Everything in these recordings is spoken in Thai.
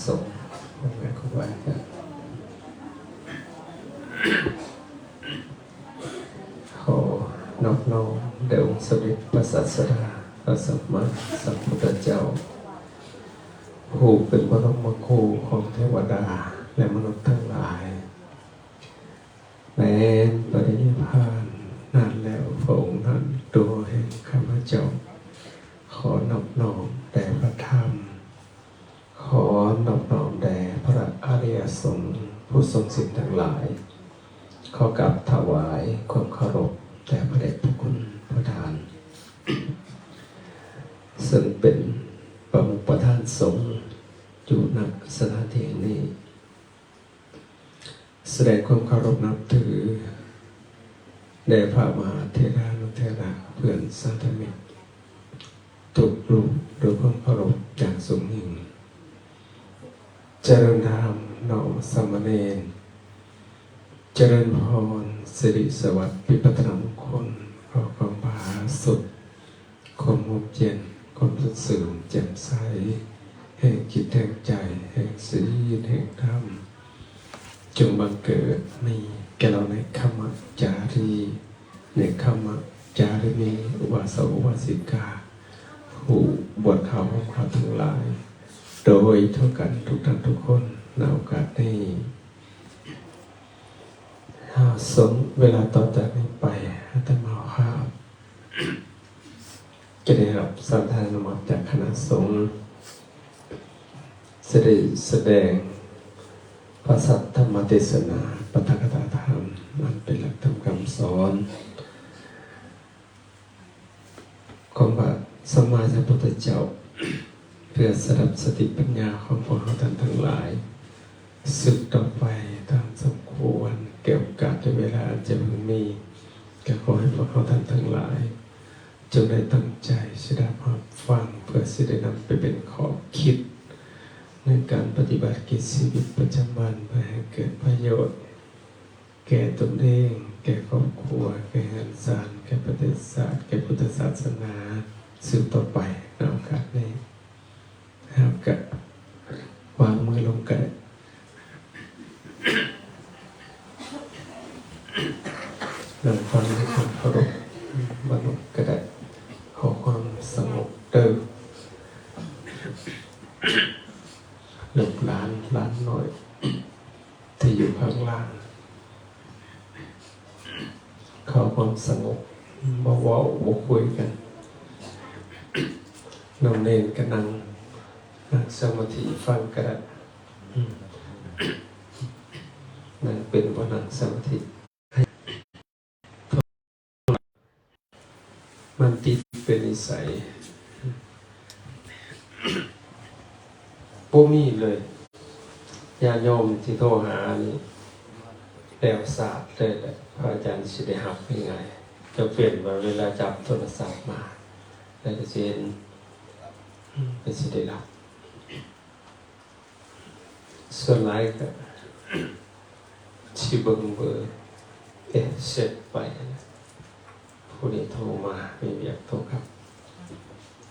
สงฆ์ของแม่ครูบาอาจารย์ขอนอบน้อมแด่องค์สมเด็จพระศาสดาพระสัมมาสัมพุทธเจ้าผู้เป็นบรมครูของเทวดาและมนุษย์ทั้งหลายแม้นปรินิพพานนานแล้วพระองค์นั้นตัวแห่งข้าพเจ้าขอนอบน้อมแด่พระธรรมขอนอบน้อมแด่พระอริยสงฆ์ผู้ทรงศีลทั้งหลายขอกราบถวายความเคารพแด่พระเดชพระคุณพระทานซึ่งเป็นประมุขประธานสงฆ์อยู่ณสถานที่นี้แสดงความเคารพนับถือแด่พระมหาเถรานุเถระเพื่อนสาธมิกทุกรูปโดยความเคารพอย่างสูงยิ่งเจริญธรรมน้อมสามเณรเจริญพรสิริสวัสดิ์พิพัฒนมงคลขอความผาสุดความมุ่งเย็นความสดชื่นแจ่มใสแห่งจิตแห่งใจแห่งศีลแห่งธรรมจงบังเกิดมีแก่เราในคำจารีในคำจารีมีอุบาสกอุบาสิกาผู้บวชเขาของเขาทั้งหลายโดยเท่ากันทุกท่านทุกคนในโอกาสนี้สมเวลาต่อจากนี้ไปอาตมาภาพจะได้รับสัมภาระจากคณะสงฆ์แสดงพระสัทธรรมเทศนาปฐกถาธรรมมันเป็นหลักธรรมคำสอนของพระสัมมาสัมพุทธเจ้าเพื่อสดับสติปัญญาของพวกเราท่านทั้งหลายสืบต่อไปตามสมควรเกี่ยวกับเวลาจะพึงมีก็ขอให้พวกเราท่านทั้งหลายจงได้ตั้งใจสดับฟังเพื่อสิได้นำไปเป็นขอบคิดในการปฏิบัติกิจชีวิตประจำวันเพื่อให้เกิดประโยชน์แก่ตนเองแก่ครอบครัวแก่งานสารแก่ประเทศศาสตร์แก่พุทธศาสนาสืบต่อไปในโอกาสนี้นะครับกับวางมือลงกันนั่งฟังด้วยความเคารพบรรลุก็ได้ขอความสงบเดิมหนึ่งล้านหน่อยที่อยู่ข้างล่างขอความสงบบ่เว้าบ่คุยกันน้องเนรก็นั่งสมาธิฟังก็ได้นั่งเป็นบ่นั่งสมาธิมันติดเป็นนิสัยบ่มีเลยญาติโยมที่โทรหานี่แล้วศาสตร์เลยแหละพระอาจารย์สิได้รับยังไงจะเปลี่ยนว่าเวลาจับโทรศัพท์มาแล้วก็สิเห็นเป็นสิได้รับส่วนหลายก็สิเบิ่งเบอร์เสร็จไปผู้นี้โทรมาไม่เรียกโทรครับ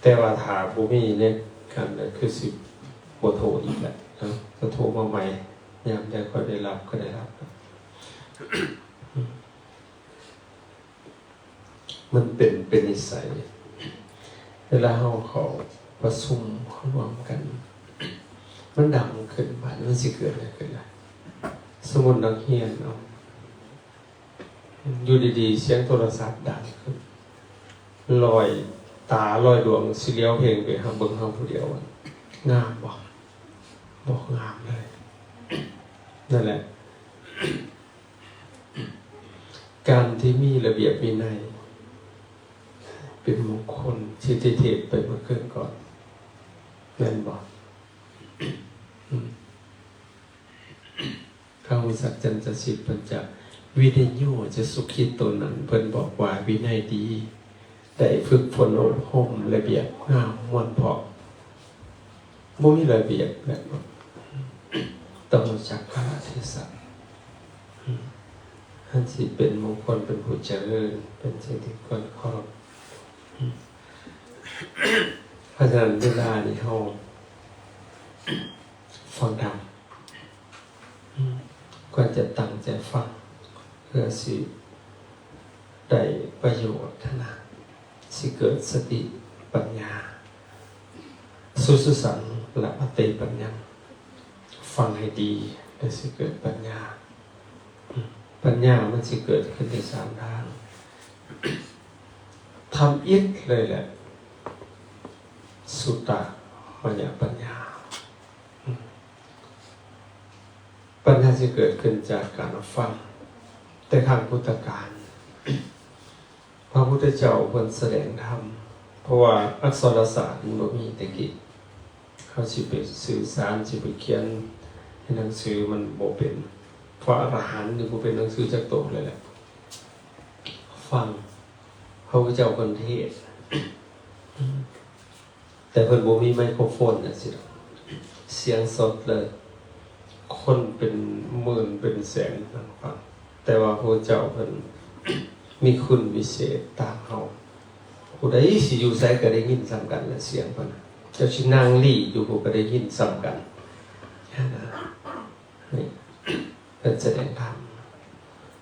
แต่ว่าถ้าบ่มีเนี่ยกันก็คือสิบ่โทรอีกแหละก็โทรมาใหม่ยามใดก็ได้รับก็ได้รับมันเป็นนิสัยเวลาเราเขาประชุมเขารวมกันมันดังขึ้นมามันสิเกิดอะไรขึ้นล่ะสมมุตินักเรียนเอาอยู่ดีๆเสียงโทรศัพท์ดังขึ้นลอยตาลอยดวงสิเลี้ยวเพลงไปหาเบิ่งเฮาผู้เดียวงามบ่บอกงามเลยนั่นแหละการที่มีระเบียบวินัยเป็นมงคลที่เทศไปเมื่อคืนก่อนแม่นบอกข้าพเจ้าจันทศิษย์ปัญจวินัยโยจะสุขิตนนั้นเพิ่นบอกว่าวินัยดีได้ฝึกฝนอบรมระเบียบงามม่วนเพาะบ่มีระเบียบแบบต้องรู้จักกาลเทศะท่านสิเป็นมงคลเป็นผู้เจริญเป็นสิ่งที่ควรเคารพเพราะฉะนั้นเวลานี้เฮา ฟังธรรมควรจะตั้งใจฟังเพื่อสิได้ประโยชน์นะสิเกิดสติปัญญาสุสุสังและอติปัญญาฟังให้ดีได้สิเกิดปัญญาปัญญามันสิเกิดขึ้นในสามทางทำอิดเลยแหละสุตตะปัญญาปัญญาสิเกิดขึ้นจากการฟังแต่ทางพุทธการพระพุทธเจ้าเพิ่นแสดงธรรมเพราะว่าอักษรศาสตร์มันบ่มีแต่กี้เขาสิไปสื่อสารสิไปเขียนให้หนังสือมันบ่เป็นเพราะอรหันต์นี่บ่เป็นหนังสือจักโตเลยแหละฟังพระพุทธเจ้าเพิ่นเทศน์แต่เพิ่นบ่มีไมโครโฟนน่ะสิเสียงสดเลยคนเป็นหมื่นเป็นแสนนั่งฟังแต่ว่าพระเจ้าเพิ่นมีคุณวิเศษต่างเฮาผู้ใดสิอยู่ไสก็ได้ยินซ้ำกันและเสียงเพิ่นเจ้าสินั่งหลีอยู่ผู้ก็ได้ยินซ้ำกันนี่เป็นแสดงธรรม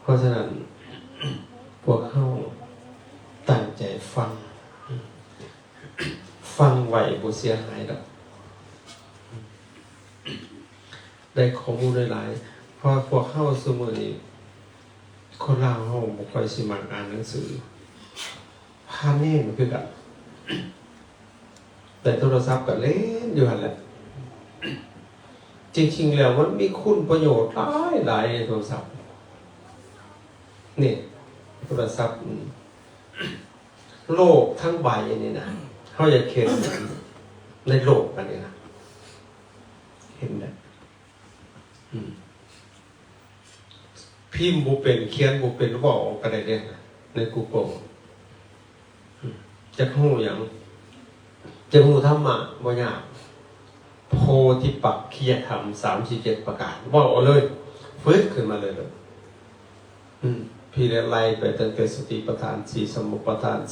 เพราะฉะนั้นพวกเฮาตั้งใจฟังไหวบ่เสียหายดอกได้ข้อมูลหลายๆเพราะพวกเข้าสมือนี้คนลาวเฮาบ่ค่อยสิมักอ่านหนังสือพาเน่นคือกันแต่โทรศัพท์ก็เล่นอยู่หั่นแหละจริงๆแล้วมันมีคุณประโยชน์หลายในโทรศัพท์นี่โทรศัพท์โลกทั้งใบนี่นะเฮาอยากเห็นในโลกอันนี้นะเห็นได้พิมพ์บุเป็นเขียนบุเป็นบอกก็ได้เด้ใน Google จะฮู้หยังจะฮู้ธรรมะบ่ยากโพธิปักขิยธรรม37ประการบอกเอาเลยฟื้นขึ้นมาเลยพี่ไล่ไปตั้งแต่สติปัฏฐาน4สมุปปัฏฐาน4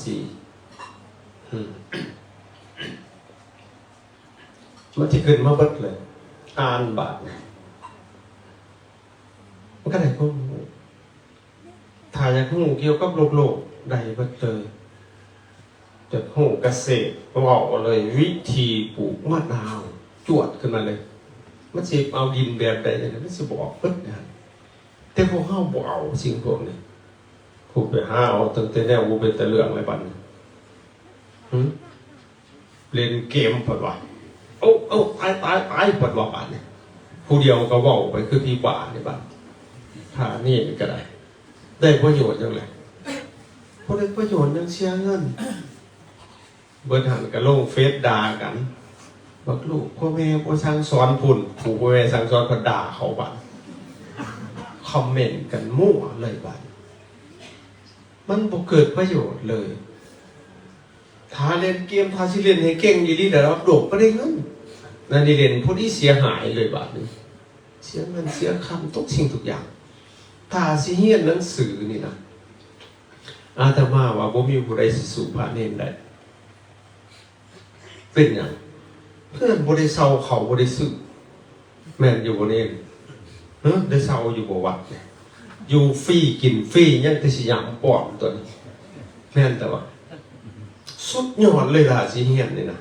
มันสิขึ้นมาเบิดเลยอ่านบาดมันก็ได้ข้อมูลถ้าอยากรู้เกี่ยวกับโลกได้เบิดเลยจะรู้เกษตรบอกเลยวิธีปลูกมะนาวจวดขึ้นมาเลยมันสิเอาดินแบบใดเนี่ยมันสิบอกเบิดนะแต่พวกเฮาบ่เอาสิ่งพวกนี้ผู้ไปหาเอาตั้งแต่แนวบ่เป็นแต่เรื่องอะไรบัดนี้เล่นเกมเพิ่นว่าตายเพิ่นว่าบัดนี้ผู้เดียวก็เว้าไปคือพี่บ้านี่บัดหานี่ก็ได้ประโยชน์จังได๋บ่ได้ประโยชน์จังเสียเงินเบิดหันก็ลงเฟซด่ากันบักลูกพ่อแม่บ่สั่งสอนพุ่นผู้พ่อแม่สั่งสอนเพิ่นด่าเขาบัดคอมเมนต์กันมั่วเลยบัดมันบ่เกิดประโยชน์เลยถ้าเล่นเกมถ้าสิเล่นให้เก่งอีหลีได้รับดอกบ่ได้เงินนั่นนี่เล่นผู้ที่เสียหายเลยบัดนี้เสียเงินเสียคำทุกสิ่งทุกอย่างถ้าสิเรียนหนังสือนี่นะอาตมาว่าบ่มีผู้ใดสิสู้พระเนรได้เป็นหยังเพื่อนบ่ได้เซาเขาบ่ได้ซื้อแม่นอยู่บ่เนรได้เซาอยู่บ่วัดเนี่ยอยู่ฟรีกินฟรียังแต่สิหยังป้อนตัวนี้แม่นแต่ว่าสุดยอดเลยล่ะสิเรียนนี่นะ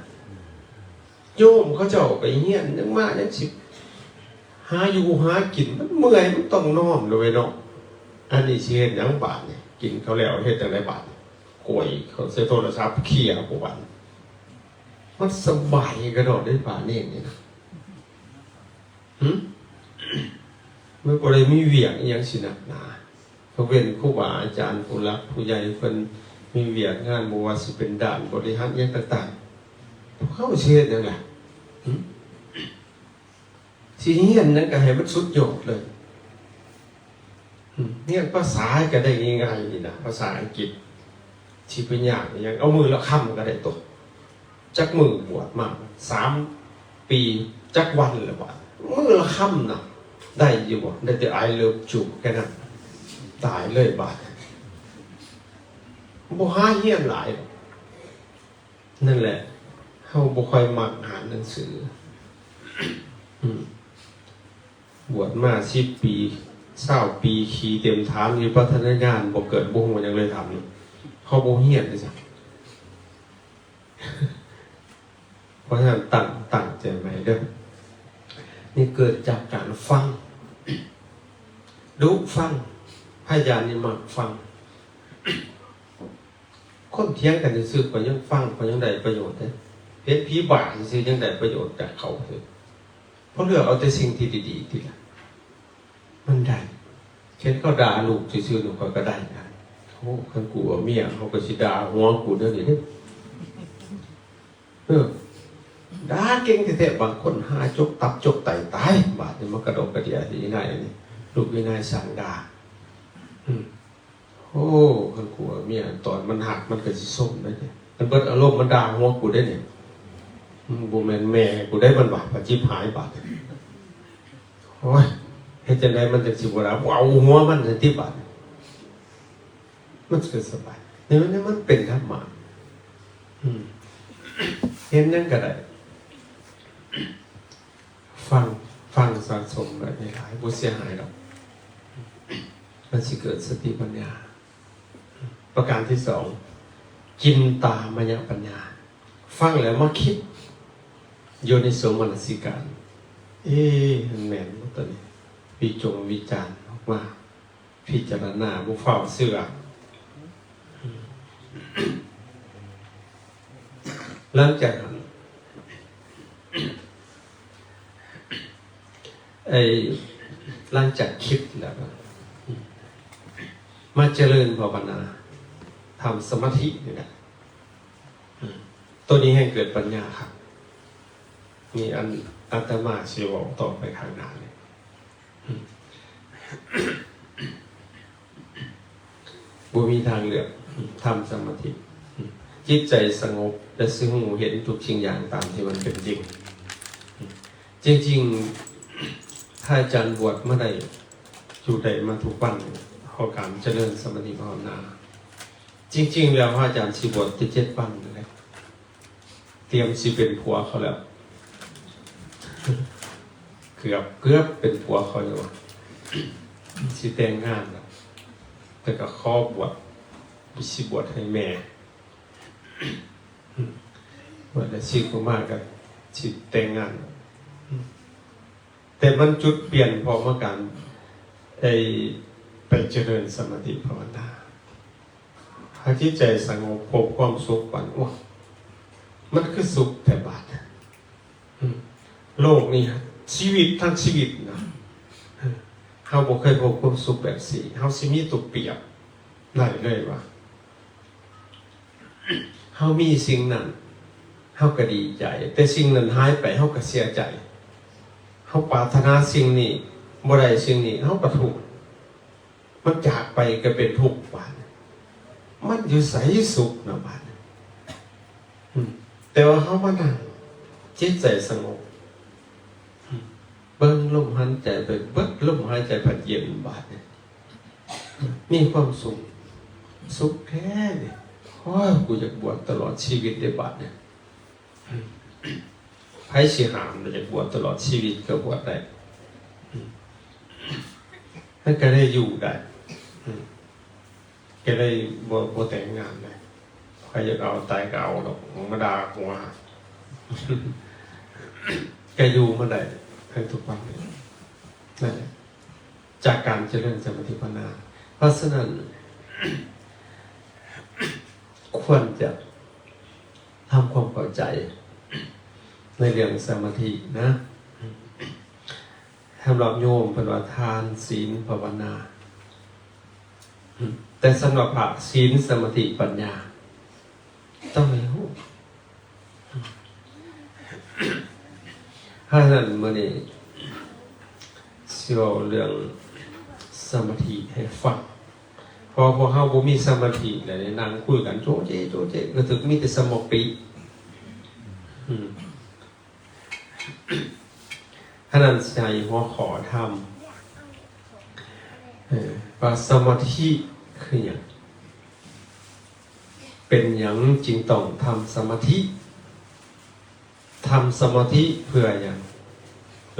โยมเขาเจ้าไปเรียนยังมายังสิหาอยู่หากินมันเมื่อยมันต้องนอนเลยเนาะอันนี้สิเฮ็ดหยังบาดนี่กินเขาแล้วเฮ็ดจังได๋บาดกล้วยเขาใช้โทรศัพท์เคลียร์บ่บาดมันสบายกระโดดได้บาดนี่นะเมื่อบ่ได้มีเวียกอีหยังสิหนักหนาเขาเว้นครูบาอาจารย์ผู้รักผู้ใหญ่เพิ่นมีเวียกงานบ่ว่าสิเป็นด้านบริหารอิหยังต่างๆเขาสิเฮ็ดจังได๋สิเรียนนั้นก็ให้มันสุดยอดเลยเนี่ยภาษาก็ได้ง่ายๆนี่นะภาษาอังกฤษที่เป็นยากอย่างเอามือละคำก็ได้ตัวจักมือบวชมา3 ปีจักวันละบาทมือละคำนะได้อยู่บ่ได้แต่ I love you แค่นั้นตายเลยบาทบ่หาเรียนหลายนั่นแหละเฮาบ่ค่อยมักอ่านหนังสือ วชมา10 ปี20 ปีขี่เต็มฐานมีพัฒนางานบ่เกิดบ่ฮู้หยังเลยทำเขาบ่เฮียนเลยจ้ะเพราะฉะนั้นตั้งใจไว้เด้อนี่เกิดจากการฟังดูฟังพยานนี่มักฟังคนเถียงกันซื่อๆก็ยังฟังก็ยังได้ประโยชน์เด้เฮ็ดผีบ้าซื่อๆยังได้ประโยชน์จากเขาเด้เพราะเลือกเอาแต่สิ่งที่ดีๆทีละมันได้เช่นเขาด่าลูกซื่อๆหนูก็ได้นะโอ้คันกูเอาเมียเขาก็สิด่าหัวกูเด้อนี่ด่าเก่งแท้ๆบางคนหาจกตับจกไตตายบาดนี่มันกระดกกระเดียดีง่ายนี่ลูกวินัยสั่งด่าโอ้คันกูเอาเมียตอนมันหักมันก็สิส้มได้เนี่ยมันเบิดอารมณ์มันด่าหัวกูได้เนี่ยบ่แม่นแม่กูได้มันบาดปะจิบหายบาดโอ้ยเฮ็ดจังได๋มันจังสิบ่ด่าเอาหัวมันที่บาดมันก็สบายนี่มันเป็นธรรมะเห็นยังก็ได้ฟังสะสมแบบนี้หลายบ่เสียหายหรอกมันสิเกิดสติปัญญาประการที่2จินตามยปัญญาฟังแล้วมาคิดโยนิโสมนสิการมันแม่นบ่ตัวนี้วิจารณ์ออกมาพิจารณาบ่เฝ้าเชื่อหลังจากนั้นหลังจากคิดแล้วมาเจริญภาวนาทำสมาธินี่แหละตัวนี้ให้เกิดปัญญาครับนี่อัตมาสิบอกต่อไปข้างหน้าเลยบ่มีทางเลือกทำสมาธิจิตใจสงบและซึ่งเห็นทุกสิ่งอย่างตามที่มันเป็นจริงจริงถ้าอาจารย์บวชเมื่อใดอยู่ใดมาทุกวันขอการเจริญสมาธิภาวนาจริงๆแล้วอาจารย์สิบวชที่7 วันเลยเตรียมสิเป็นผัวเขาแล้วเกือบเป็นผัวเขาอยู่สิแต่งงานแล้วแต่ก็ขอบวชสิบวชให้แม่ว่าแต่ชีก็มากกับชีแต่งงานแต่มันจุดเปลี่ยนพอเมื่อการไปเจริญสมาธิภาวนาหาที่ใจสงบพบความสุขปันว่ามันคือสุขแต่บาดโลกนี้ชีวิตทั้งชีวิตนะเฮาบ่เคยพบความสุขแบบสิเฮาสิมีตัวเปรียบได้เลยว่าเฮามีสิ่งนั้นเฮาก็ดีใจแต่สิ่งนั้นหายไปเฮาก็เสียใจเฮาปรารถนาสิ่งนี้บ่ได้สิ่งนี้เฮาก็ทุกข์มันจากไปก็เป็นทุกข์บาดมันอยู่ไสสุขนะบาดแต่ว่าเฮามานั่งจิตใจสงบเบิ่งลมหายใจไปเบิดลมหายใจผ่านเย็นบาดมีความสุขแท้เนี่ยกูอยากบวชตลอดชีวิตได้บาดเนี่ยไผสิหามอยากบวชตลอดชีวิตก็บวชได้แล้วก็ได้อยู่ได้ก็ได้บ่แต่งงานได้ใครอยากเอาตายก็เอาดอกมาด่าหัวก็อยู่มาได้ให้ทุกวันนี้นั่นแหละจากการเจริญสมาธิภาวนาเพราะฉะนั้นควรจะทำความเข้าใจในเรื่องสมาธินะสำหรับโยมเป็นว่าทานศีลภาวนาแต่สำหรับพระศีลสมาธิปัญญาต้องมีหูถ้านั้นเมื่อนี้สิเอาเรื่องสมาธิให้ฟังพอเฮาบ่มีสมาธิแล้วนั่งคุยกันโจเจก็ถึงมีแต่สมปิท่านั้นใจหัวขอทำว่าสมาธิคือหยังเป็นหยังจึงต้องทำสมาธิเพื่อหยัง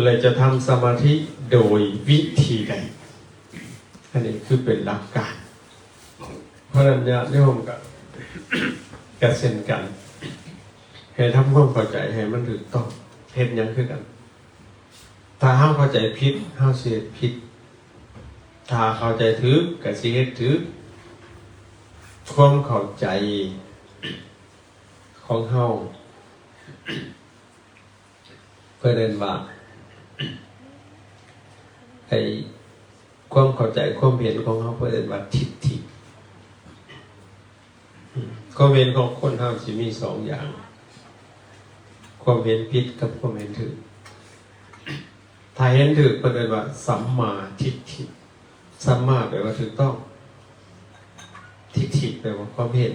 เลยจะทำสมาธิโดยวิธีใดอันนี้คือเป็นหลักการเพราะนั้นญาติโยมกับเช่นกันให้ทำความเข้าใจให้มันถูกต้องเฮ็ดหยังคือกันถ้าห้ามเข้าใจผิดห้ามเสียผิดถ้าเข้าใจถือกับสิเฮ็ดถือความเข้าใจของเฮาเพื่อเดินว่าไอ้ความเข้าใจความเห็นของเฮาเพื่อเดินว่าทิฏฐิความเห็นของคนเฮาสิมีสองอย่างความเห็นผิดกับความเห็นถูกถ้าเห็นถูกเพื่อเดินว่าสัมมาทิฏฐิสัมมาแปลว่าถูกต้องทิฏฐิแปลว่าความเห็น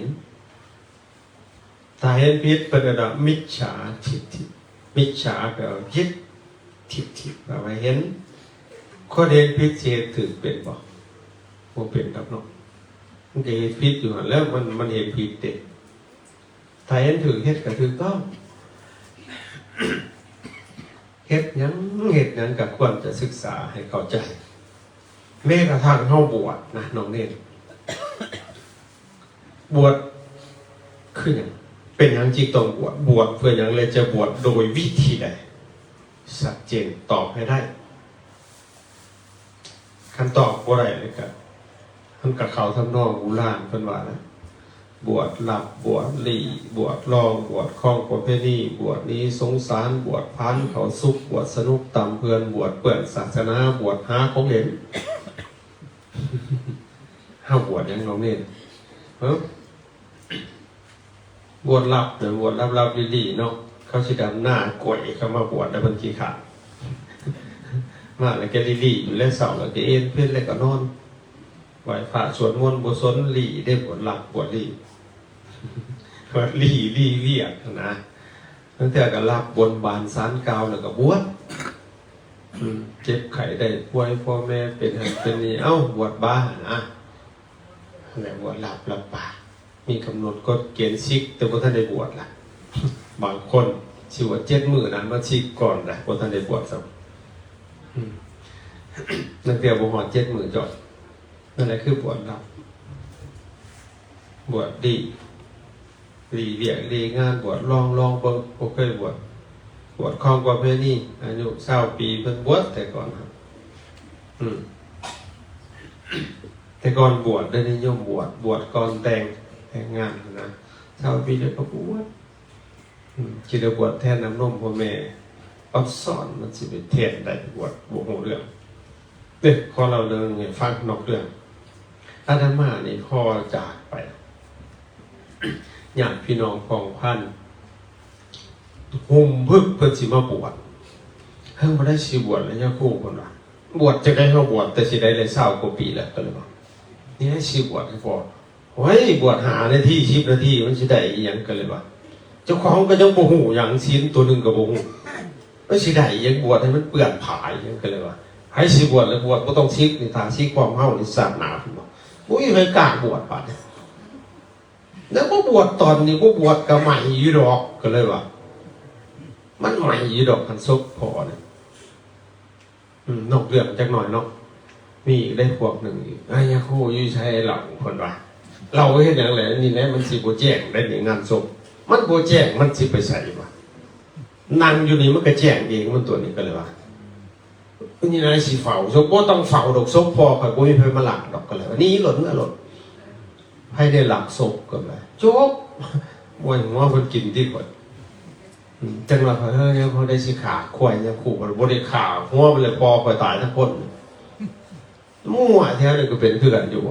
ถ้าเห็นผิดเพื่อเดินว่ามิจฉาทิฏฐิมิจฉาแปลว่าผิดทิฏฐิแปลว่าเห็นคนเห็นผิดเสียถูกเป็นบ่บ่เป็นครับเนาะมันก็เห็นผิดอยู่แล้วมันเห็นผิดเด็กถ้าเห็นถูกเฮ็ดก็ถูกต้องเฮ็ดหยังก็ควรจะศึกษาให้เข้าใจแม้กระทั่งเฮาบวชนะน้องเนตรบวชคือหยังเป็นหยังจิตต้องบวชเพื่อหยังเลยจะบวชโดยวิธีใดชัดเจนตอบให้ได้คันตอบบ่ได้เลยก็มันกับเขาทำนองโบราณเพิ่นว่านะบวชหลับบวชหลีบวชรองบวชคล้องประเพณีบวชนี้สงสารบวชพันเขาสุขบวชสนุกตามเพื่อนบวชเปื่อนศาสนาบวชหาของเห็นห้าบวชยังน้องเนตรบวชหลับหรือบวชรับดีๆเนาะเขาสิดำหน้ากวยเขามาบวชแล้วมันขี้ขาดมาแล้วแกดีๆอยู่แล้วเสาร์แล้วแกเอ็นเพื่อนแล้วก็นอนไหวพระสวดมนต์บวชสนหลีได้บวชหลับบวชหลีบวชหลีเรียกนะตั้งแต่ก็รับบนบานสารกาวแล้วก็บวชเจ็บไข้ได้ป่วยพ่อแม่เป็นหันเป็นนี่เอ้าบวชบ้านะแล้วบวชหลับป่ามีกำหนดกฎเกณฑ์ซิกแต่พอท่านได้บวชล่ะบางคนสิว่า7 มื้อนั้นมาซิกก่อนนะพอท่านได้บวชซะนั่นเดียวบ่ฮอด7 มื้อจอดนั่นแหละคือบวชหลับบวชดีเรียกดีงานบวชลองเบิ่งบ่เคยบวชครองประเพณีอายุ20 ปีเพิ่นบวชแต่ก่อนครับแต่ก่อนบวชได้นิยมบวชก่อนแต่งงานนะ20 ปีแล้วก็บวชสิได้บวชแทนน้ำนมพ่อแม่อักษรมันสิไปแทนได้บวชบ่ฮู้เรื่องขอเราเรื่องให้ฟังนอกเรื่องอาตมานี่พ่อจากไปญาติพี่น้องของพันหุ่มพึกเพิ่นสิมาบวชเพิ่งบ่ได้สิบวชแล้วย่าคู่เพิ่นว่าบวชจะได้เฮาบวชแต่สิได้20 กว่าปีแล้วก็เลยว่านี่ให้สิบวชให้พอโอ้ยบวช5 นาที10 นาทีมันสิได้อีหยังก็เลยว่าเจ้าของก็ยังบ่ฮู้หยังศีลตัวนึงก็บ่ฮู้มันสิได้ยังบวชให้มันเปื้อนผายหยังก็เลยว่าให้สิบวชแล้วบวชบ่ต้องซิกนี่ถ้าซิกความเฮานี่ศาสนาพุ่นบ่อุ้ยให้กล้าบวชบาดแล้วบ่บวชตอนนี้บ่บวชก็ใหม่อยู่ดอกก็เลยว่ามันใหม่อยู่ดอกคันซบพอเนี่ยนอกเรื่องจักหน่อยเนาะมีอีกได้พวกหนึ่งอีกอายาโคอยู่ใช้เหล่าคนว่าเราเฮ็ดหยังแหละนี่แหละมันสิบ่แจ้งได้ในงานศพมันบ่แจ้งมันสิไปใส่ว่านั่งอยู่นี่มันก็แจ้งเองมันตัวนี้ก็เลยว่านี่นายสิเฝ้าศพบ่ต้องเฝ้าดอกศพพอข่อยบ่มีไผมาหลักดอกก็เลยว่านี่หล่นให้ได้หลักศพก็ได้จบบ่ให้ว่าเพิ่นกินที่ก่อนจังว่าเฮ้ยเขาได้สิขาควายเนี่ยขู่มันบ่ได้ขาหัวมันเลยพอข่อยตายทั้งคนมั่วแท้เลยก็เป็นคือกันอยู่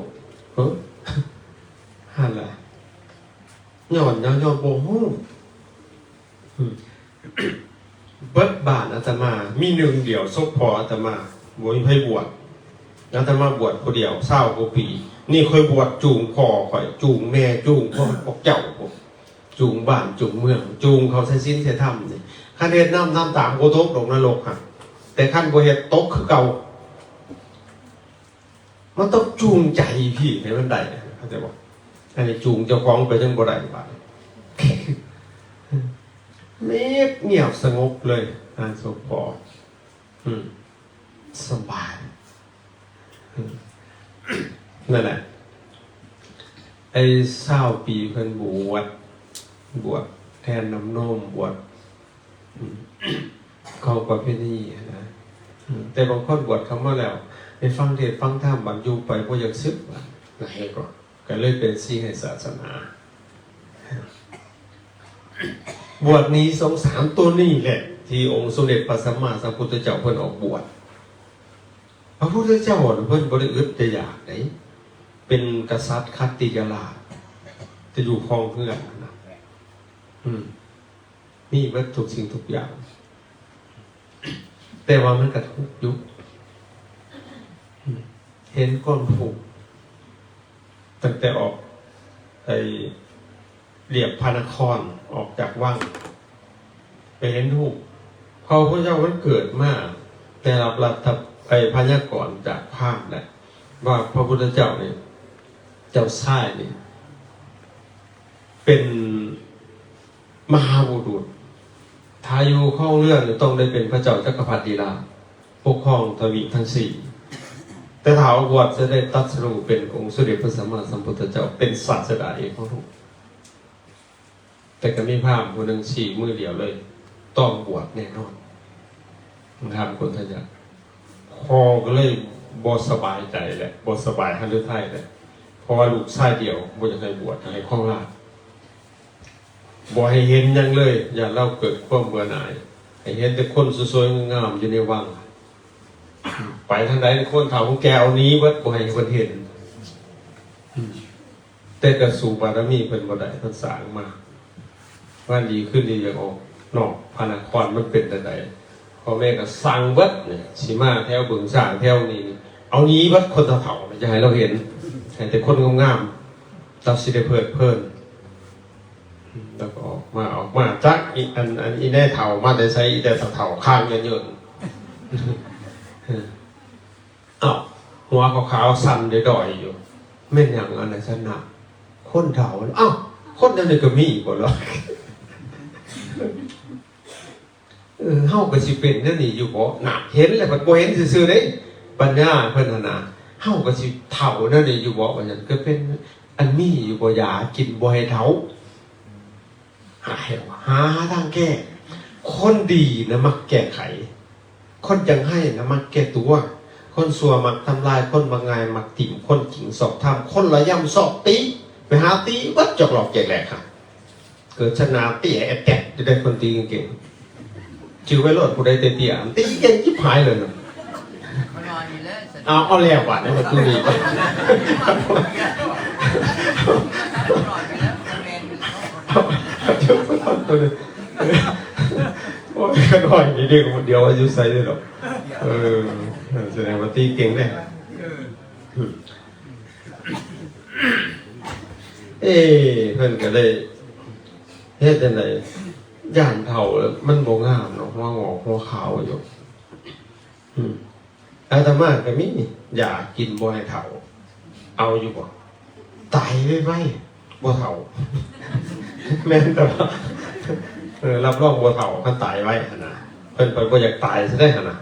หั่นล่ะย้อนบ่ฮู้เบิดบ้านอาตมามีหนึ่งเดียวซบพออาตมาบ่มีไผบวชอาตมาบวชผู้เดียว20 กว่าปีนี่เคยบวชจูงพ่อข่อยจูงแม่จูงพ่อพวกเจ้าจูงบ้านจูงเมืองจูงเขาใช้ศีลใช้ธรรมนี่คันเฮ็ดน้ำตามโกตกลงนรกค่ะแต่คันบ่เฮ็ดตกคือเก่ามันต้องจูงใจพี่ให้มันได้เข้าใจบ่อันนี้จูงเจ้าของไปจังบ่ได้บาดเงียบสงบเลยงานศพพอ สบายนั่นแหละไอ้20 ปีเพิ่นบวชแทนน้ำนมบวชเข้าประเพณีนะแต่บางคนบวชคำว่าแล้วไปฟังเทศน์ฟังธรรมบรรยุไปบ่อยากซึกว่าไหนก็เลยเป็นสิ่งให้ศาสนาบวชนี้สงสารตัวนี้แหละที่องค์สมเด็จพระสัมมาสัมพุทธเจ้าเพิ่นออกบวชพระพุทธเจ้าเพิ่นบ่ได้อึดได้อยากไหนเป็นกษัตริย์คัตติยราชจะอยู่ครองเพื่อนนะมีวัตถุสิ่งทุกอย่างแต่ว่ามันกระทุกยุคเห็นก้อนผูกตั้งแต่ออกไปเรียบพระนครออกจากวังไปเห็นรูปพอพระเจ้ามันเกิดมาแต่รับรัฐไปพยากรณ์จากภาพแหละว่าพระพุทธเจ้าเนี่ยเจ้าชายนี่เป็นมหาบุรุษทายุข้องเรื่องต้องได้เป็นพระเจ้าจักรพรรดิลาปกครองทวีปทั้ง 4แต่ถาวบวชจะได้ตรัสรู้เป็นองค์สมเด็จพระสัมมาสัมพุทธเจ้าเป็นศาสดาเอกของทุกแต่ก็มีภาพคนหนึ่งฉีกมือเดียวเลยต้องบวชแน่นอนทำคนทยาพอก็เลยบอสบายใจแหละบอสบายฮันดุไทยแหละเพราะว่าลูกชายเดียวบวชจะให้บวชให้ข้องราชบอให้เห็นยังเลยอย่าเล่าเกิดความเบื่อหน่ายให้เห็นแต่คนสวยๆงามอยู่ในวังไปทางใดคนถามของแกเอานี้วัดบอให้คนเห็นแต่กระสูบารมีเป็นบ่ได้ท่านสร้างมาว่าดีขึ้นดีอย่างออกนอกพระนครมันเป็นใดพ่อแม่ก็สั่งวัดเนี่ยสิมาแถวบึงสร้างแถวนี้เอานี้วัดคนเถ่าๆจะให้เราเห็นให้แต่คนงามๆตัดสิได้เพลินแล้วก็ออกมาจักอันอีแน่เถ่ามาได้ใช้อีแต่เถ่าข้างเยินอ้าวหัวขาวๆสั่นดอยอยู่แม่นอย่างอะไรสนะคนเถ่าอ้าวคนนั้นก็มีบ่หรอเฮาก็สิเป็นนั่นนี่อยู่บ่น่ะเห็นแล้วมันบ่เห็นซื่อๆเด้ปัญญาเพิ่นน่ะเฮาก็สิเฒ่านั่นนี่อยู่บ่ว่าซั่นก็เป็นอันมีอยู่บ่ยากินบ่ให้เฒ่าหาทางแก้คนดีนะมักแก้ไขคนจังให้นะมักแก้ตัวคนซัวมักทำลายคนบางงายมักติ่มคนขิงสอบทำคนละย่ำสอบตีไปหาตีวัดจอกหลอกแจกแหลกค่ะเกิดชนะตีแอบแตกจะได้คนตีเก่งชื่อไว้รอดผู้ใดเตี้ยๆตีเก่งชิบหายเลยนะเอาแล้วว่ะนี่มันคือดีป่ะตัวนึงโอ้ยก็น้อยนิดเดียวคนเดียวอายุใส่ได้หรอกแสดงว่าตีเก่งแน่เพิ่นก็ได้เฮ็ดจังได๋ย่านเฒ่าแล้วมันบ่งามเนาะหัวงอกหัวขาวอยู่อาตมาก็มีอยากกินบ่ให้เฒ่าเอาอยู่บ่ตายไว้บ่เฒ่าแม่นแต่ว่ารับรองบ่เฒ่าคันตายไว้หั่นน่ะเพิ่นบ่อยากตายซะได้หั่นน่ะ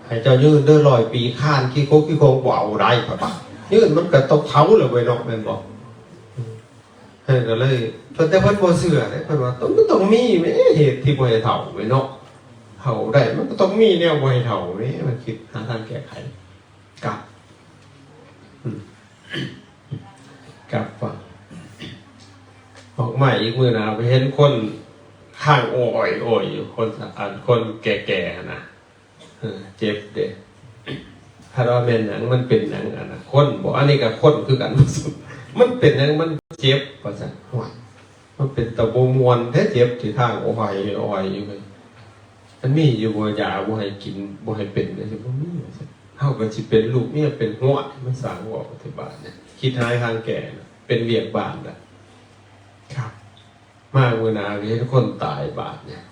ให้เจ้ายืนเด้อ100 ปีค้านขี้โคกขี้โคงบ่เอาได้ป่ะยืนมันก็ตกเฒ่าแล้วเว้ยเนาะแม่นบ่ก็เลยเพิ่นแต่เพิ่นบ่เชื่อเด้เพิ่นว่าต้องมีเหตุที่บ่ให้เฒ่าเว้ยเนาะเฒ่าได้มันก็ต้องมีแนวบ่ให้เฒ่าเว้ยมันคิดหาทางแก้ไขกลับฟังออกใหม่อีกมื้อหน้าไปเห็นคนข้างโอยอยู่คนแก่ๆนะเจ็บเด้ถ้าว่าแม่นหยังมันเป็นหยังนะคนบ่อันนี้ก็คนคือกันมันเป็นหยังมันเจ็บว่าซั่นมันเป็นตะบ่ม่วนแท้เจ็บที่ทางโอยอยู่เลยมันมีอยู่บ่ยาบ่ให้กินบ่ให้เป็นได้สิบ่มีว่าซั่นเฮาก็สิเป็นลูกเมียเป็นหัวมันสร้างหัวปฏิบัติเนี่ยคิดหาทางแก่เป็นเวียกบ้านน่ะครับมามื้อหน้าเห็นคนตายบาดเนี่ย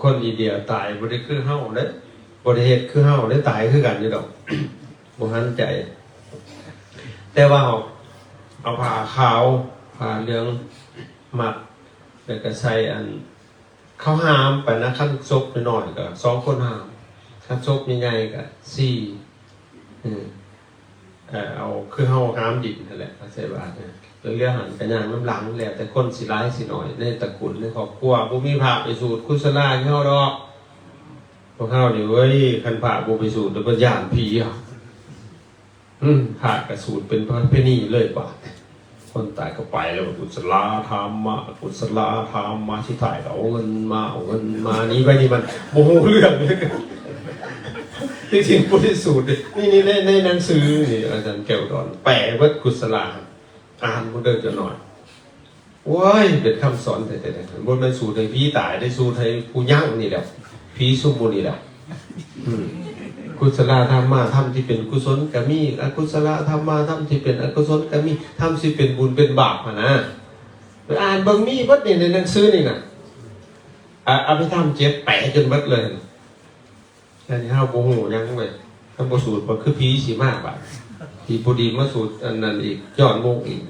คนอีเดียตายบ่ได้คือเฮาเด้บ่ได้เฮ็ดคือเฮาได้ตายคือกันอยู่ดอก บ่หันใจแต่ว่าเอาผ้าขาวผ้าเหลืองมัดแล้วก็ใส่อันเขาหามไปนะขั้นซบหน่อยก็2 คนหาม ถ้าชบใหญ่ๆก็สี่เอาคือเฮาหามดินนั่นแหละใส่บาตรเนี่ยเรื่องหันกันอย่างน้ำหลังแล้วแต่คนสิร้ายสิหน่อยในตระกูลในครอบครัวบ่มีพระไปสูตรกุศลาเฮาดอกพวกเฮานี่เว้ยคันพระบ่ไปสูตรแล้วก็ย่านผีอ่ะพระก็สูตรเป็นประเพณีเลยบาดคนตายก็ไปแล้วกุศลาธรรมะกุศลาธรรมะที่ถ่ายเอาเงินมานี้ไปนี่มันโมโหเรื่องเลยที่จริงบริสุทธิ์นี่ในหนังสือนี่อาจารย์แก้วดอนแปลว่ากุศลาอ่านมันเดินจะหน่อยว้ายเป็นคำสอนแต่บนเป็นสูตรให้พี่ตายได้สูตรให้ผู้ยั่งนี่แหละพี่สมบูรณ์นี่แหละกุศลธรรมะธรรมที่เป็นกุศลก็มีอกุศลธรรมะธรรมที่เป็นอกุศลก็มีธรรมที่เป็นบุญเป็นบาปนะไปอ่านบางมีวัดนี่ในหนังสือนี่นะอภิธรรมเจ็บแปะจนวัดเลยอันนี้เฮาโมโหยังไงถ้าโมสูตรมันคือพีสีมากบาทพีพอดีมาสูตรอันนั้นอีกย้อนโมกอีก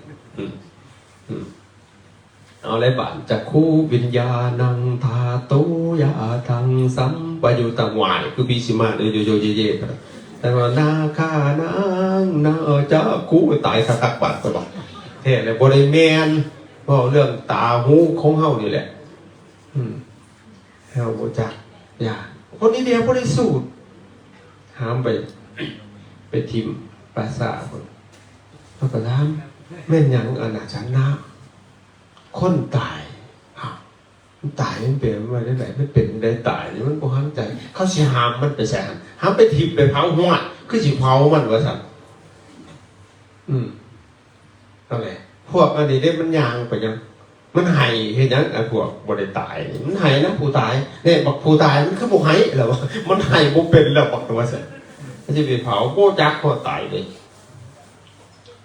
เอาอะไรบาทจากคู่วิญญาณังธาตุยาทังสัมปยุตตังวายคือพีสีมากเลยโยเย่แต่ว่านาคานางนาจะคู่ตายสักบาทก็บอกแท้เลยบริเมนเพราะเรื่องตาหูของเฮานี่แหละเฮาโมจักอย่าคนนี้เดียวบริสุทธิ์ห้ามไปทิมภาษาคนเขาก็ถามแม่นยังอนาชันนะคนตายมันตายมันเป็นมาได้ไหนมันเป็นได้ตายนี่มันบ่ห้ามใจเขาสิห้ามมันไปแสนห้ามไปทิมไปเผาหัวคือสิเผามันว่าสั่นอะไรพวกอันนี้ได้มันยางไปยังมันไห้เห็นยังไอ้พวกบ่ได้ตายมันไห้นะผู้ตายเนี่ยบอกผู้ตายมันคือบ่ไห้หรอวะมันไห้บ่เป็นแล้วบอกว่าสิมันจะไปเผาโบจักพอตายเลย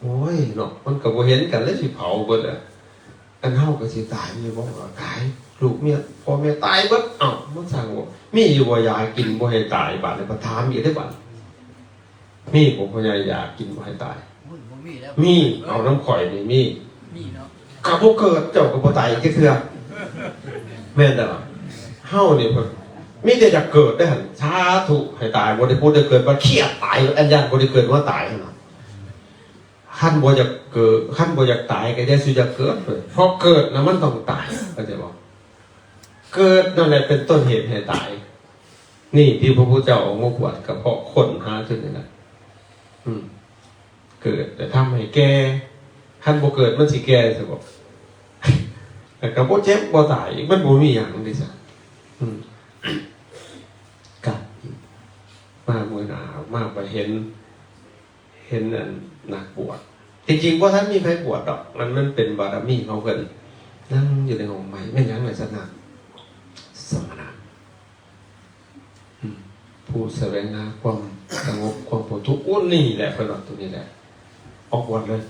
โอ้ยเนาะมันก็บ่เห็นกันแล้วสิเผาเบิดอ่ะอันเฮาก็สิตายมีบ่ว่าตายลูกเมียพ่อแม่ตายเบิดเอ้ามันสั่งว่ามีอยู่บ่ยากินบ่ให้ตายบาดนี้ประทานอีกได้บาดมีผมพยายามอยากกินบ่ให้ตายมีเอาน้ำข่อยนี่มีเนาะกับพวกเกิดเจ้ากับพวกตายแค่เถื่อแม่นแต่ว่าเฮาเนี่ยมีแต่จะเกิดได้หันช้าถูกให้ตายบ่ได้พูดได้เกิดว่าเครียดตายอันยันบ่ได้เกิดว่าตายนะขั้นบ่อยากเกิดขั้นบ่อยากตายก็ได้สิจะเกิดเลยเพราะเกิดนะมันต้องตายเข้าใจบ่เกิดนั่นแหละเป็นต้นเหตุให้ตายนี่ที่พระพุทธเจ้าออกมาบวชกับเพราะคนหาขึ้นนี่แหละเกิดแต่ทำให้แก่ขั้นบ่เกิดมันสิแก่สิบอกแต่กับบ่เจ็บบ่ตายมันบ่มีอย่างนี้ซะกับมาเมื่อหนาวมาไปเห็นอันนักบวชจริงๆว่าท่านมีใครบวชดอกมันเป็นบารมีเขาเกินนั่งอยู่ในห้องใหม่ไม่ยั้งเลยสนะสมณะผู้แสวงหาความสงบความพ้นทุกข์นี่แหละเป็นหลักตัวนี้แหละออกบวชเลย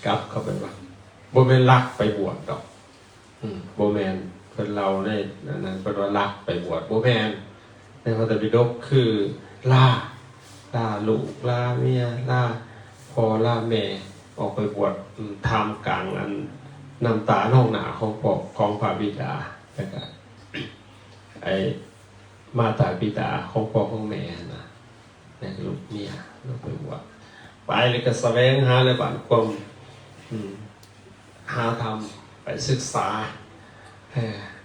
กลับเข้าไปว่าโบแมนรักไปบวชดอกโบแมนเป็นเราในนั้นเป็นว่ารักไปบวชโบแมนในพระไตรปิฎกคือล่าลูกล่าเมียล่าพ่อล่าแม่ออกไปบวชทำกลางอันน้ำตาน้องหนาของพ่อของพระบิดาแล้วก็ไอ้มาตาบิดาของพ่อของแม่นะนี่ลูกเมียเราไปบวชไปเลยก็แสวงหาเลยบ้านความหาธรรมไปศึกษา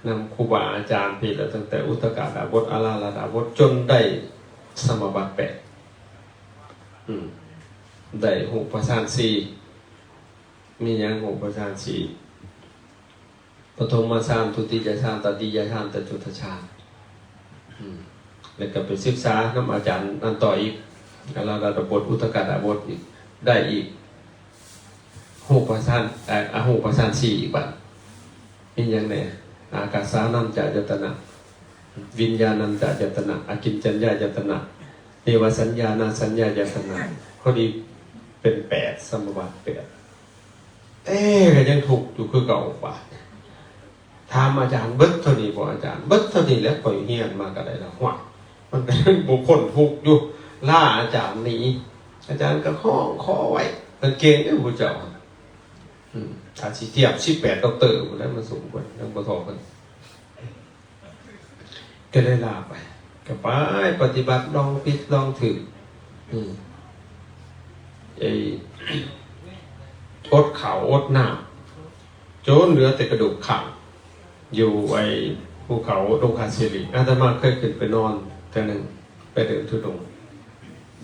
นำครูบาอาจารย์พี่แล้วตั้งแต่อุตกาดาบทอาราลดาบทจนได้สมบัติ8ได้หกประสาน4มีอย่างหกประสาน4ปฐมฌานทุติยฌานตติยฌานจตุตฌานแล้วก็ไปศึกษาน้ำอาจารย์นั่นต่ออีกอาราลดาบทอุตกาดาบทอีกได้อีกหกประสานหกประสาน4อีกบัดมีอย่างไหนอากาสานันจายตนะวิญญาณันจายตนะอกินจัญญายตนะเนวสัญญานาสัญญายตนะพอดีเป็น8สมบัติ8ก็ยังถูกอยู่คือเก่าป่ะถามอาจารย์เบิดเท่านี้บอกอาจารย์เบิดเท่านี้แล้วปล่อยเฮียนมาก็ได้แล้วว่ามันเป็นบุคคลถูกอยู่ล่าอาจารย์นี้อาจารย์ก็ข้อไว้มันเก่งไอ้ผู้เจ้าถ้าสิเทียบ18 ด็อกเตอร์แล้วมันสูงกว่ายังบ่ทอกันก็ได้ลาไปก ก็ไปปฏิบัติลองผิดลองถูกไอ้อดข้าวอดน้ำจนเหลือแต่กระดูกขาอยู่ไอ้ภูเขาดงคาสิริอาตมาเคยขึ้นไปนอนแต่หนึ่งไปเดินทุดงค์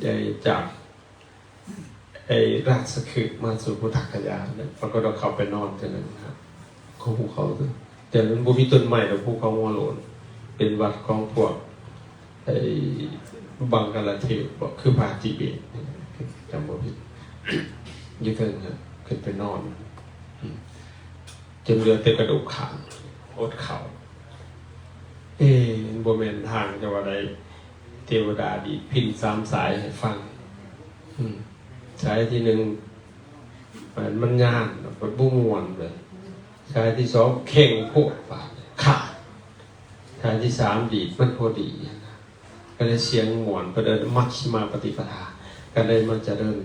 ใหญ่จากไอ้ราชคฤห์มาสู่พุทธคยาเนี่ยปรากฏว่าเขาไปนอนแต่หนึ่งครับเขาภูเขาแต่มันบ่มีต้นไม้แล้วภูเขาหัวโลนเป็นวัดของพวกไอ้บังกลาเทศบอกคือพาจิเบตจำบ่ผิดอยู่เทิงครับขึ้นไปนอนจนเหลือแต่กระดูกขาอดเข่าบ่แม่นทางจะว่าใดเทวดาดีพิน3 สายให้ฟังสายที่ 1มันย่านมันบ่ม่วนเลยสายที่ 2เข่งพวกบาดขาดสายที่ 3ดีดมันพอดีก็เลยเสียงม่วนก็เดินมัชฌิมาปฏิปทาก็เลยมันจะเดิน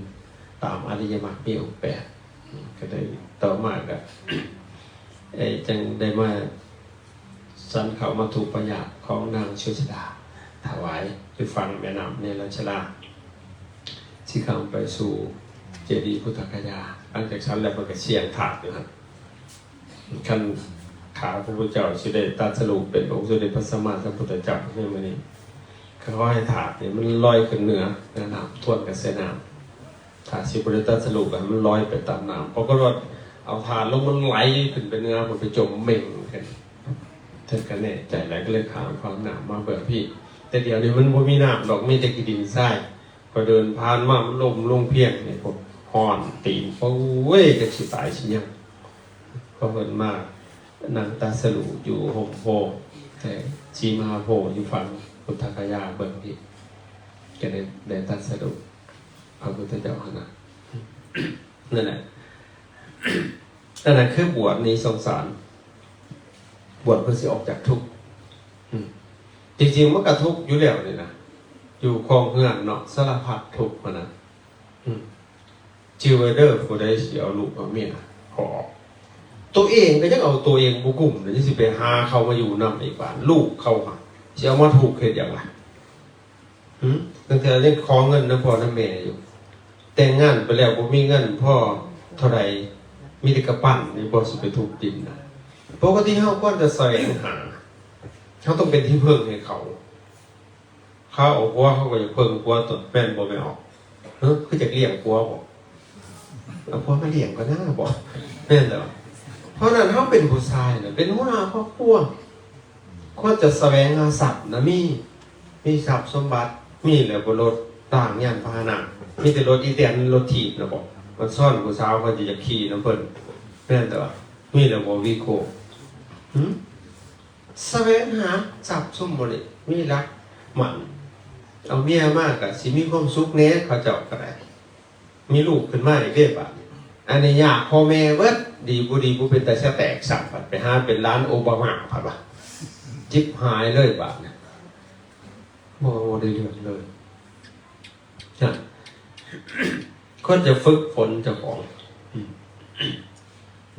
ตามอริยมรรคมีองค์8ก็ได้ต่อมาก็จังได้มาสันเขามาถูกประหยัดของนางชุชดาถวายคือฟังแม่น้ำเนรัญชราที่เข้าไปสู่เจดีย์พุทธคยาหลังจากชั้นแล้วมันก็เสียงถาดอยู่ครับขั้นขาพระพุทธเจ้าสิได้ตรัสรู้เป็นองค์สมเด็จพระสัมมาสัมพุทธเจ้าในวันนี้เขาให้ถาดเนี่ยมันลอยขึ้นเหนือน้ำท่วมกระแสน้ำถาดสิบริตรัสรู้กันมันลอยไปตามน้ำเพราะก็รถเอาถาดลงมันไหลขึ้นไปเนื้อมันไปจมเม่งกันเธอกันแน่ใจแล้วก็เลยขามความหนามมาเบิดพี่แต่เดี๋ยวนี้มันไม่มีน้ำดอกมีแต่กินดินทรายพอเดินผ่านมามันลมลงเพียงเนี่ยผมหอนตีนเพราะเว้ยกระชิตายชิ้นยังก็เห็นมากนางตาสลุอยู่ห่มโพแต่ชีมาโพอยู่ฝั่งพุทธคยาเบิกพี่แกได้ตาสลุพระพุทธเจ้านะนั่นแหละนั่นแหละคือบวชนี้สงสารบวชเพื่อสิออกจากทุกข์จริงๆมันก็ทุกข์อยู่แล้วนี่นะอยู่คลองเฮือนเนาะสารพัดทุกข์มันนะจิวเดอร์ผู้ใดสิเอาลูกเอาเมียขอตัวเองก็ยังเอาตัวเองบุกลุ่มเลยที่สิไปหาเขามาอยู่นำอีกบ้านลูกเขาค่ะสิเอามาถูกเหตุอย่างไรตั้งแต่ยังขอเงินน้ำพ่อน้ำแม่อยู่แต่งงานไปแล้วผมมีเงินพ่อเท่าไรมีแต่กระปั้นในบ่สิไปถูกดินนะปกติเขาก็จะแสวงหาเขาต้องเป็นที่พึ่งให้เขาออกว่าเขาก็จะเพิ่งกลัวตัวแม่นบ่ไม่ออกคือจะเลี้ยงกลัวบอกเอาพวมาเลี้ยงก็น่าบอกแม่นเหรอเพราะนั้นเขาเป็นผู้ชายเนี่ยเป็นหัวหน้าครอบครัวควรจะแสวงหาทรัพย์นะมีทรัพย์สมบัติมีแล้วบนรถต่างยานพาหนะมีแต่รถอีแตนรถถีบนะบอกมันซ่อนผู้สาวเขาจะขี่น้ำเพิ่นแม่นแต่ว่ามีแล้วบ่วิโคแสวงหาทรัพย์สมบัติมีรักหมันเอาเมียมากอะสิมีความสุขแน่เขาเจ้าก็ได้มีลูกขึ้นมาอีกเด้ป่ะอันนี้ยากพ่อแม่เวิร์ดดีบุเป็นแต่แตกสับไปหาเป็นร้านโอบามาผัดป่ะจิบหายเลยป่ะเนี่ยโมได้เรื่องเลยนะก็จะฝึกฝนเจ้าของ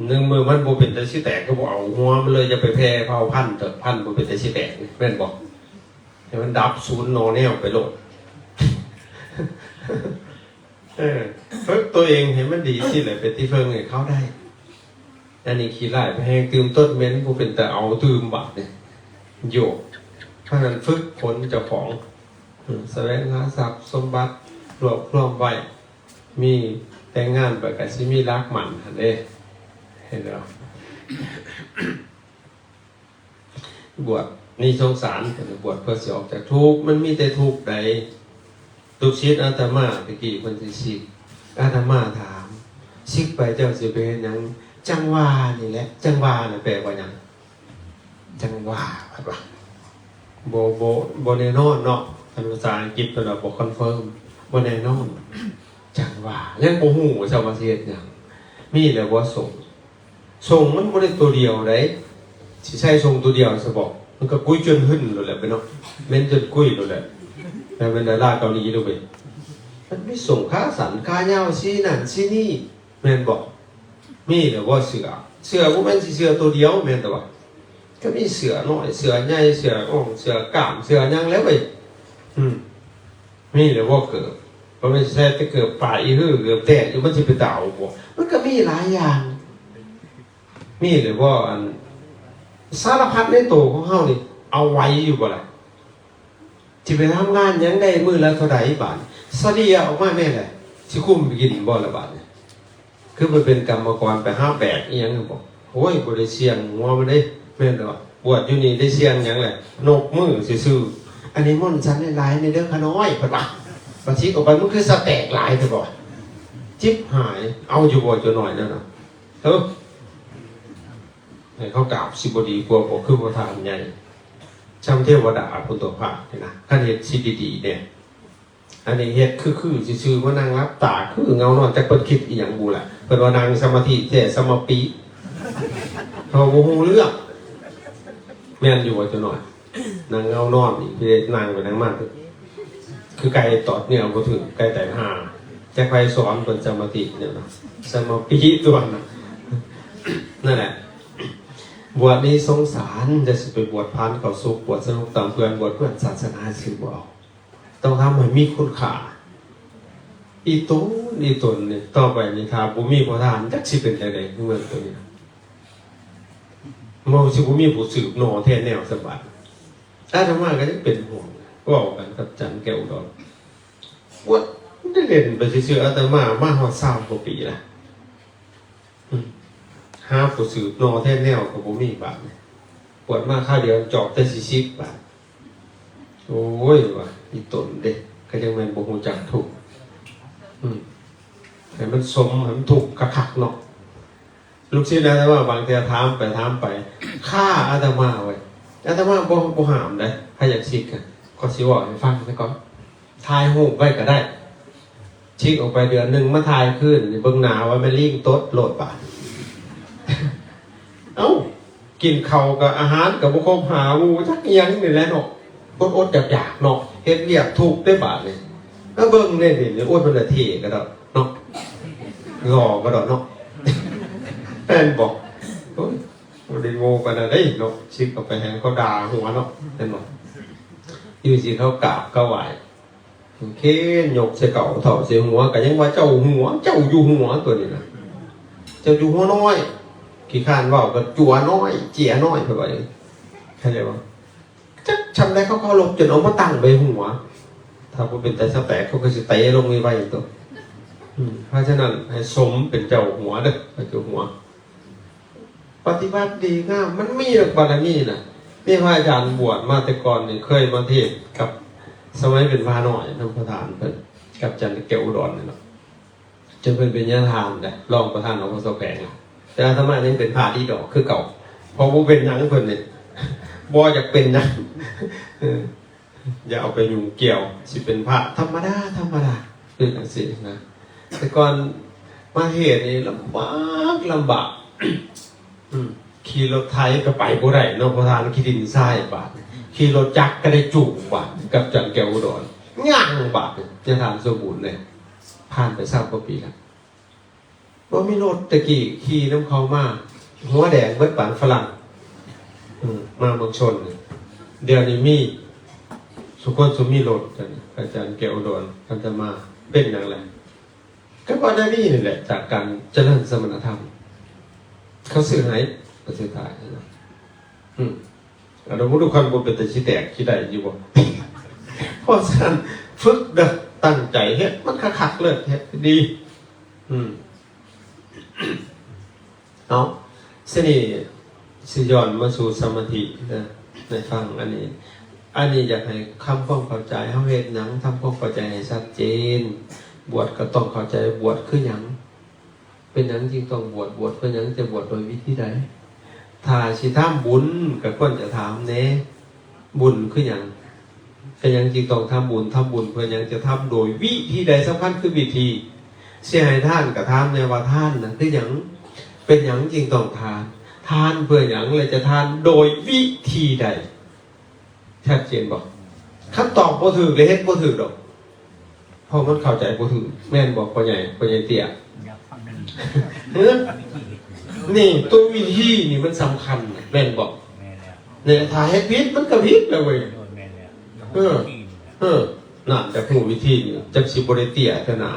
หนึ่งมือมันโบเป็นแต่สิแตกก็บอกเอาหัวมันเลยจะไปแพ้เผาพันโบเป็นแต่สิแตกแม่นบอกให้มันดับศูนย์นอนแนวไปโหลดฝึกตัวเองให้มันดีที่ไหนเป็นที่เพิ่งให้เขาได้อันนี้ขี้ไล่ไปแห้งตื่มต้นเม้นผู้เป็นแต่เอาตื่มบาดเนี่ยโยกเพราะนั้นฝึกฝนเจ้าของแสวงหาทรัพย์สมบัติรวบรวมไว้มีแต่งงานไปกับซิมีรักหมันเด้เห็นแล้วบวชนี่สงสารบวชเพื่อสิออกจากทุกข์มันมีแต่ทุกข์ใดตุกชิดอาตมาตะกี้คนที่สิอาตมาถามชิกไปเจ้าสิเป็นหยังจังหวานี่แหละจังหวาน่ะแปลว่าหยังจังหวาครับว่าโบแน่นอนเนาะภาษาอังกฤษเป็นแบบบ่คอนเฟิร์มโบแน่นอนจังหวายังบ่ฮู้ว่าชาวประเทศหยังมีแล้วบ่ส่งมันบ่ได้ตัวเดียวได้สิใช้ส่งตัวเดียวซะบอกมันก็กุ้ยจนหึ่นเลยแหละไปเนาะเม้นจนกุ้ยเลยแหละแต่เป็นดาราเกาหลีดูไปมันไม่ส่งค่าสันค่ายาวซีนั่นซีนี่แม่นบอกมีแต่ว่าเสือพวกมันเสือตัวเดียวแม่นแต่ว่าก็มีเสือน้อยเสือใหญ่เสืออ่องเสือกล้ามเสือยังแล้วไป มีหรือว่าเกิดเพราะไม่ใช่จะเกิดป่าอีหื้อเกิดแตกอยู่มันจะไปเต่าบ่มันก็มีหลายอย่างมีหรือว่าอันสารพัดในตัวของเฮานี่เอาไว้อยู่บ่ล่ะที่ไปทำงานยังได้มือละเท่าใดบาทสลีออกมาแม่แหละสิคุ้มไปกินบ่ละบาทคือมันเป็นกรรมกรไปห้าแบกอีหยังบอกโอ้ยบ่ได้เสี่ยงงัวบ่ได้แม่นดอกบวชอยู่นี่ได้เสี่ยงหยังแหละนกมือซื่อๆอันนี้ม่อนชั้นหลายในเด้อขาน้อยเพิ่นว่าบางทีออกไปมันคือสแตกหลายเถอะบ่จิ๊บหายเอาอยู่บ่จะหน่อยนั่นน่ะให้เขากราบสิบ่ดีกว่าบ่คือบ่ทานใหญ่จำเทวดาพุทธภาคนี่นะคันเฮ็ดสิดีๆเนี่ยอันนี้เฮ็ดคือซื่อๆว่านั่งรับตาคือเงานอนจักเพิ่นคิดอีหยังบูล่ะเพิ่นว่านั่งสมาธิแต่สมาปิเขาบ่ฮู้เรื่องแม่นอยู่ว่าจะหน่อยนั่งเงานอนนี่คือนั่งไปนั่งมาคือไก่ตอดเนี่ยบ่ถึงไก่แต่หาจักไปสอนเพิ่นสมาธิเนี่ยนะสมาปิตัวน่ะนั่นแหละบวชนี้สงสารจะไปบวชพานเขาสุขบวชสนุกตามเพื่อนบวชเพื่อนศาสนาสิบ่เอาต้องทำให้มีคุณค่าอีตนเนี่ยต่อไปนี่ถ้าบ่มีผู้ทานจักสิเป็นจังได๋เมืองตัวนี้บ่สิบ่มีผู้สืบหนอแท้แนวสบัดอาตมาก็ยังเป็นห่วงเว้ากันกับจันแก้วดอนบวชได้เล่นไปซื่อๆอาตมามาฮอด20กว่าปีแล้วหาผู้สืบหนอแท้แนวก็บ่มีบาดปวดมาค่าเดียวจอบแต่40 บาทโอ้ยว่ะอีตนเด็กก็ยังแม่นบ่ฮู้จักถูกให้มันสมให้มันถูกคักๆเนาะลูกศิษย์อาตมาบางทีถามไปฆ่าอาตมาไว้อาตมาบ่ห้ามเด้ถ้าอยากชิกอ่ะก็สิเว้าให้ฟังซะก่อนถ่ายรูปไว้ก็ได้ชิกออกไปเดือนนึงมาถ่ายขึ้นเบิ่งหน้าว่ามันลิงตดโลดบาดเอ้ากินข้าวกับอาหารกับบ่ครบหาหมู่จักอีหยังนี่แหละเนาะอดอยากๆเนาะเฮ็ดเวียกทุกข์ได้บาดนี่ก็เบิ่งนี่นี่โอ้ยมันละเท่ก็ดอกเนาะหล่อก็ดอกเนาะแฟนบอกโอ้ยบ่ได้โง่ปานนั้นเด้เนาะชิกออกไปแฮงเขาด่าหัวเนาะเห็นบ่อยู่สิเขากราบเขาไหว้เค้นยกใส่เก่าเฒ่าใส่หัวก็ยังว่าเจ้าอยู่หัวตัวนี้น่ะเจ้าอยู่หัวน้อยขี้ข้านเว้าก็จั่วน้อยเจียน้อยไปว่าอย่างนี้เข้าใจบ่จักชำได้เขาลงจนเอามาตั้งไว้หัวถ้าบ่เป็นแต่สแตกเขาก็สิเตะลงไว้ตัวเพราะฉะนั้นให้สมเป็นเจ้าหัวเด้อเจ้าหัวปฏิบัติดีงามมันมีบารมีน่ะนี่พระอาจารย์บวชมาแต่ก่อนนี่เคยมาเทศกับสมัยเป็นพระน้อยนำประธานเพิ่นกับอาจารย์แก้วอุดรนี่เนาะจนเพิ่นเป็นญาทานเด้รองประธานอบสแขวงแต่อาตมายังเป็นพระดีดอกคือเก่าพอบ่เป็นหยังเพิ่นนี่บ่อยากเป็นนะอย่าเอาไปยุ่งเกี่ยวสิเป็นพระธรรมดาคือจังซี่นะแต่ก่อนมาเทศนี่ลำบากขี่รถไถก็ไปบ่ได้เนาะประธานขี่ดินทรายบาดขี่รถจักรก็ได้จูงบาดกับจันแก้วอุดรย่างบาดจะทานสมบูรณ์เลยผ่านไป20 กว่าปีแล้วบ่มีรถตะกี้ขี่น้ำเขามาหัวแดงเบิดปานฝรั่งมาเมืองชนเดี๋ยวนี้มีสุคนสุมีรถอาจารย์แก้วอุดรท่านจะมาเป็นอย่างไรก็ว่าได้นี่แหละจากการเจริญสมณธรรมเขาสื่อให้ประเทศไทยนะเราพูดทุกคนบนเป็นแต่ชี้แตกชี้ใดอยู่บ่เพราะฉะนั้นฝึกเด้อตั้งใจเฮ็ดมันคักๆเลยเฮ็ดดีเอาสนี่สิย้อนมาสู่สมาธินะในฟังอันนี้อยากให้คำความเข้าใจเฮาเฮ็ดหยังทำความเข้าใจให้ชัดเจนบวชก็ต้องเข้าใจบวชคือหยังเป็นหยังจริงต้องบวชเพื่อหยังจะบวชโดยวิธีใดถ้าสิทำบุญก็ควรจะถามแน่บุญคือหยังเป็นหยังจริงต้องทำบุญเพื่อหยังจะทำโดยวิธีใดสำคัญคือวิธีเสียให้ท่านก็ถามแน่ว่าท่านน่ะคือหยังเป็นหยังจริงต้องทานเพื่อหยังเลยจะทานโดยวิธีใดชัดเจนบ่คำตอบบ่ถูกเลยเฮ็ดบ่ถูกดอกเพราะมันเข้าใจบ่ถูกแม่นบอกพ่อใหญ่เตี้ยนี่ตัววิธีนี่มันสำคัญแม่นบอกเนี่ยถ้าเฮ็ดผิดมันก็ผิดเลยเว้ย น่าจะหูวิธีนี่จักสิบ่ได้เตี้ยขนาด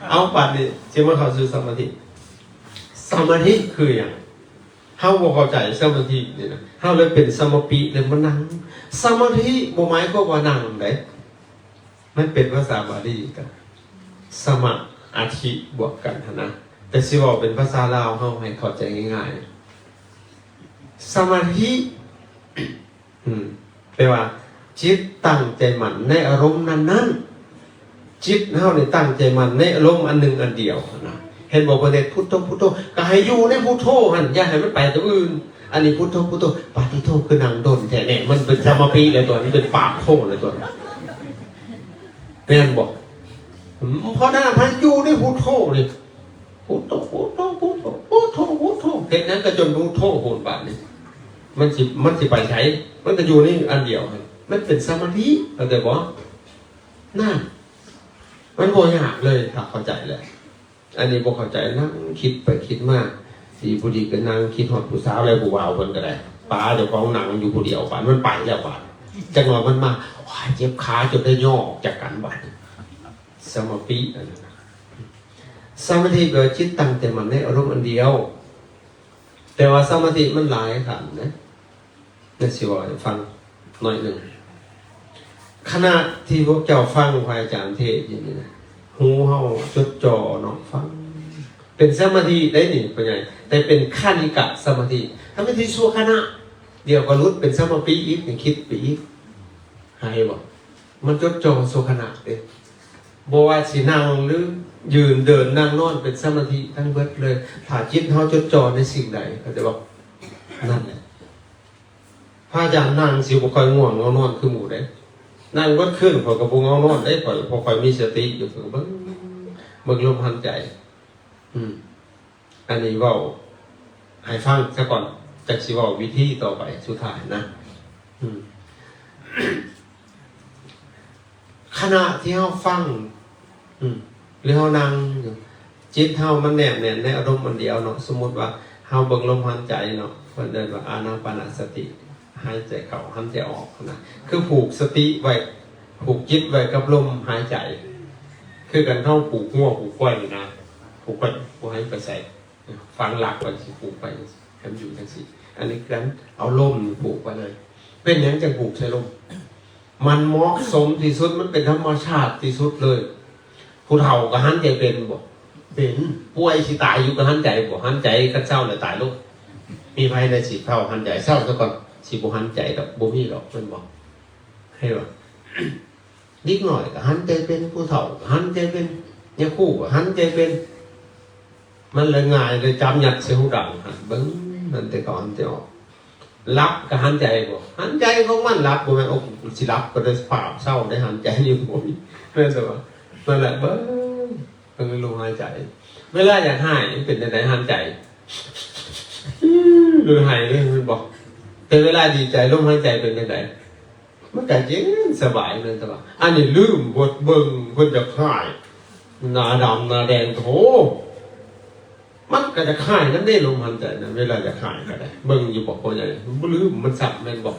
เอาปัดนี่สิมาเข้าสู่สมาธิสมาธิคือหยังเฮาบ่เข้าใจสมาธินี่นะเฮาเลยเป็นสมาปิเลยมานั่งสมาธิบ่หมายความว่านั่งเด้มันเป็นภาษาบาลีกันสมาธิบวกกันนะแต่สิบอกเป็นภาษาลาวเฮาให้เข้าใจง่ายๆสมาธิแปลว่าจิตตั้งใจมั่นในอารมณ์นั้นๆจิตเฮานี่ตั้งใจมั่นในอารมณ์อันหนึ่งอันเดียวนะเห็นบอกประเด็นพุทโธพุทโธก็ให้อยู่ในพุทโธหั่นอย่าให้มันไปตัวอื่นอันนี้พุทโธพุทโธปาฏิโธคือนั่งดนแท้ๆมันเป็นสมาธิเลยตัวนี้เป็นปากโธเลยตัวเป็นบอกเพราะนั้นพระอยู่ในพุทโธนี่พุทโธพุทโธพุทโธพุทโธพุทโธเห็นนั้นก็จนพุทโธโหดบาดนี่มันสิไปใช้มันก็อยู่นี่อันเดียวมันเป็นสมาธิเข้าใจบ่น่ามันบ่ยากเลยถ้าเข้าใจเลยอันนี้บ่เข้าใจนั่งคิดไปคิดมาสีผู้ดีก็นั่งคิดฮอดผู้สาวอะไรผู้บ่าวเพิ่นก็ได้ป้าเจ้าของนั่งอยู่ผู้เดียวบาดมันไปแล้วบาดจังหวะมันมาว้ายเจ็บขาจนได้ย่อออกจากกันบาดสมาธิอันนั้นสมาธิก็จิตตั้งแต่มันในอารมณ์อันเดียวแต่ว่าสมาธิมันหลายขั้นนะนี่สิว่าให้ฟังหน่อยหนึ่งขณะที่พวกเจ้าฟังพระอาจารย์เทศอย่างนี้นะหูเฮาจดจ่อเนาะฟังเป็นสมาธิได้นี่เป็นไงแต่เป็นขั้นิกะสมาธิถ้าไม่ที่ชั่วขณะเดียวก็รุดเป็นสมาธิอีกอย่างคิดไปอีกหายบ่มันจดจ่อชั่วขณะเด้บ่ว่าสินั่งหรือยืนเดินนั่งนอนเป็นสมาธิทั้งเบิดเลยถ้าจิตเฮาจดจ่อในสิ่งใดก็จะบอกนั่นแหละพระอาจารย์นั่งสิบ่ค่อยง่วงนอนคือหมู่เด้นั่งวัดขึ้นพอกระบุงเอานอนได้พอคอยมีสติอยู่ถึงเบิ่งลมหายใจอันนี้เว้าให้ฟังซะก่อนจักสิเว้าวิธีต่อไปสุดท้ายนะขณะที่เฮาฟังหรือเฮานั่งอยู่จิตเฮามันแนบแน่นในอารมณ์อันเดียวเนาะสมมุติว่าเฮาเบิ่งลมหายใจเนาะเพิ่นเดินว่าอานาปานสติหายใจเข้าหายใจออกนะคือผูกสติไว้ผูกจิตไว้กับลมหายใจคือกันเท่าผูกหัวผูกก้อยนะผูกไปผูกให้ไปใส่ฟังหลักก่อนสิผูกไปให้มันอยู่จังซี่อันนี้กันเอาลมผูกไปเลยเป็นหยังจังผูกใช้ลมมันเหมาะสมที่สุดมันเป็นธรรมชาติที่สุดเลยผู้เฒ่าก็หันใจเป็นบ่เป็นป่วยสิตายอยู่ก็หันใจบ่หันใจกันเศร้าเลยตายลูกมีภัยในสิเฒ่าหันใจเศร้าซะก่อนสิบ่หันใจดอกบ่มีหรอกเพิ่นบอกให้ว่านิดหน่อยก็หันใจเป็นผู้เฒ่าหันใจเป็นยาคู่ก็หันใจเป็นมันเลยง่ายเลยจำยัดเสียงดังหันเบิ่งนั่นแต่ก่อนแต่ออกรับก็หันใจบ่หันใจของมันรับบ่แม่นโอ้สิรับก็ได้ภาพเศร้าได้หันใจอยู่บ่มีเพิ่นสิว่านั่นแหละเบิ่งเพิ่นลมหายใจเวลาอยากหายเป็นจังได๋หันใจหรือหายเลยเพิ่นบอกแต่เวลาดีใจลมหายใจเป็นยังไงมันก็เย็นสบายเลยสบายอันนี้ลืมบทเบิ่งเพิ่นจะคายหน้าดำหน้าแดงโถมันก็จะคายนั่นได้ลมหายใจนะเวลาจะคายก็ได้เบิ่งอยู่บอกคนใหญ่มันลืมมันสับมันบอก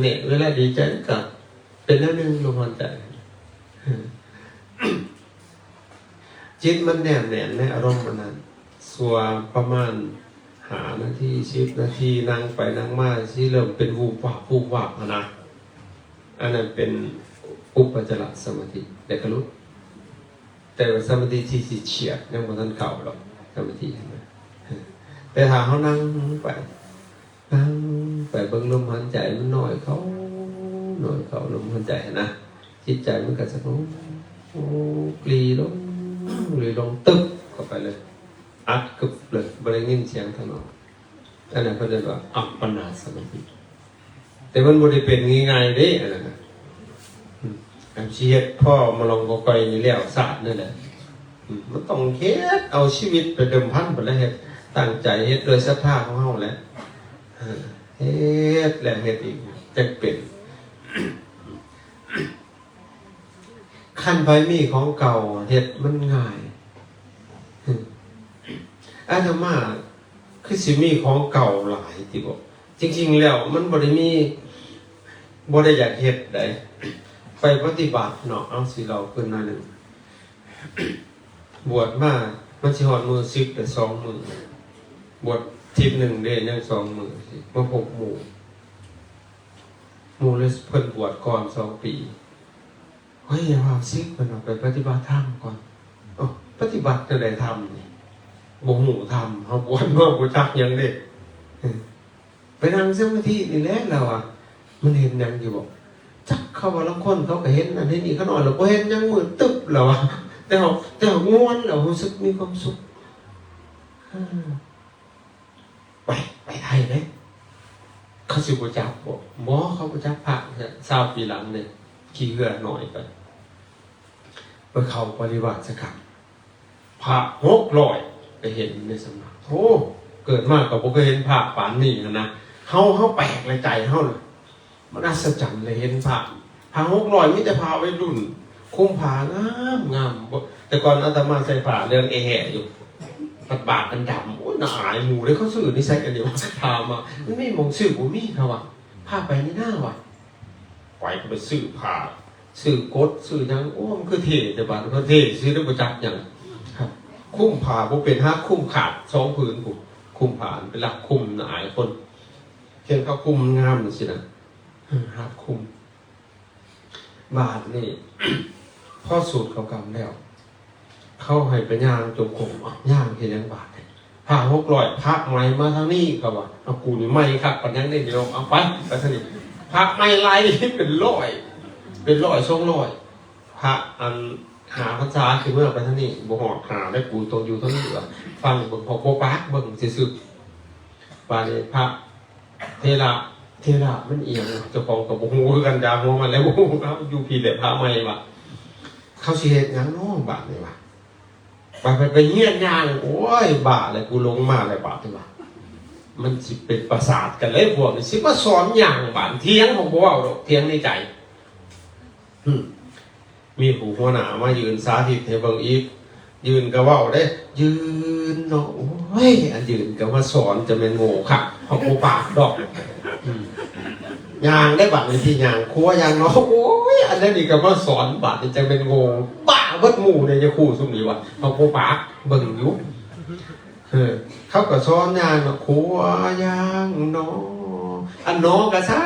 เนี่ยเวลาดีใจก็เป็นนั่นนึงลมหายใจจิตมันแนบแน่นในอารมณ์มันนั้นส่วนประมาณหานาที10 นาทีนั่งไปนั่งมาที่เริ่มเป็นวูบวับนะอันนั้นเป็นอุปจารสมาธิแต่ก็รู้แต่สมาธิที่เฉียดยังบ่ทันเก่าหรอกสมาธิแต่ถ้าเขานั่งไปเบิ่งลมหายใจมันน้อยเขาลมหายใจนะจิตใจมันก็จะกลีลงตึ๊บเข้าไปเลยอัดกึบเลยบริเงินเสียงทางนอกอันนั้นเขาเรียกว่าอัปปนาสมาธิแต่มันบริเป็นง่ายๆเด้อันนั้นการชีวิตพ่อมาลองก็ไกลนี่แล้วศาสตร์นั่นแหละมันต้องเฮ็ดเอาชีวิตไปเดิมพันไปแล้วเฮ็ดตั้งใจเฮ็ดโดยศรัทธาของเฮาแหละเฮ็ดแล้วเฮ็ดอีกจังเป็นขั้นไปมีของเก่าเฮ็ดมันง่ายอาตมาคือสิมีของเก่าหลายที่บอกจริงๆแล้วมันบ่ได้มี บ่ได้อยากเฮ็ดได้ไปปฏิบัติเนาะเอาสิเราเพิ่นหน่อยหนึงบวชมามันสิฮอดมื้อ10แต่2มื้อบวชทิศหนึ่งเด้ยัง2มื้อสิมาพบหมู่เลยเพิ่นบวชก่อน2 ปีเฮ้ยอย่าว่าสิเพิ่นเอาไปปฏิบัติธรรมก่อนปฏิบัติจังได๋ธรรมนี่บ่ฮู้ธรรมเฮาบวชมาบ่จักหยังเด้ไปนั่งสมาธินี่แหละเราอ่ะมันเห็นหยังอยู่บ่จักเขาว่าลางคนเขาก็เห็นอันนี้เขานอนแล้วบ่เห็นหยังมืดตึ๊บแล้วอ่ะแต่เฮาง่วนแล้วรู้สึกมีความสุขไปไทยเด้เขาสิบ่จับบ่เขาบ่จับพระ20 ปีหลังนี่ขี้เหือหน่อยไปเข้าปฏิบัติสักครั้งพระ600ไปเห็นในสำนักโอ้เกิดมาก็บ่เคยเห็นพระปานนี้นะเฮาแปลกในใจเฮาน่ะมันอัศจรรย์เลยเห็นพระ600มีแต่พระวัยรุ่นคุมผ้างามแต่ก่อนอาตมาใส่ผ้าเรื่องแห่อยู่บาดกันดำโอ้ยน่าอายหมู่เลยเขาซื้อนี่ใส่กันเดียวพามามันไม่มองซื้อบ่มีเขาว่ะพาไปนี่หน้าว่ะปล่อยไปซื้อผ้าซื้อกดซื้อหยังโอ้มันคือเท่แต่บาดมันเท่ซื้อได้บ่จักหยังครับคุ้มผ้าบ่เป็นฮักคุ้มขาด2ผืนพุ่นคุ้มผ้าเป็นหลักคุ้มน่าอายคนเห็นเขาคุ้มงามสินะฮักคุ้มบาทนี่ พ่อสูตรเขากำแล้วเข้าให้ไปย่างจงกรมย่างเห็นยังบาทผ้า600พระใหม่มาทางนี้เขาว่าเอากูนี่ไม่ครับปัญญาได้เดี๋ยวเอาไปทางนี้พระไม่ไล่เป็น100 200พระอันหาภาษาคือเมื่อไปทางนี้บ่หอดหาได้กูตรงอยู่ทางนี้ว่าฟังเบิ่งพอโคปากเบิ่งซื่อๆว่านี่พระเทระมันเอียงเจ้าของกับบ่ฮู้คือกันดาหัวมันแล้วบ่ฮู้ครับอยู่พี่แต่พระใหม่ว่ะเขาสิเฮ็ดหยังน้องบาดนี่ว่ะไปเฮียนย่างโอ้ยบ้าเลยกูลงมาเลยบาดนี่ว่ะมันสิเป็นประสาทกันเลยพวกนี่สิมาสอนย่างบาดเถียงของบ่เว้าดอกเถียงในใจมีผู้หัวหน้ามายืนสาธิตให้เบิ่งอีกยืนก็เว้าได้ยืนเนาะโอ้ยอันยืนก็มาสอนจะแม่นโง่คักเฮาบ่ปากดอกยางได้บัตรในที่ยางครัวยางเนาะโอ้ยอันนั้นนี่ก็มาสอนบัตรนี่จะเป็นโง่บ้าเบิดหมู่เนี่ยจะคู่สุ่มนี้วะเขาโคปากเบิ่งอยู่เขาก็สอนยางเนาะครัวยางเนาะอันน้องก็ซา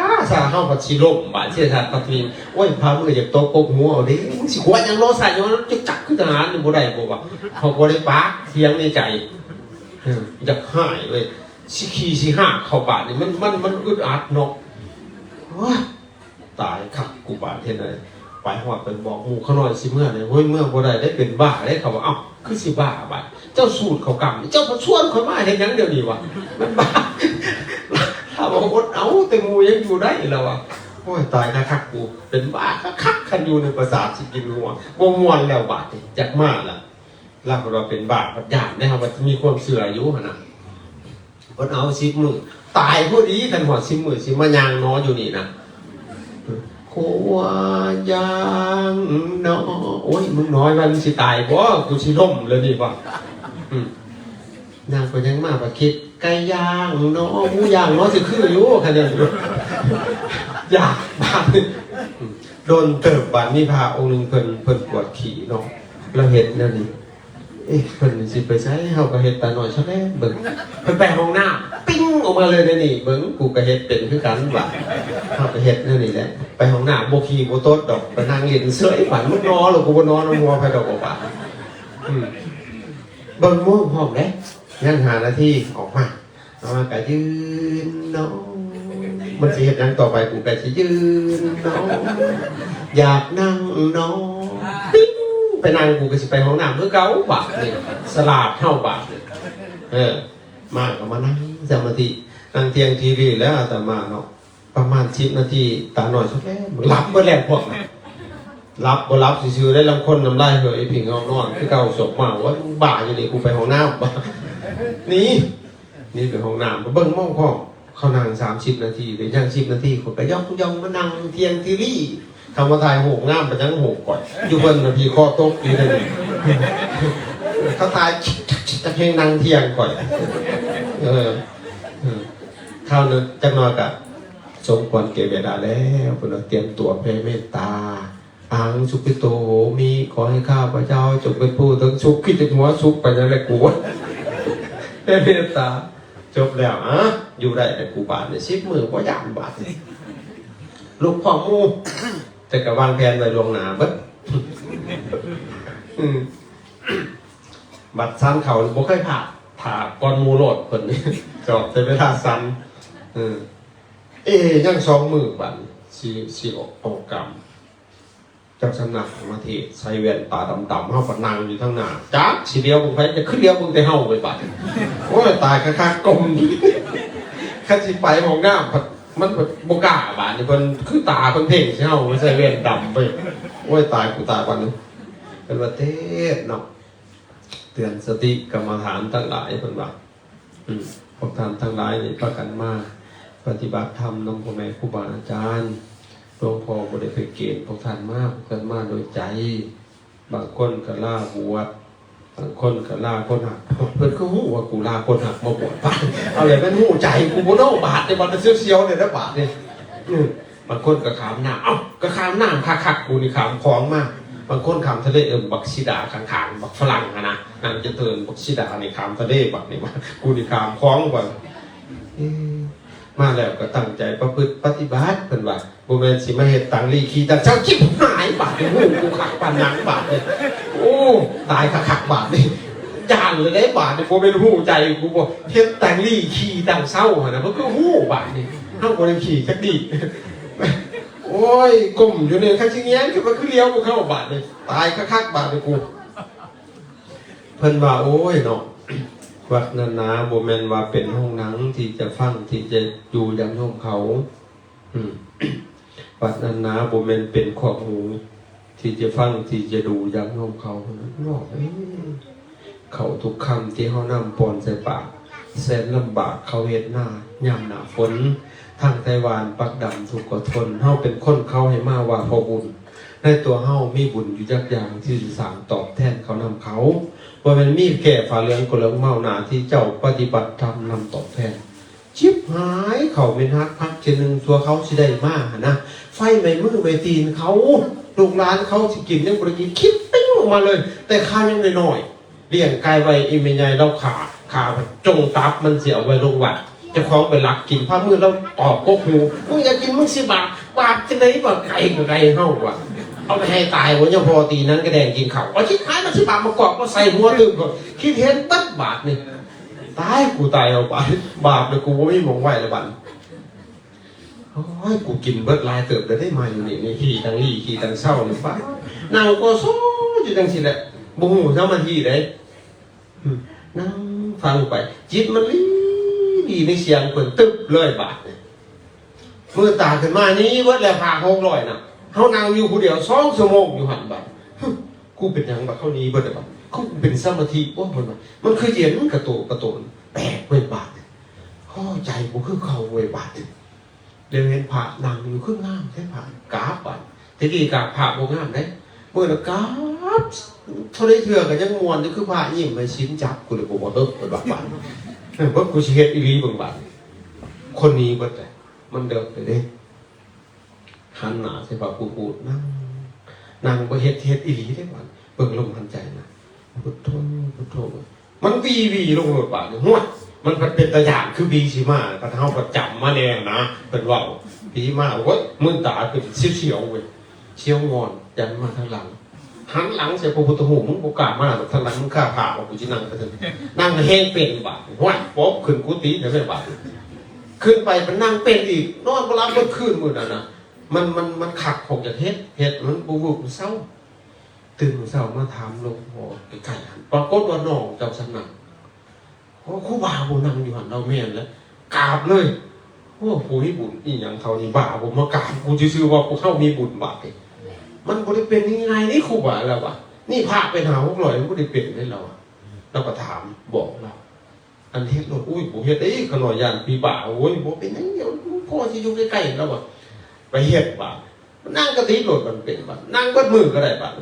เข้ากับชิลมบาดเสียชาติปฏิทินโอ้ยพามือจากโต๊ะกบหัวเอาดิมึงสิครัวยางโลใส่ยังจะจักขึ้นทหารนี่บ่ได้บ่วะเขาบ่ได้ปากเทียงในใจอยากหายเลยสิขี้สิห้าเข้าบาดนี่มันอึดอัดเนาะตายขับกูบาดเท่ไหนไปหอดไปบอกหมู่เขาหน่อยสิเมื่อเนี่ยเฮ้ยเมื่อบ่ได้เป็นบ้าได้เขาว่าเอ้าคือสิบ้าบาดเจ้าสูตรเขากำเจ้าพระชวนคนมาเห็นยังเดียวนี้วะมันบ้าถ้าบอกอดเอาแต่งูยังอยู่ได้แล้ววะโอ้ยตายคักกูเป็นบ้าคักคันอยู่ในประสาทสิกินหัวบ่ม่วนแล้วบาดจักมากล่ะเราเราเป็นบ้าปัญญาเนี่ยครับว่ามีความเสื่ออายุขนาดอดเอา10 มื้อตายพอดีกันหอด10 มื้อสิมายางน้ออยู่นี่นะโวยางน้อโอ้ยมึงน้อยมันสิตายบ่กูสิล่มเลยนี่บ่นางก็ยังมาบ่คิดไก่ย่างน้อหมูย่างน้อสิคืออยู่คะแนนอยากบ้านโดนเติบบ้านมีพระองค์นึงเพิ่นปวดขี้เนาะเราเห็นนั่นนี่เพิ่นสิไปใช้เฮาก็เฮ็ดตาหน่อยซะแน่เบิ่งเพิ่นไปห้องน้ำปิ้งออกมาเลยนี่เบิ่งกูก็เฮ็ดเป็นคือกันว่าเฮาก็เฮ็ดนี่แหละไปห้องน้ำบ่ขี้บ่ตดดอกไปนั่งเล่นเสื้อไอ้ฝันมึงนอนหรอกกูบ่นอนเอาหัวไปดอกว่าเบิ่งม่วงพร้อมเด้ยัง5 นาทีออกมาก็ยืนเนาะมันสิเฮ็ดหยังต่อไปกูก็สิยืนเนาะอยากนั่งเนาะไปนั่งกูก็สิไปห้องน้ำเมื่อเก่าบาดนี่สลาดเท่าบาดมาก็มานั่งสมาธินั่งเทียงทีวีแล้วแต่มาเนาะประมาณ10 นาทีตาหน่อยสักแล้วหลับบ่แล้วพวกนั้นหลับบ่หลับซื่อๆได้ลำคนน้ำลายเหยผิงเอานอนคือเก่าศพมาว่าบ้าอยู่นี่กูไปห้องน้ำบ่นี่ไปห้องน้ำเบิ่งมองพ่อเขานั่ง30 นาทีหรือยัง10 นาทีคนก็ย่องมานั่งเทียงทีวีทำมาถ่ายโหกงามไปจังโหกก่อนอยู่บนนาทีคอตกอยู่เลยเขาถ่ายจะเพลงนางเทียงก่อนข้าวนึงจังนอยกับ สมควรเก็บเวลาแล้วเพื่อนเตรียมตัวแผ่เมตตาอังสุปิโตมีขอให้ข้าพระเจ้าจงเป็นผู้ทั้งสุขคิดถึงหัวสุขไปนั่นแหละกูแผ่เมตตาจบแล้วอยู่ได้แต่กูบาทเนี่ย10 มื้อก็ยามบาทลูกพ่อมูแต่ก็วางแผนไว้ล่วงหน้าเบิดบัดซันเขาบ่เคยผ่าก่อนมูโลดคนนี้จอบแต่เวลาซันยัง2 มื้อบัดสิออกกรรมจากสำนักมาเทศใส่แว่นตาดำๆเฮาก็นั่งอยู่ข้างหน้าจักสิเดียวมึงไปจะขึ้นเดียวมึงแต่เฮาไปบัดโอ้ยตายคักๆกลมคันสิไปมองหน้ามันบ่กล้าบาดนี่เพิ่นคือตาเพิ่นเพ่งใช่เฮาใส่แว่นดำไปโอ้ยตายกูตายกว่านึงเป็นประเทศเนาะเตือนสติกรรมฐานทั้งหลายเพิ่นว่าพวกท่านทั้งหลายนี่ประกันมาปฏิบัติธรรมนำพ่อแม่ครูบาอาจารย์หลวงพ่อบ่ได้ไปเกณฑ์พวกท่านมาพวกท่านมาโดยใจบางคนก็ลาบวชบางคนก็ลาคนหักเพิ่นก็ฮู้ว่ากูลาคนหักมาบวชไปเอาเลยเป็นฮู้ใจกูบ่ต้องบาดในวันเสียวๆเนี่ยนะบาดนี่บางคนก็ขามน้ำก็ขามน้ำคักๆกูนี่ขามคลองมากบางคนขามทะเลบักซิดาข้างๆบักฝรั่งนะนั่นจะเตือนบักซิดานี่ขามทะเลบักนี่ว่ากูนี่ขามคลองว่ามาแล้วก็ตั้งใจประพฤติปฏิบัติเพิ่นว่าบ่แม่นสิมาเฮ็ดตังลีขี้ตังเจ้าจิ๊บหายบาดนี่ฮู้กูขักปานหนังบาดนี่โอ้ตายคักๆบาดนี่ย่านเลยได้บาดนี่บ่แม่นฮู้ใจกูบ่เฮ็ดตังลีขี้ตังเศร้าหั่นน่ะมันคือฮู้บาดนี่เฮาบ่ได้ขี้จักดีโอ้ยก้มอยู่นี่คันสิแย้งคือว่าคือเลี้ยวกูเข้าบาดนี่ตายคักๆบาดนี่กูเพิ่นว่าโอ้ยเนาะวัดนานาโบแมนว่าเป็นห้องหนังที่จะฟังที่จะอยู่ยังห้องเขาวัดนานาโบแมนเป็นขอบหูที่จะฟังที่จะดูยังห้องเขานอกเขาทุกคำที่เขานำปนใส่ปากแสนลำบากเขาเฮ็ดหน้ายามหน้าฝนทางไต้หวันปักดำถูกกดทนเฮาเป็นคนเขาให้มาว่าพอบุญในตัวเฮามีบุญอยู่ยักอย่างที่สามตอบแทนเขานำเขาว่ามันมีแก่ฝ่าเรืองกลงเมาหนาที่เจ้าปฏิบัติธรรมนำตอบแทนชิบหายเขาเป็นฮักพักเชนึงตัวเขาสิได้มากนะไฟไม่มือไม่ตีนเขาลูกหลานเขาสิกินยังบริกินคิดปิ้งออกมาเลยแต่ข้ายังน้อยเลี้ยงกายไว้อีเมยายเราขาจงตับมันเสียไว้ลงวัดจะคล้องไปหลักกินผ้ามือเราตอบกหูมึงอยากกินมึงสิบาทจะได้บ่ไก่กับไก่เฮาวะเอาไปให้ตายวันยังพอตีนั้นก็แดงกินเขาเอาชิ้นท้ายมาสิบาทมากรอบมาใส่หัวลืมก่อนคิดเห็นตัดบาทนี่ตายกูตายเอาไปบาปเลยกูไม่มองไหวเลยบันโอ้ยกูกินเบิดลายเติบได้มาอยู่นี่ขี่ตังลี่ขี่ตังเศร้าหรือเปล่านางก็ซ้ออยู่จังสิแหละบุ้งหูเช้ามาทีเลยนั่งฟังไปจิตมันดีในเสียงเปิดตึ๊บเลยบาทมือตาขึ้นมานี้วัดแล้วพา600นะเขานั่งอยู่คนเดียว2 ชั่วโมงอยู่หันบาทกูเป็นยังบาทเขานี้เบิดบาทเขาเป็นสมาธิว่ามันคือเย็นกระโตนแปลกเว้ยบาทข้อใจกูคือเขาเว้ยบาทเดี๋ยวเห็นผ่านั่งอยู่ครึ่งงามใช่ผ่ากราฟบาททีนี้กราฟผ่าโมงามได้เมื่อละกราฟเท่าไรเถื่อกันยังมวนนี่คือผ่ายิ้มไปชิ้นจับกูเลยกูบอกเป็นบาทเพราะกูเช็ดอีรีบางบาทคนนี้เบิดเลยมันเดินไปเลยหันหน้าใช่ป่ะกูนั่งไปเฮ็ดอีรีได้ป่ะเบิ่งลมหันใจนะพุทโธพุทโธมันวีลงหมดป่ะหัวมันเป็นตัวอย่างคือวีสิมาแต่เฮาประจำมาแน่นะเป็นว่าววีมาโอ้ยมือตาคือเฉียวเว้ยเฉียวงอนยันมาทางหลังหันหลังใส่พระพุทธหูมึงโอกาสมาทางหลังมึงข้าผ่ากูจะนั่งไปถึงนั่งแห้งเป็นบาทหัวป๊อบขึ้นกุฏิเดี๋ยวไม่บาทขึ้นไปมันนั่งเป็นอีกนอนเวลาเมื่อคืนมือนะมันขักของจากเฮ็ดมันบุบเศร้าตื่นเศร้ามาถามหลวงพ่อไก่หันปรากฏว่าน้องเจ้าสำนักครูบาโบนั่งอยู่หันเราเมียนแล้วกราบเลยว่าผู้มีบุญอีหยังเขานี่บาผมมากราบกูจะซื้อว่ากูเข้ามีบุญบาปมันบ่ได้เป็นยังไงนี่ครูบาแล้ววะนี่พาไปหา600มันบ่ได้เป็นได้เราเราก็ถามบอกเราอันเฮ็ดรถอุ้ยผมเฮ็ดได้ขน่อยย่านปีบ่าโอ้ยบ่เป็นยังเดียวพ่อสิอยู่ใกล้ๆแล้วบ่ไปเฮ็ดบาดนั่งกะติรถมันเป็นบาดนั่งเบิดมือก็ได้บาด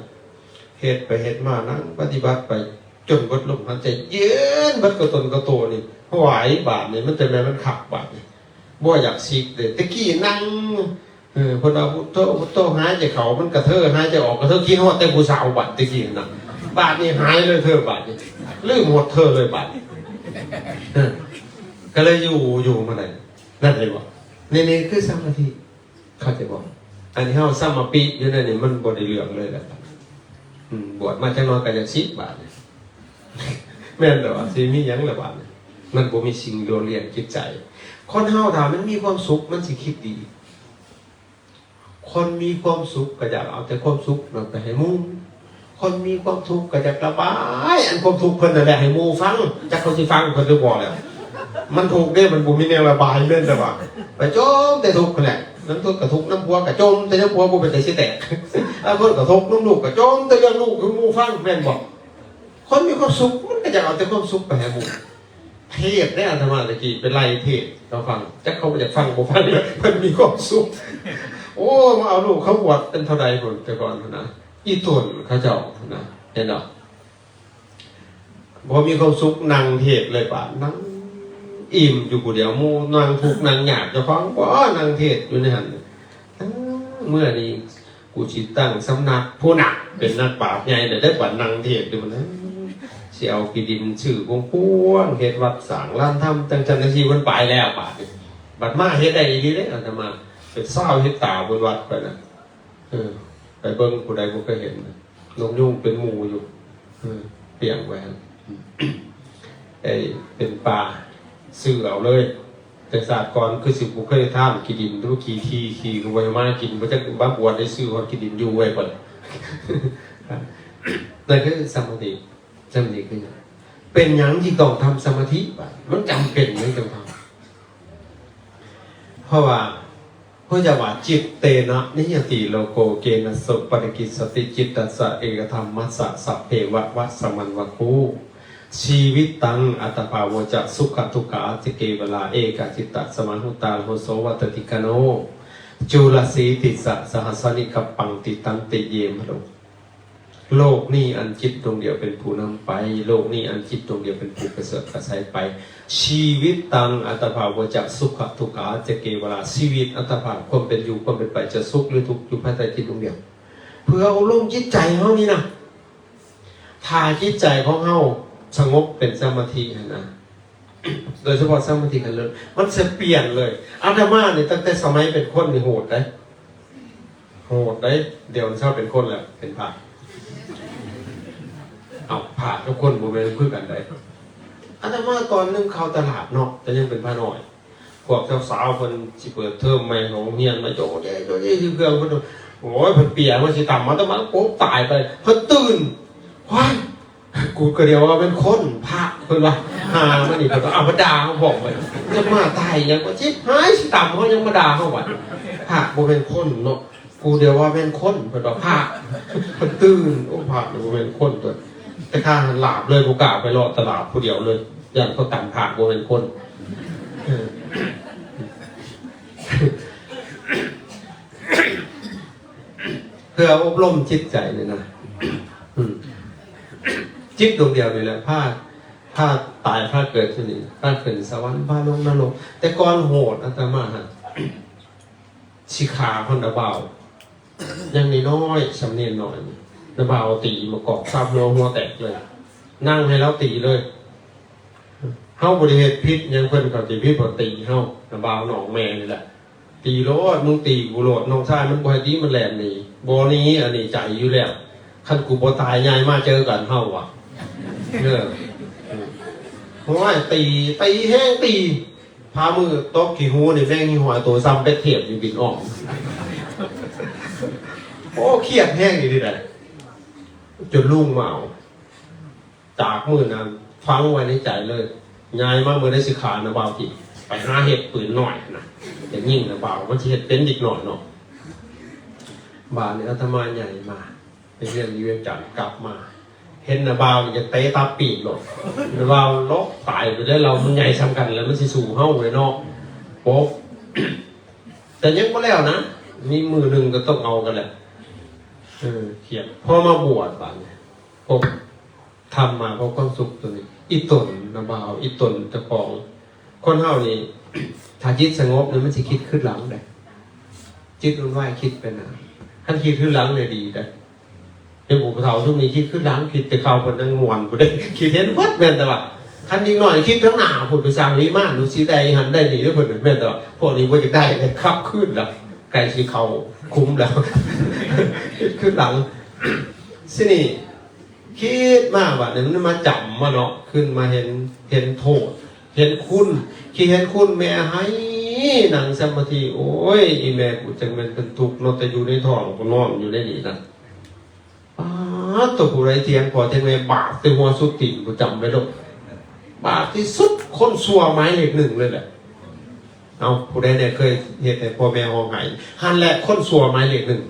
เฮ็ดไปเฮ็ดมานั่งปฏิบัติไปจนเบิดลมหายใจเย็นเบิดกระตนกระโตนี่ไหวบาดนี่มันจะแม่มันขับบาดนี่ บ่อยากซิกเลยตะกี้นั่งพอเราพุทโธหายใจเขามันกระเทาะหายใจออกกระเทาะกินฮอดแต่ผู้สาวบัดตะกี้นะบาดนี่หายเลยเธอบาดนี่ลืมหมดเธอเลยบาดก็เลยอยู่มาไหนนั่นเลยบอกนี่คือสมาธิเขาจะบอกอันนี้เขาสมาปิอยู่นั่นนี่มันบริเหลืองเลยแหละบวชมาจังน้อยก็จะ10 บาทแม่นแต่ว่าสิมียังละบาทมันบ่มีสิ่งโดดเรียนจิตใจคนเฮาถ้ามันมีความสุขมันสิคิดดีคนมีความสุขก็อยากเอาแต่ความสุขเราไปให้มู่คนมีความทุกข์ก็อยากระบายอันความทุกข์เพิ่นนั่นแหละให้มู่ฟังจักเขาสิฟังเพิ่นจะบอกแล้วมันทุกข์เด้มันบ่มีแนวระบายเด้แต่ว่าไปโจมแต่ทุกข์นั่นแหละน้ำทุกข์กับทุกข์น้ำพัวกับโจมแต่น้ำพัวบ่เป็นไดสิแตกแล้วคนกับทุกข์น้ำลูกกับโจมแต่เรื่องลูกคือมู่ฟังแม่นบอกคนมีความสุขมันก็อยากเอาแต่ความสุขไปให้มู่เทศได้อาตมาตะกี้เป็นไรเทศเราฟังจักเขาอยากฟังบ่ฟังเลยเพิ่นมีความสุขโอ้มาเอาลูกเขาบวชเป็นเท่าใดพุ่นแต่ก่อนนะอีตุ่นเขาเจ้านะเห็นดอกพอมีความสุขนั่งเทศเลยป่ะนั่งอิ่มอยู่ผู้เดียวมู่นั่งทุกข์นั่งยากจะฟังบ่นั่งเทศอยู่ในหันเมื่อนี้กูสิตั้งสำนักผู้หนักเป็นนักปราชญ์ใหญ่ได้กว่านั่งเทศอยู่นะสิเอาที่ดินชื่อพวงเฮ็ดวัดสร้างร้านทำจังจังซี่มันไปแล้วบาดนี้บัดมาเฮ็ดได้อีหลีเด้อาตมาเป็นเศร้าเฮ็ดตาบนวัดไปนะไปเบิ่งผู้ใดบ่เคยเห็นนกยุงเป็นหมู่อยู่เปียงไว้ไอ้เป็นป่าซื้อเอาเลยแต่ศาสตร์ก่อนคือสิบ่เคยทานกินดินทุกขี่ก็ไว้มากินบ่จักบ้าบวชได้ซื้อฮอดกินดินอยู่ไว้เพิ่นนั่นคือสมาธิคือเป็นหยังที่ต้องทำสมาธิบ่มันจำเป็นเลยต้องทำเพราะว่าพระเจ้าว่าจิตเตนะนิยติโลโกเกนะสุปริกิสติจิตตัสสะเอกธรรมัสสะสัพเพวะวัสสมันวะคูชีวิตตังอัตภาวจะสุขทุกขาจิเกเวลาเอกจิตตสมาหุตาโหโสวัตติกโนจุลสีติสะสหัสนิกปังติตันติเยมโลโลกนี้อันจิตดวงเดียวเป็นผู้นำไปโลกนี้อันจิตดวงเดียวเป็นผู้ประเสริฐกระใสไปชีวิตตังอัตภาวจะสุขทุกขาจะเกเวลาชีวิตอัตภาพความเป็นอยู่ความเป็นไปจะสุขหรือทุกข์อยู่ภายใต้จิตดวงเดียวเพื่อเอาลงจิตใจเฮานี่นะถ้าจิตใจของเฮาสงบเป็นสมาธินะโดยเฉพาะสมาธิกันเลยมันจะเปลี่ยนเลยอาตมาเนี่ยตั้งแต่สมัยเป็นคนนี่โหดได้เดี๋ยวมันชอบเป็นคนแล้วเป็นพระเอาผ่าทุกคนบริเวณเพื่อกันได้อาตมาตอนนึงเข้าตลาดเนาะแต่ยังเป็นพระหน่อยพวกสาวๆคนสิเปิดเทอมใหม่ของเฮียนมาโจเด้ที่เครื่องคนโอ้ยเพิ่นเปียกมันสิต่ำมาแต่มันโป๊ะตายไปเพิ่นตื่นว้ายกูก็เดียวว่าเป็นคนพระเพิ่นว่าหามันนี่เพิ่นก็เอามาด่าเขาบอกไปจะมาตายยังก็ชิบหายสิต่ำเขายังมาด่าเขาว่าพระบ่เป็นคนเนาะกูเดียวว่าเป็นคนเพิ่นว่าพระเพิ่นตื่นโอ้พระบ่เป็นคนตัวแต่ข้าหลาบเลยกูกล่าวไปรอตลาดผู้เดียวเลยอย่างเขาต่ำผ่านบ่เป็นคนเพื่ออบรมจิตใจเลยนะจิตดวงเดียวเลยแหละผ้าตายผ้าเกิดที่นี่ผ้าเกิดสวรรค์ผ้าลงนรกแต่ก่อนโหดอาตมาฮะชิขาพันดาเบายังน้อยสำเนียงหน่อยดาเบาตีมาเกาะซาบหัวแตกเลยนั่งให้แล้วตีเลยเฮ้าบริเหตุพิษยังเพิ่นกับตีพิษพอตีเฮ้าดาเบาหนองแม่นี่แหละตีโลดมึงตีกูโลดน้องชายมันบ่ให้ตีมันแหลมนี่บ่นี้อันนี้ใจอยู่แล้วขั้นกูบ่ตายใหญ่มาเจอกันเฮ้าว่ะเพราะว่าตีแห้งตีพามือตบขี้หูนี่แม่งขี้หัวตัวซ้ำเป็ดเทียบอยู่บินออกโอ้เครียดแห้งอยู่ที่ไหนจนลุ่งเมาจากมือนั้นฟังไว้ในใจเลยยายมาเมื่อได้สิขานะบ่าวที่ไปหาเห็ดปืนหน่อยนะแต่ยิ่งนะบ่าวมันจะเห็ดเป็นอีกหน่อยเนาะบ่าวเนี่ยอาตมาใหญ่มาไปเรียนเวียงจันทร์กลับมาเห็นนะบ่าวจะเตะตาปีกหรอกนะบ่าวล็อกตายไปได้เรามันใหญ่ซ้ำกันแล้วมันสิสู่เฮ้าเลยเนาะโป๊ะแต่ยังไม่แล้วนะมีมือหนึ่งก็ต้องเอากันแหละเขียนพอมาบวชป่ะเนี่ยผมทำมาเพราะความสุขตัวนี้อีตนนะบ่าวอีตนเจ้าของคนเฮานี่ ถ้าจิตสงบเนี่ยมันจะคิดขึ้นหลังได้จิตมันไหวคิดเป็นนะท่านคิดขึ้นหลังเลยดีได้ในหมู่เฒ่าทุกนี้คิดขึ้นหลังคิดแต่เขาคนนั่งมวนกูได้คิดเห็นวัดแม่นแต่ว่าคันยิ่งหน่อยคิดทั้งหน้าผุดไปสร้างนี้มากหนูสีใดหันได้ดีด้วยผลแม่นแต่ว่าพวกนี้ว่าจะได้เลยขับขึ้นแล้วไก่สีเขาคุ้มแล้วคิดขึ้นหลังสินี่คิดมากว่าเนี่ยมันมาจับมาเนาะขึ้นมาเห็นโทษเห็นคุณคิดเห็นคุณแม่ให้หนังสมาธิโอ้ยอีแม่กูจังเป็นทุกข์เนาะแต่อยู่ในท้องกูนอนอยู่ในนี่นะตัวผู้ไรเทียงพอเทียงแม่บาปตัวหัวสุดติ่งกูจำไว้ลูกบาปที่สุดคนซัวไม้เลขหนึ่งเลยแหละเอาผู้ใดเนี่ยเคยเห็นแต่พ่อแม่ห้องไหหันแหละคนซัวไม้เลขหนึ่ง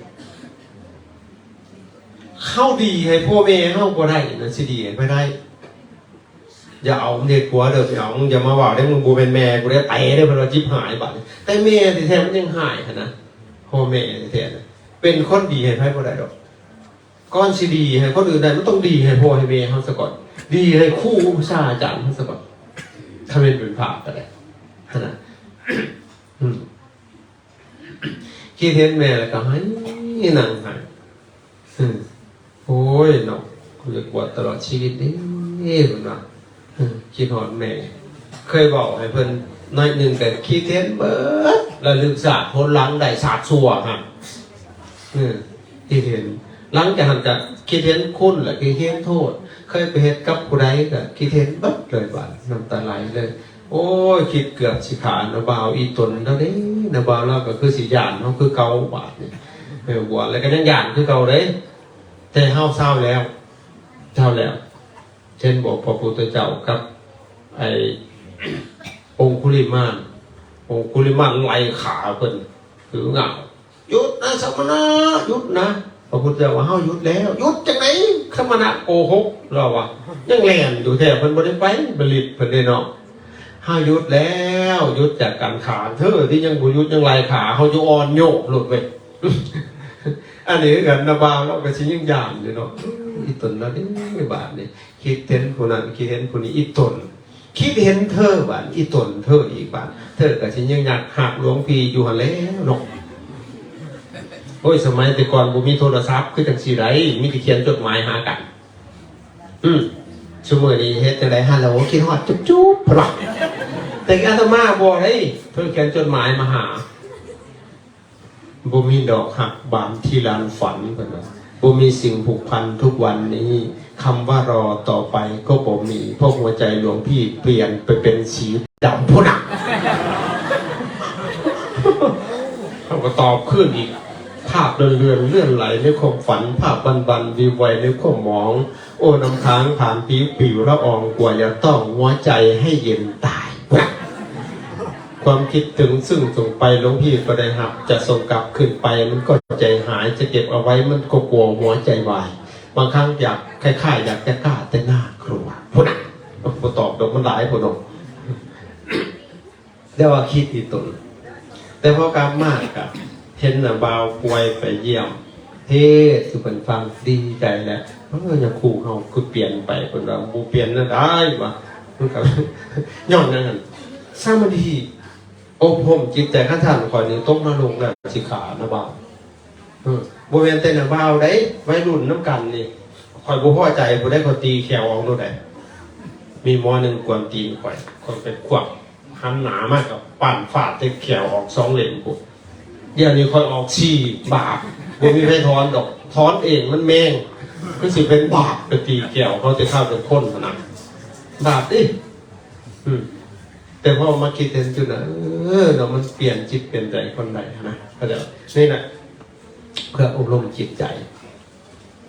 เข้าดีให้พ่อแม่เข้าก็ได้นั่นสิดีไม่ได้อย่าเอาเด็กหัวเด้อพี่น้องอย่ามาว่าได้มึงบูเป็นแม่กูได้ไตได้เพราะว่าจิ๊บหายบัดแต่แม่ที่แท้มันยังหายนะพ่อแม่ที่แท้เป็นคนดีให้ไพ่ก็ได้ดอกก้อนสิดีให้คนอื่นได้มันต้องดีให้พ่อให้แม่เขาซะก่อนดีให้คู่วิชาอาจารย์เขาซะก่อนถ้าเป็นผ่าก็ได้นะคิดเห็นแม่แล้วก็ให้นั่งหายโอ้ยเนาะกูจะปวดตลอดชีวิตนี่เหมือนว่าคิดหอดแม่เคยบอกให้เพิ่นน้อยหนึ่งแต่คิดเห็นเบิดแล้วลึกศาสตร์พ้นหลังได้ศาสตร์ชั่วครับคิดเห็นหลังจากหันจะคิดเห็นคุณหรือคิดเห็นโทษเคยไปเห็นกับผู้ใดก็คิดเห็นบัดเลยบาดน้ำตาไหลเลยโอ้ยคิดเกือบสิขาดนะบ่าวอีตนแล้วนี่นะบ่าวเราก็คือสิยานเขาคือเกาบาดนี่หัวแล้วก็ยังยานคือเกาเลยแต่เฮาเศร้าแล้วเช่นบอกพระพุทธเจ้ากับไอ้องคุลิมานไล่ขาเพิ่นถือเงาหยุดนะสมณะหยุดนะพระพุทธเจ้าว่าเฮาหยุดแล้วหยุดจังไหนสมณะโกหกเราว่ายังแล่นอยู่แท้เพิ่นบ่ได้ไปบริตเพิ่นได้เนาะเฮาหยุดแล้วหยุดจากการขาเธอที่ยังบ่หยุดยังไล่ขาเฮาจะอ่อนโยกหลุดไปอันนี้กันนะบ่าวเราก็สิยังย่านอยู่เนาะอีตนแล้วนี่บาดนี่คิดเห็นผู้นั้นคิดเห็นผู้นี้อีตนคิดเห็นเธอบาดอีตนเธออีกบาดเธอก็สิยังอยากหักหลวงพี่อยู่หั่นแล้วเนาะโอ้ยสมัยแต่ก่อนบ่มีโทรศัพท์คือจังซี่ไดมีแต่เขียนจดหมายหากันชั่วโมงนี้เฮ็ดจังได๋ฮัลโหลคิดฮอดจุ๊บๆพลักแต่อาตมาบ่ได้เพิ่นเขียนจดหมายมาหาบ่มีดอกหักบานที่ลานฝันเพิ่นว่าบ่มีสิ่งผูกพันทุกวันนี้คำว่ารอต่อไปก็บ่มีเพราะหัวใจหลวงพี่เปลี่ยนไปเป็นสีดำพุ่นน่ะเขาก็ตอบขึ้นอีกภาพเลื่อนไหลในความฝันภาพบันวิวไวในความมองโอ้น้ำค้างผ่านผิวละอองกว่าจะต้องหัวใจให้เย็นตายความคิดถึงซึ่งส่งไปหลวงพี่ก็ได้หับจะส่งกลับขึ้นไปมันก็ใจหายจะเก็บเอาไว้มันก็กลัวหัวใจวายบางครั้งอยากคล้ายๆอยากจะกล้าแต่หน้ากลัวพุ่นพอตอบดอกมันหลายพุ่นแต่ว่าคิดอีตนแต่พอกลับมากอะเห็นน่ะบ่าวป่วยไปเยี่ยมเฮ้สุพรรณฟังดีใจแล้วอย่าขู่เขาคือเปลี่ยนไปคนเราบูเปลี่ยนนั่นได้ปะมันกับย้อนนั่นสร้างมาดีอบรมจิตใจขั้นท่านคอยนึงต้มนรกแล้วสิขานะบ่าวบูเปลี่ยนเต้นน่ะบ่าวได้ไว้รุ่นน้ำกันนี่คอยบูพ่อใจบูได้คนตีแขวออกนู่นได้มีมอหนึ่งกวนตีนคอยคนเป็นขวักหันหนามากกับปั่นฝาดเต็มแขวออก2 เหล่มปุ๊บเดี๋ยวนี้คอยออก4 บาปบูมีใครถอนดอกถอนเองมันแมงก็สิเป็นบาปไปตีแขวเขาจะเข้าเป็นคนขนาดบาปดิแต่พอมาคิดเห็นจุดน่ะเรามันเปลี่ยนจิตเปลี่ยนใจคนใดนะก็เดี๋ยวนี่นะเพื่ออบรมจิตใจ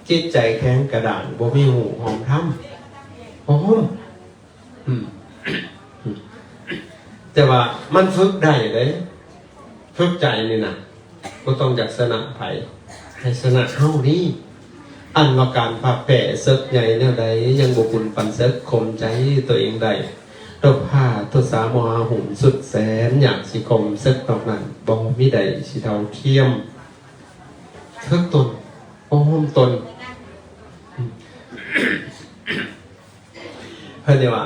แข็งกระด้างบ่มีหูหอมถ้ำหอมแต่ว่ามันฝึกได้เลยฝึกใจนี่นะก็ต้องจากสนะไผ่ให้สนะเฮานี่อันว่าการพาแผ่เซิกใหญ่แนวใดยังบุคุนปันเซิกข่มใจตัวเองได้ตบผ้าตัวสามหาหุ่มสุดแสนอยากสิคมเซิกตอกนั้นบ่มีใดสิเท่าเทียมเทิกตนอ้อมตนเพื่อนเดียวว่า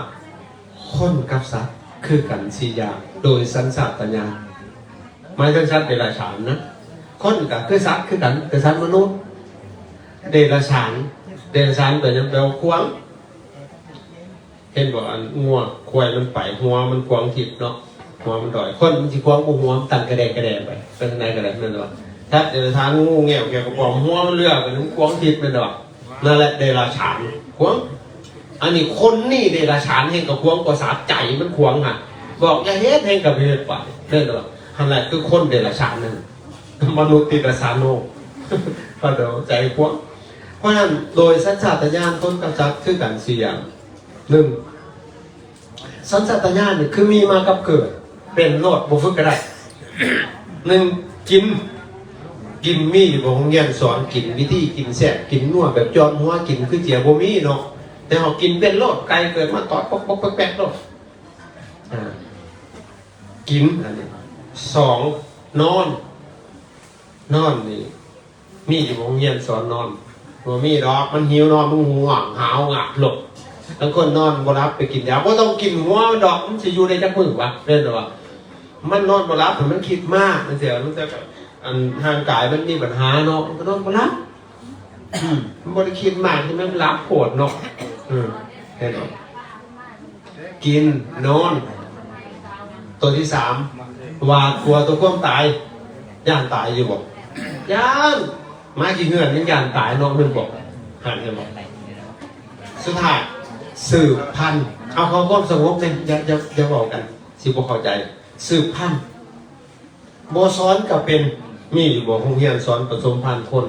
คนกับสัตว์ค คือกัน4อย่างโดยสัญชาตญาณหมายถึงสัตว์เดรัจฉานนะคนก็คือสัตว์คือกันแต่สัตว์มนุษย์เดรัจฉานแต่ยังแปลว่าขวางเห็นบอกอันงัวควายมันไปหัวมันขวางทิศเนาะหัวมันดอยคนมันสิขวางหัวมันตั้งกระแดงไปเป็นไหนกระแดงนั่นหรอถ้าเดรัจฉานงูเงี้ยแกก็บอกหัวมันเลือกไปถึงขวางทิศนั่นหรอนั่นแหละเดรัจฉานขวางอันนี้คนนี่เดรัจฉานเห็นกับขวางภาษาใจมันขวางฮะบอกอย่าเฮ็ดเห็นกับเฮ็ดไปนั่นหรอนั่นแหละคือคนเดรัจฉานนั่นมนุษย์ติดสารโนพอเดี๋ยวใจขวางเพราะฉะนั้นโดยสัญชาตญาณคนกับสัตว์คือกัน4อย่าง1สัญชาตญาณนี่คือมีมากับเกิดเป็นโลดบ่ฝึกก็ได้1กินมีอยู่บ่โรงเรียนสอนกินวิธีกินแซ่บกินนัวแบบจอนหัวกินคือเจียบ่มีเนาะแต่เฮากินเป็นโลดไก่เกิดมาตอดปอกๆแป๊กๆโลดกินอันนี้2นอนนี่มีอยู่โรงเรียนสอนนอนบ่มีดอกมันหิวนอนมันง่วงหาวงักหลบบางคนนอนบ่รับไปกินยาบ่ต้องกินหัวดอกมันสิอยู่ได้จักมื้อวะเด้อว่ามันนอนบ่รับมันคิดมากมันเสียมันจะอันทางกายมันมีปัญหาเนาะมันก็นอนบ่รับมันบ่ได้คิดมากที่มันรับโผดเนาะเห็นบ่กินนอนตัวที่3หวาดกลัวตัวความตายย่านตายอยู่บ่ย่านมากี่เหือนยังย่านตายเนาะมันบอกหันให้บ่สุดท้ายสืบพันธุ์เอาเขาความสงบเนี่ยจะบอกกันสิบ่เข้าใจสืบพันธุ์บ่สอนก็เป็นมีอยู่บ่โรงเรียนสอนผสมพันธุ์คน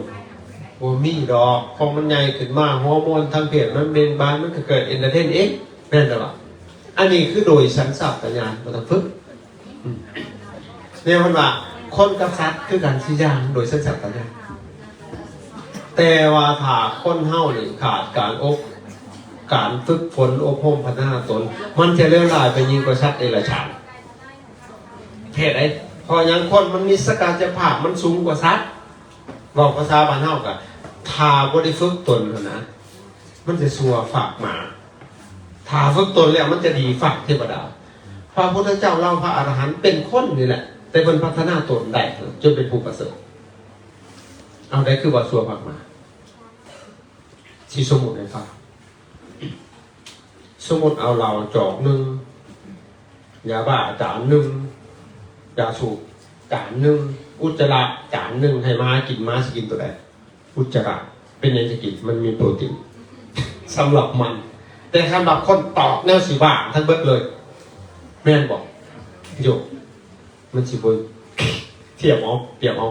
บ่มีดอกพอมันใหญ่ขึ้นมาฮอร์โมนทางเพศมันเบ่งบานมันก็เกิดเอนเตอร์เทนเองแม่นบ่อันนี้คือโดยสัญชาตญาณบ่ต้องฝึกเนี่ยมันว่าคนกับสัตว์คือกัน4อย่างโดยสัญชาตญาณแต่ว่าถ้าคนเฮานี่ขาดการฝึกฝนอบรมพัฒนาตนมันจะเลื่อนลายไปยิ่งกว่าสัตว์เดรัจฉานเหตุใดพออย่างคนมันมีศักยภาพมันสูงกว่าสัตว์บอกภาษาบ้านเฮาก็ถ้าบ่ได้ฝึกตนนะมันจะสัวฝากหมาถ้าฝึกตนแล้วมันจะดีฝากเทวดาพระพุทธเจ้าเล่าพระอรหันต์เป็นคนนี่แหละแต่เพิ่นพัฒนาตนได้จนเป็นผู้ประเสริฐเอาได้คือว่าสัวฝากหมาที่สมมุติให้ฟังสมมติเอาเราจอก1ยาบ้าจาน1ยาสูบจาน1อุจจาระจาน1ให้ม้ากินม้าสิกินตัวใดอุจจาระเป็นยังจะกินมันมีโปรตีนสำหรับมันแต่สำหรับคนตอกแนวสิบ้าทั้งเบิดเลยแม่นบอกโยกมันสิบนเทียบเอาเปรียบเอา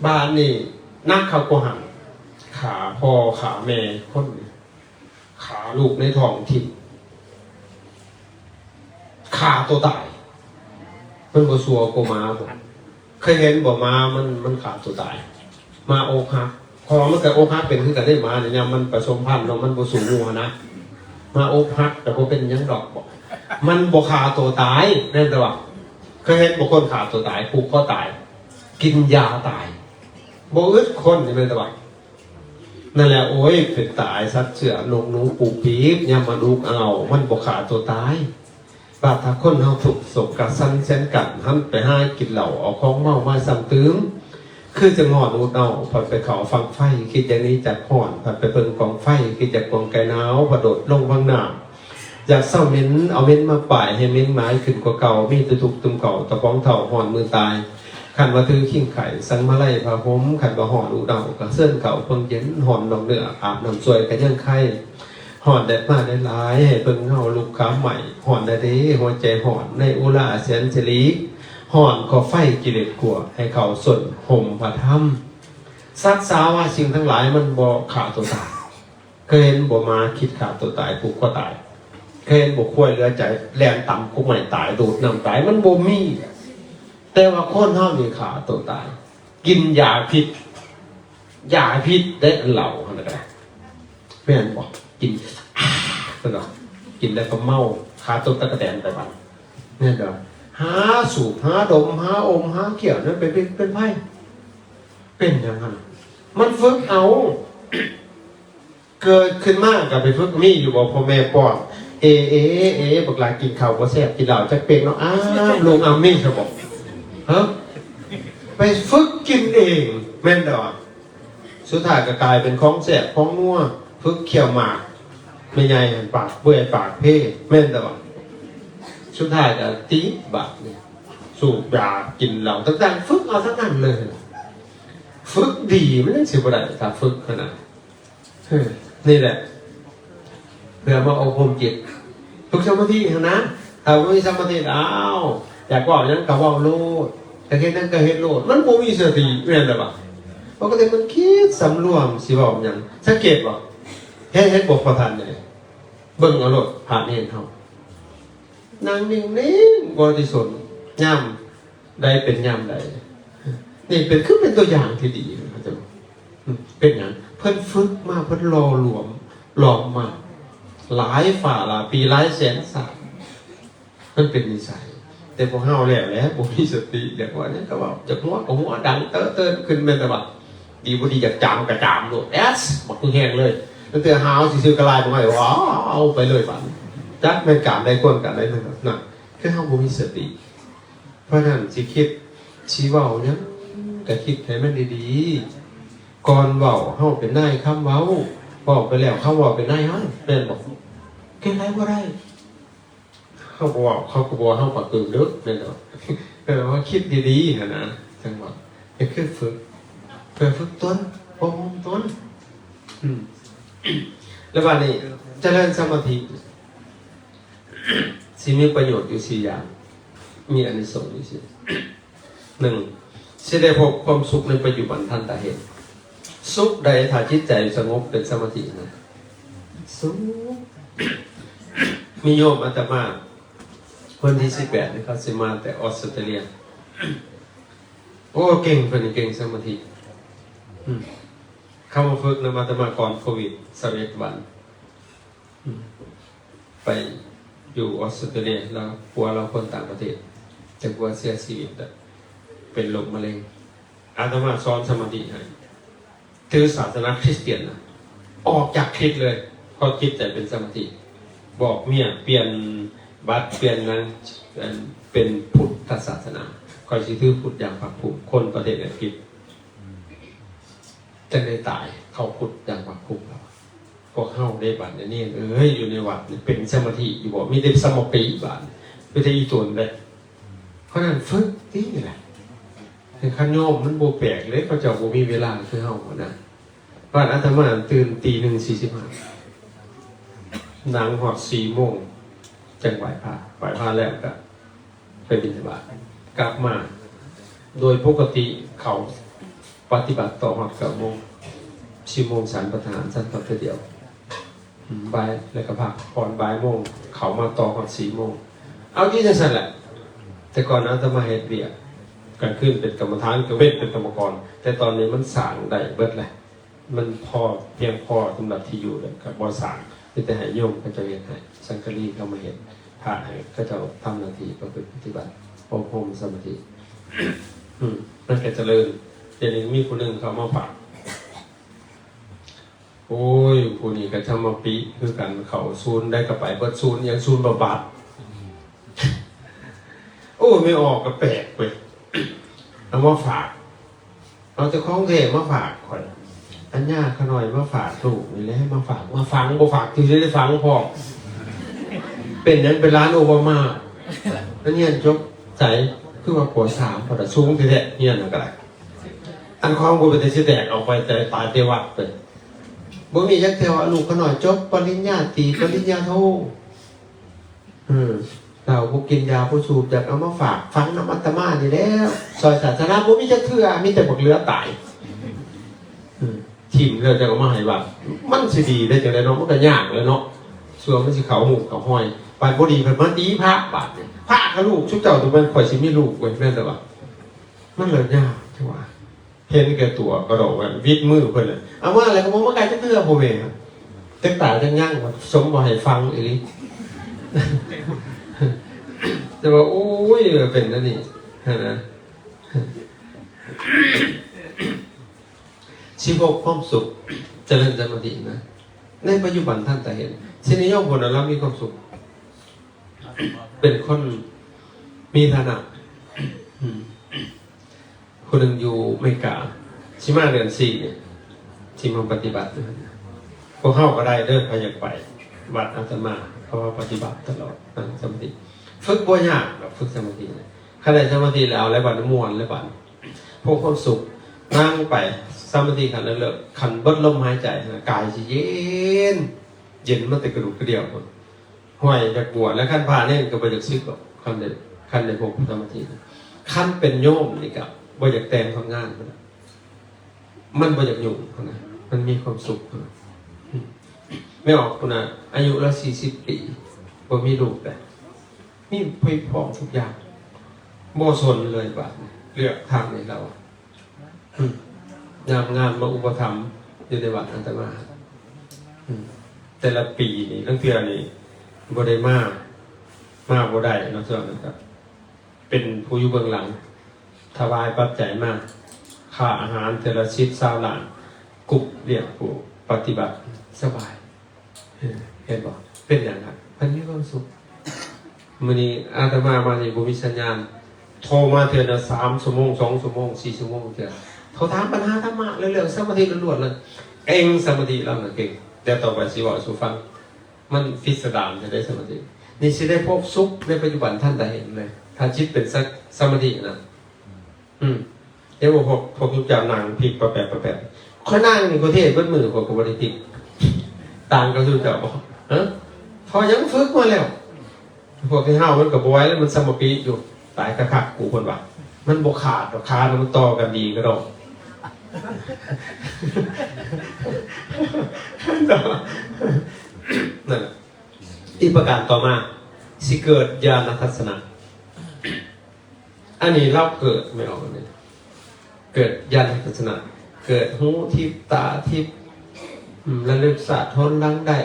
บ้านนี่นักเขาโกหังขาพ่อขาแม่คนขาลูกในท้องถิ่นขาตัวตายมันบ่สัวโกมาบ่เคยเห็นบ่มามันขาตัวตายมาโอคักพอมันเกิดโอคักเป็นคือกันได้มาเนี่ยมันผสมพันธุ์เนาะมันบ่สูงงัวนะมาโอคักแต่บ่เป็นยังดอกบ่มันบ่ขาตัวตายแน่นแต่ว่าเคยเห็นบ่คนขาตัวตายผูกคอตายกินยาตายบ่อึดคนนี่แม่นแต่ว่านั่นแหละโอ้ยเป็นตายสัตว์เสือนกหนูปูปี๊บยามมาดูเอามันบ่ขาตัวตายบาดถ้าคนเฮาถูกสกกะสันเช่นกันหันไปหากินเหล้าเอาของเมามาซ้ำตื้มคือจะงอดอูดเอาผัดไปเขาฟังไฟคิดอย่างนี้จากห่อนผัดไปเปิงกองไฟคิดจากกองไก่หนาวผัดโดดลงวางน้ำอยากเศร้าเม้นเอาเม้นมาป่ายให้เม้นไม้ขึ้นกว่าเก่ามีตะทุกตุ่มเก่าตะป้องเถ่าห่อนมือตายขันว่าถือขิ้งไข่สังมาไล่พาหมขันว่าห่อนอูดเอากระเสื้อเก่าเพิ่งเย็นห่อนดอกเนื้ออาบน้ำสวยกันยังไข่ห่อนแดดมาได้หลายให้เพิ่งเฮาลูกค้าใหม่ห่อนได้ดีหัวใจห่อนในอุลาเสียนเฉลีห่อนก็ไฟกิเลสกลัวให้เขาส่วนห่มพระธรรมซักษาว่าสิ่งทั้งหลายมันบ่ขาดตัวตายเคยเห็นบ่มาคิดขาดตัวตายผูกก็ตายเคยเห็นบ่คุ้ยเหลือใจแรงต่ำคุกใหม่ตายโดดน้ำตายมันบ่มีแต่ว่าคนเฮามีขาดตัวตายกินยาพิษได้เหล่าอะไรกันแม่นบอกกินก็เนาะกินแล้วก็เมาขาตัวตะกะแตนไปบ้างเนี่ยเด้อหาสูบหาดมหาอมหาเกี่ยวนั่นเป็นไพ่เป็นอย่างนั้นมันฝึกเอา เกิดขึ้นมากกับไปฝึกมีอยู่บอกพ่อแม่ป้อนบักหลากินข้าวบ่แซ่บกินเหล้าจักเป็นเนาะลุงอามี่เขาบอกฮะไปฝึกกินเองแม่นดอกสุดท้ายก็กลายเป็นของแซ่บของนัวฝึกเคี่ยวหมากไม่ใหญ่ปากเปื่อยปากเพ่แม่นดอกสุดท้ายก็ตีบาดนี่สูบยากินเหล้าต่างๆฝึกเอาทั้งนั้นเลยฝึกดีไม่ได้สิบ่ได้ถ้าฝึกขนาดนี่แหละเพื่อมาอบรมจิตทุกสมาธินะถ้าไม่มีสมาธิอยากว่าอย่างกับว่าโลดแต่เห็นนั่นก็เห็นโลดมันบ่มีสติเรียนหรือเปล่าปกติมันคิดสำรวมสิบอกอย่างสังเกตบ่เห็นบทประธานเนี่ยเบิ่งเอาโลดผ่านเห็นเขานางนิ่งๆบริสุทธิ์ย่ำใดเป็นย่ำใดนี่เป็นคือเป็นตัวอย่างที่ดีนะครับจ๊ะเป็นอย่างเพิ่นฝึกมาเพิ่นรอหลอมมาหลายฝ่าหลายปีหลายแสนสามมันเป็นนิสัยแต่พอเฮาแล้วบ่มีสติเดี๋ยวว่าเนี่ยก็ว่าจะหัวก็หัวดังเต้อขึ้นเป็นแต่ว่าดีบ่ดีอยากจามกระจามโลดบักแห้งเลยตั้งแต่หาวซื่อๆกระลายบ่ให้ว้าเอาไปเลยบัดจักแม่นการได้คนกันได้นั่นน่ะคือเฮาบ่มีสติเพราะนั้นสิคิดสิเว้าหยังก็คิดให้มันดีๆก่อนเว้าเฮาเป็นนายคำเว้าบอกไปแล้วเขาบอกเป็นนายเฮาแม่นบอกเก่งไรบ่ได้เขาบอกเขาก็บอกเฮาปากตื่นเด้อแม่นบ่แปลว่าคิดดีๆนะจังหวะก็คือฝึกเพื่อฝึกตนอบรมตนแล้วบัดนี้เจริญสมาธิสิมีประโยชน์อยู่4อย่างมีอานิสงส์อยู่4 1สิได้พบความสุขในปัจจุบันทันตาเห็นสุขใดถ้าจิตใจสงบเป็นสมาธินะสุขมีโยมอาตมาวันที่18นี่เขาสิมาแต่ออสเตรเลียโอ้เก่งเพิ่นเก่งสมาธิเข้ามาฝึกนอาตมาก่อนโควิด21 วันไปอยู่ออสเตรเลียแล้วปัวเราคนต่างประเทศแต่ปัวเสียชีวิตเป็นโรคมะเร็งอาตมาสอนสมาธิให้ถือศาสนาคริสเตียนนะออกจากคริสเลยพอคิดแต่เป็นสมาธิบอกเมียเปลี่ยนบัตรเปลี่ยนนั้นเป็นพุทธศาสนาคอยถือพุทธอย่างภาคภูมิคนประเทศอังกฤษจะได้ตายเขาพุทธอย่างภาคภูมิแล้วพวกเข้าได้บัตรนี่อยู่ในวัดเป็นสมาธิอยู่บอกมีแต่สมาธิบัตรไม่ได้อีตนเลยเพราะนั้นฝึกที่นี่แหละขย่อมมันโบแปลกเลยเขาจะโบมีเวลาคือเฮานะบ้านอาตมาตื่นตี 1:45นางหอด4 โมงจังไหวพาแล้วก็ไปบิณฑบาตกลับมาโดยปกติเขาปฏิบัติต่อหอด9 โมง10 โมงฉันประทานสั้นต่อเดียวบ่ายแล้วก็พักก่อนบ่ายโมงเขามาต่อหอด4 โมงเอาที่จะสั่นแหละแต่ก่อนอาตมาเฮ็ดเบียร์การขึ้นเป็นกรรมฐานก็เว้นเป็นกรรมกรแต่ตอนนี้มันสร้างได้เบิดเลยมันเพียงพอสำหรับที่อยู่เลยกับบอสร้างแต่ให้โยมก็จะเรียนให้สังฆรีเข้ามาเห็นพระให้ก็จะทำหน้าที่ก็คือปฏิบัติอบรมสมาธินั่นก็เจริญเดี๋ยวนี้มีคนหนึ่งเขามาฝากโอ้ยผู้นี้ก็ทำมาปีคือกันเขาซูนได้กระไปเบิดซูนยังซูนบาบาดโอ้ไม่ออกก็แปลกไปเอามาฝากเราจะคล้องเทมาฝากคนอันยากขน่อยมาฝากถูกนี่เลยให้มาฝากมาฟังบ่ฝากที่จะได้ฟังพอเป็นนั้นเป็นร้านโอบามาแล้วเนี่ยจบใส่คือว่าผัว3พอแต่สูงทีเดียวเนี่ยนะก็ได้อันคล้องบุญเป็นสิแตกออกไปแต่ตายเทวัดไปบ่มีจักเทวะลูกขน่อยจบปริญญาตรีปริญญาโทเราพวกกินยาผู้สูบอยากเอามาฝากฟังน้ำอัตมานี่แล้วซอยศาสนาบ่มีจักเทื่อมีแต่บักเรือตายทิมเราจะเอามาให้บัตรมันสิดีได้จังได๋เนาะมันก็ยากเลยเนาะส่วนมันสิเขาหูเขาห้อยไปบ่ดีเพิ่นมันดีพระบาดเนี่ยพระกับลูกชุบเจ้าตัวมันข่อยสิมีลูกเว้ยแม่นแต่ว่ามันเลยยากจังว่าเห็นแก่ตัวกระโดดกันวิดมือเพิ่นน่ะเอาว่าอะไรก็บ่มาไกลจักเทื่อพ่อแม่จักตาจังย่างว่าสมบ่ให้ฟังอีหลีแต่ว่าโอ้ยเป็นนั่นนี่นะ16 ความสุขเจริญสมาธินะ ในปัจจุบันท่านจะเห็นสินิยมคนนั้นเรามีความสุขเป็นคนมีฐานะคนหนึ่งอยู่อเมริกาชิมาเดือน4เนี่ยชิมาปฏิบัติพวกเข้าก็ได้เดินไปอยากไปวัดอาตมาเพราะว่าปฏิบัติตลอดนั่งสมาธิฝึกบ่ยากแบบฝึกสมาธิขณะสมาธิแล้วแล้วบัดม่วนแล้วบัดพวกความสุขนั่งไปสมาธิขันเลิกขันเบิดลมหายใจกายจะเย็นเย็นมันแต่กระดูกกระเดี่ยวคนห้อยจากบวชแล้วขั้นผ่านเนี่ยก็ไปจากซึกกับขั้นในพวกสมาธิขั้นเป็นโยมนี่กับบ่อยากแต่งทำงานมันบ่อยากยุ่งนะมันมีความสุขไม่ออกคนนะอายุละ40 ปีบ่มีลูกแต่นี่พยพร้อมทุกอย่างโมสนเลยบาดเลือกทางในเรางานมาอุปถัมภ์อยู่ในวัดอันตมาแต่ละปีนี่ตั้งเทื่อนี่บ่ได้มากบ่ได้เนาะส่วนนั้นครับเป็นผู้อยู่เบื้องหลังถวายปัจจัยมากค่าอาหารเทละชิด20 ล้านกุบเรียกผู้ปฏิบัติสบายเห็นบ่เป็นอย่างนั้นมันมีความสุขมื้อนี้อาตมามานี่บ่มีสัญญาณโทรมาเทื่อละ3 ชั่วโมง2 ชั่วโมง4 ชั่วโมงเทื่อโทรถามปัญหาธรรมะเรื่องสมาธิล้วนๆเลยเก่งสมาธิแล้วน่ะเก่งแต่ต่อไปสิเว้าสู่ฟังมันพิสดารจะได้สมาธินี่สิได้พบสุขในปัจจุบันท่านได้เห็นเลยถ้าจิตเป็นสมาธินะเดี๋ยวพวกยุบจามนางพลิกประแปะข้อนั่งนี่ประเทศเบิ้ลมือของกบฏติต่างกับยุบจามบอกพอยังฝึกมาแล้วพวกที่ห้าวมันกับบวยแล้วมันสมปีอยู่ตายกระคักกูคนว่ามันบกขาดคามันต่อกันดีก็ดอกนั่นแหละอีกประการต่อมาสิเกิดญาณทัศนะอันนี้เล่าเกิดไม่ออกเลยเกิดญาณทัศนะเกิดหูทิพตาทิพระลึกศาสตร์ทนลังได้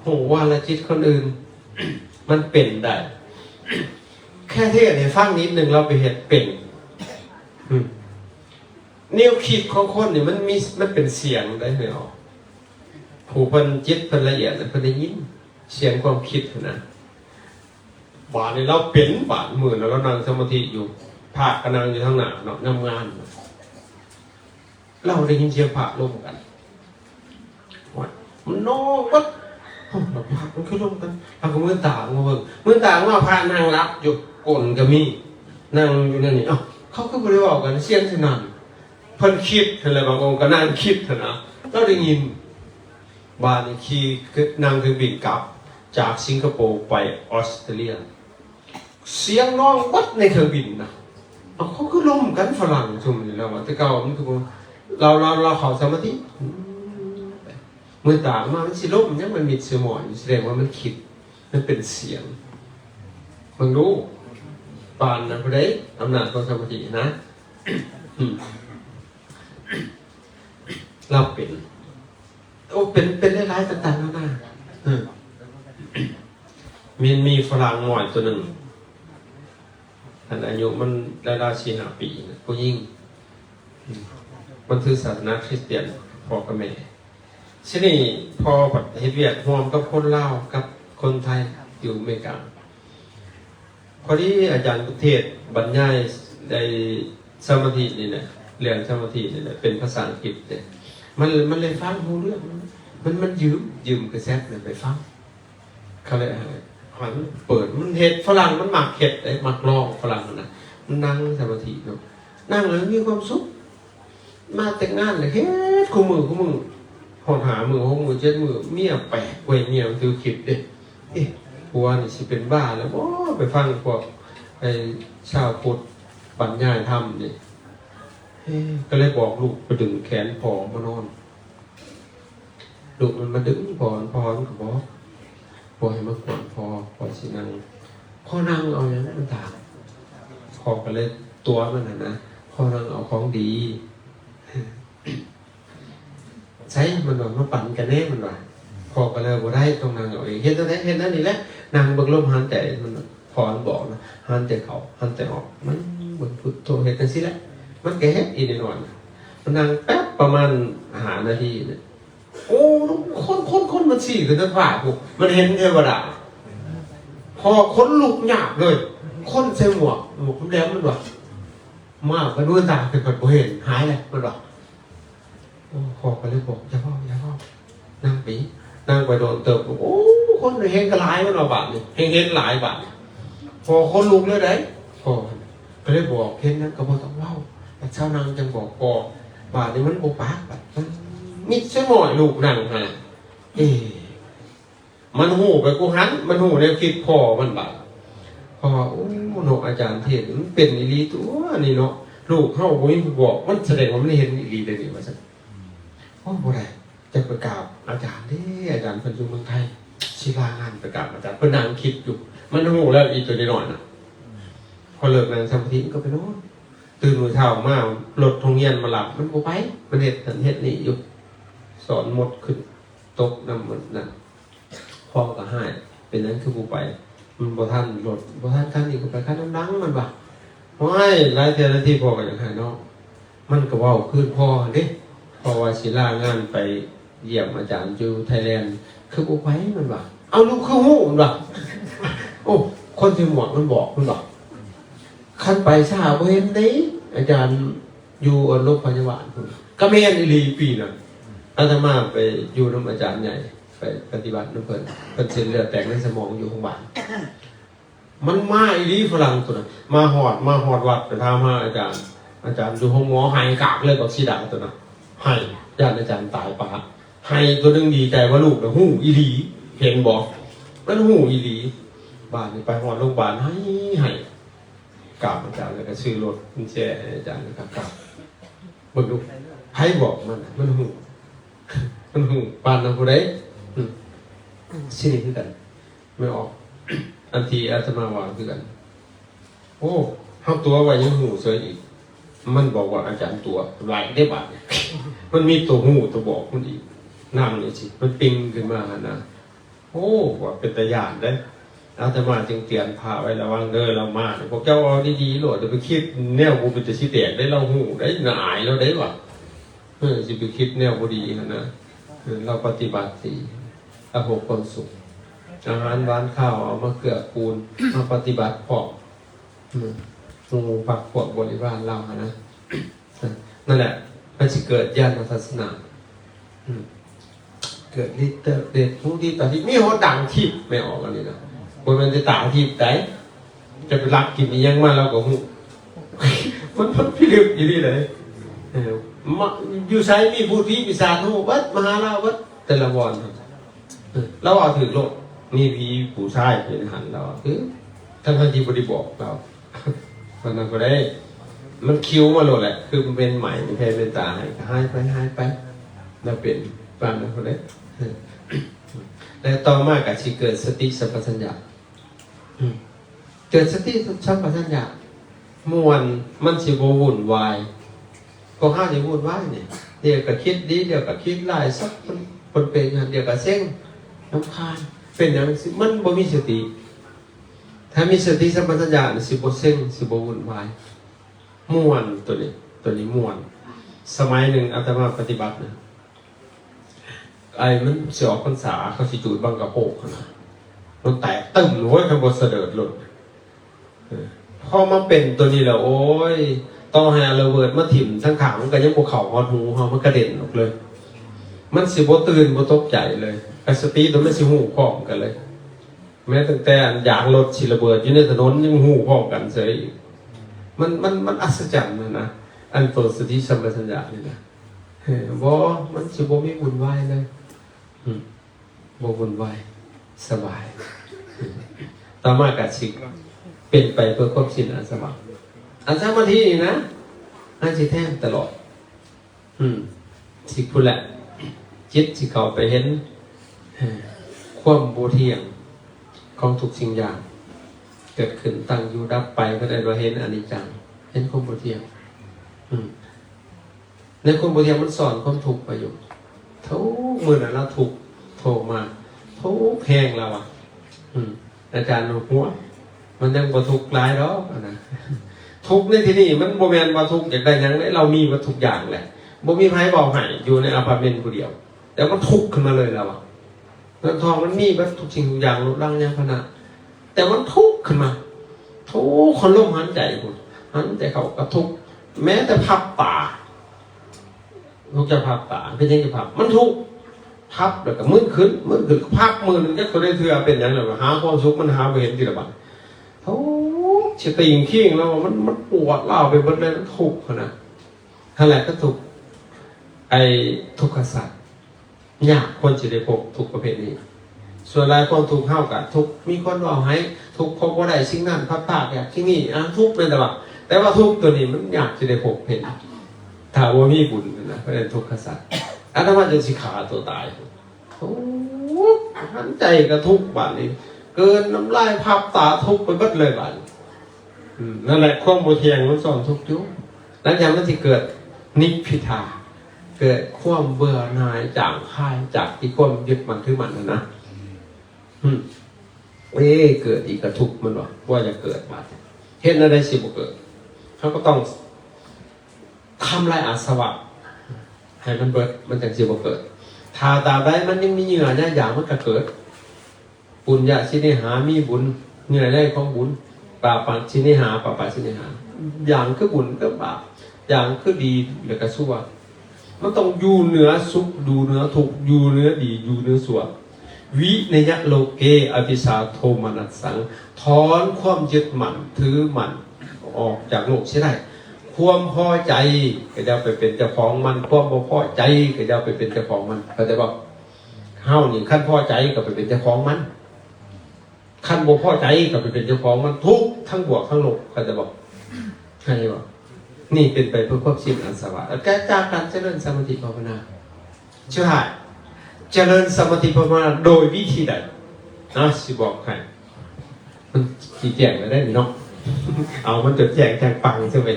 หูว่าละจิตคนอื่นมันเป็นได้แค่เทศเนี่ยฟังนิดหนึ่งเราไปเห็นเป็นนิ้วคิดของคนเนี่ยมันเป็นเสียงได้ไม่ออกผู้เพิ่นจิตเพิ่นละเอียดเพิ่นได้ยินเสียงความคิดนะบาดนี่เราเป็นบาดมือแล้วนั่งสมาธิอยู่ภาคกำลังอยู่ข้างหน้าเนาะทำงานเราได้ยินเสียงภาคร่วมกันมันโน้วัดเราภาคมันคือร่วมกันเราก็มือตามาเบิ่งมือตาว่าพานั่งรับอยู่ก้นก็มีนั่งอยู่นั่นนี่เขาก็บริวารกันเสียงสนั่นเพิ่นคิดอะไรบางองค์ก็นั่งคิดนะเราได้ยินบาดนี่ขี่นั่งเครื่องบินกลับจากสิงคโปร์ไปออสเตรเลียเสียงร้องวัดในเครื่องบินนะเขาก็ล้มกันฝรั่งชุมนี่แล้วแต่เก่ามันคือเราเขาสมาธิเมื่อต่างมามันสิล้มยังมันมีสมองแสดงว่ามันคิดมันเป็นเสียงมึงรู้ปานนะพอได้อำนาจของสมาธินะเราเป็นเป็นหลายๆต่างๆแล้วนะมีฝรั่งหน่อยตัวหนึ่งอายุมันราวๆ4-5 ปีผู้ยิ่งมันคือศาสนาคริสเตียนพ่อกับแม่ที่นี่พอเฮ็ดเวียกร่วมกับคนลาวกับคนไทยอยู่อเมริกาพอดีอาจารย์ประเทศบรรยายในสมาธินี่แหละเรื่องสมาธินี่แหละเป็นภาษาอังกฤษเนี่ยมันเลยฟังรู้เรื่องมันยืมกระแสเนี่ยไปฟังเขาเลยหันเปิดมันเห็ดฝรั่งมันหมักเห็ดไอ้หมักลองฝรั่งนะมันนั่งสมาธิเนาะนั่งเลยมีความสุขมาแต่งงานเลยเฮ็ดคู่มือหอดหามือ6 มือ7 มือเมียแปลกเว้ยเมียมันถือขิดเด้ผัวนี่สิเป็นบ้าแล้วไปฟังพวกไอ้ชาวพุทธบรรยายธรรมนี่ก็เลยบอกลูกไปดึงแขนพ่อมานอนลูกมันมาดึงพ่อมันก็บอกพ่อให้มากวนพ่อสินั่งพ่อนั่งเอาอย่างนั้นมันต่างพ่อก็เลยตัวมันนะพ่อนั่งเอาของดีใช้มันบอกมาปั่นกันแน่มันว่าพ่อก็เลยบ่ได้ต้องนั่งเอาเองเห็นนั่นนี่แหละนั่งเบิ่งลมหายใจมันพ่อมันบอกนะหายใจเข้าหายใจออกมันเหมือนพุทโธเฮ็ดจังซี่แหละมันก็เฮ็ดอีกนิดหน่อยมันนั่งแป๊บประมาณ5 นาทีเนี่ย โอ้คนมันสี่คือทั้งฝ่าพวกมันเห็นเทวดาพอคนลุกหยาบเลยคนใส่หมวกแหลมมันบอกมากมันดูตาเป็นคนบ่เห็นหายเลยมันบอกโอ้พอก็เลยบอกอย่าพ่อนั่งปีนั่งไปโดนเติบโอ้คนเห็นกระไรมันเอาบาทนี่เห็นหลายบาทพอคนลุกเลยได้พอก็เลยบอกเห็นนั้นก็บอกต้องเล่าแต่เช้านางจังบอกพอบาทนี่มันโบปากบาทมิดใช่หมอยลูกนั่งฮะมันหูไปกูหันมันหูในคิดพ่อมันบาดพอโอ้โนอาจารย์เทศมันเป็นอีลีตัวนี่เนาะลูกเข้าบุ้ยบอกมันแสดงว่ามันเห็นอีลีเลยนี่ว่าสักโอ้โหอะไรจะประกาศอาจารย์อาจารย์เป็นอยู่เมืองไทยศิลางานประกาศอาจารย์เพิ่นนั่งคิดอยู่มันหูแล้วอีตัวนี้หน่อยนะพอเลิกงานสมาธิก็ไปนอนตื่นมือเท้ามารถทงเงียนมาหลับมันโบไปมันเห็ดนี่อยู่สอนหมดขึ้นตกน้ำมันนั่นพ่อก็ให้เป็นนั้นคือผู้ไปมันบ่ท่านรถบ่ท่านขั้นอีกก็ไปขั้นดังมันบ่ไม่หลายเทื่อที่พ่อก็อย่างหายเนาะมันก็เว้าขึ้นพ่อเด้พอว่าศิลางานไปเยี่ยมอาจารย์อยู่ไทยแลนด์คือผู้ไปมันบ่เอาลูกเข้าหูมันบ่โอ้คนที่หมวกมันบอกมันบ่ขั้นไปซาบ่เห็นเด้อาจารย์อยู่โรงพยาบาลพุ่นก็แม่นอีหลีปีน่ะอาตมาไปอยู่น้ำอาจารย์ใหญ่ไปปฏิบัติน้ำเพิ่นเส้นเลือดแตกในสมองอยู่โรงพยาบาลมันมาอีลีฝรั่งตัวนั้นมาหอดวัดไปทำมาอาจารย์ดูห้องหมอหายกากเลยกับสีดาตัวนั้นหายญาติอาจารย์ตายปะหายตัวนึงดีใจว่าลูกนะหูอีลีเห็นบอกมันหูอีลีบ้านนี่ไปหอดโรงพยาบาลหายกราบอาจารย์แล้วก็ซื้อรถกุญแจอาจารย์แล้วก็กราบเบิ่งดูให้บอกมันหูปานนั้นผู้ใดสิ่งคือกันไม่ออกอันที่อาตมาวางคือกันโอ้ห้าตัวไว้ยังหูเสยอีกมันบอกว่าอาจารย์ตัวไหลได้บาดมันมีตัวหูตัวบอกมันอีกนั่งเลยสิมันปิงขึ้นมานะโอ้ว่าเป็นตะยานได้อาตมาจึงเตือนพาไว้ระวังเด้อเรามาพวกเจ้าเอาดีๆโหลดจะไปคิดแนวกูเป็นจะชี้แตกได้เราหูได้หน่ายเราได้ว่ะจะไปคิดแนวบุดีนะเราปฏิบัติสีอโหความสุขอาหารหวานข้าวเอามาเกลือปูนมาปฏิบัติพองูปักพวกบริวารเรานะนั่นแหละมันจะเกิดญาณทัศนะเกิดฤทธิ์เดชทุกที่ตาที่มีหัวดังทิพย์ไม่ออกกันเลยนะคนมันจะตาทิพย์แต่จะไปรักกินยังมาเราก็หูมันพิลึกอยู่นี่เลยอยู่ใช้มีผู้ที่ปีศาจหูวัดมหาลาวัดแต่ละวันเราเอาถือโลกนี่พี่ผู้ชายเป็นหันเราคือท่านที่บริบอกเราตอนนั้นก็ได้มันคิ้วมาโลดแหละคือมันเป็นใหม่เป็นแพร่เป็นตาหายไปแล้วเป็นปานนั้นก็ได้แล้วต่อมากับที่เกิดสติสัมปชัญญะเกิดสติสัมปชัญญะมวลมันสิบวุ่นวายก็ห้าสิวุ่นวายเนี่ยเดี๋ยวก็คิดดีเดี๋ยวก็คิดลายสักคนเป็นเดี๋ยวก็เส้งน้ำคานเป็นอย่างนี้มันบ่มีสติถ้ามีสติสัมปชัญญะสิบ่เส้งสิบ่วุ่นวายม่วนตัวนี้ม่วนสมัยหนึ่งอาตมาปฏิบัตินะไอ้มันเสียออกพรรษาเขาสิจูดบังกระโปกนะมันแตกตึ้มหรือว่าขบวนเสด็จหล่นพอมาเป็นตัวนี้แล้วโอ้ยต่อให้ระเบิดมาถิ่มทั้งขามันก็ยังบวกเข่าหอดหูเขามันกระเด็นออกเลยมันสิบ่ตื่นบ่ตกใจเลยไอ้สติตัวมันสิหูพร้อมกันเลยแม้ตั้งแต่อยากรถสิระเบิดอยู่ในถนนยังหูพร้อมกันเฉยมันอัศจรรย์นะอันตัวสติสัมปชัญญะนี่นะบ่มันสิบ่มีวุ่นวายเลยบ่วุ่นวายสบายต่อมากัดสิเป็นไปเพื่อควบชินอันสบายอันสมาธินี่นะอันสิแท้ตลอดสิพูดแหละจิตสิเข้าไปเห็นความบ่เที่ยงของทุกสิ่งอย่างเกิดขึ้นตั้งอยู่ดับไปก็ได้ว่าเห็นอนิจจังเห็นความบ่เที่ยงในความบ่เที่ยงมันสอนความทุกข์ประโยชน์ทุกมื้อนั้นเราทุกข์โทรมาทุกข์แห้งแล้วอาจารย์หัวมันยังบ่ทุกข์หลายดอกนะทุกข์ในที่นี้มันบ่แม่นว่าทุกข์อยากได้หยังได้เรามีว่าทุกอย่างแหละบ่มีไผบอกให้อยู่ในอพาร์ตเมนต์ผู้เดียว แต่มันทุกข์ขึ้นมาเลยแล้วเงินทองมันมีแบบทุกสิ่งทุกอย่างลดล่างยังขนาดแต่มันทุกข์ขึ้นมาทุกคนลมหันใจคุณหันใจเขาก็ทุกข์แม้แต่พับตาทุกจะพับตาเป็นยังจะพับมันทุกข์พับแล้วก็มืดขึ้นพักมือหนึ่งจะเขาได้เถื่อเป็นอย่างไรหาความสุขมันหาไปเห็นทีละบัดทุกข์ติงขี้งแล้วมันปวดเล่าไปหมดเลยมันทุกข์ขนาดนั่นแหละก็ทุกข์ไอ้ทุกขสัตว์ยากคนจะได้พบทุกประเภทนี้ส่วนหลายคนทุกข์เข้ากับทุกข์มีคนบอกให้ทุกข์พบว่าได้สิ่งนั้นพับปากอยากที่นี่ทุกข์เลยแต่ว่าทุกข์ตัวนี้มันอยากจะได้พบเห็นถ้าว่ามีบุญนะก็เป็นทุกขสัตว์อันนั้นว่าจะสิขาตัวตายทุกข์หันใจก็ทุกข์บาดนี้เกินน้ำลายพับตาทุกข์ไปบัดเลยบาดนั่นแหละความโมเทียงมันสอนทุกข์ยุคหลังจากนั้นที่เกิดนิพพิทาเกิดความเบื่อหน่ายจางคายจากที่ความยึดมันถือมันนะเกิดอีกกระทุกมันว่าจะเกิดบาดเห็นอะไรสิบ่เกิดเขาก็ต้องทำลายอาสวะให้มันเบิดมันจังสิบ่เกิดถ้าตาได้มันยังมีเหงื่อเนี่ยอย่างมันก็เกิดบุญญาชินิหามีบุญเหงื่อได้ของบุญปาปัชินิหาปาปาชินิหาอย่างคือบุญก็บาปอย่างคือดีหรือก็ชั่วมันต้องอยู่เหนือสุขดูเหนือทุกข์อยู่เหนือดีอยู่เหนือชั่ววิเนยโลเกอภิสาโทมนัสสังถอนความยึดมั่นถือมั่นออกจากโลกเสียได้ความพอใจก็จะไปเป็นเจ้าของมันความบ่พอใจก็จะไปเป็นเจ้าของมันเข้าใจบ่เฮานี่ขั้นพอใจก็ไปเป็นเจ้าของมันขั้นบ่พอใจก็ไปเป็นเจ้าของมันทุกทั้งบวกทั้งลบเข้าใจบ่เข้าใจบ่นี่เป็นไปเพื่อควบสิ้นอาสวะแก้จากการเจริญสมาธิภาวนาเชื่อเจริญสมาธิภาวนาโดยวิธีใดนะสิบอกให้มันขี้แจงได้เนาะเอามันจดแจงแจงปังใช่ไหม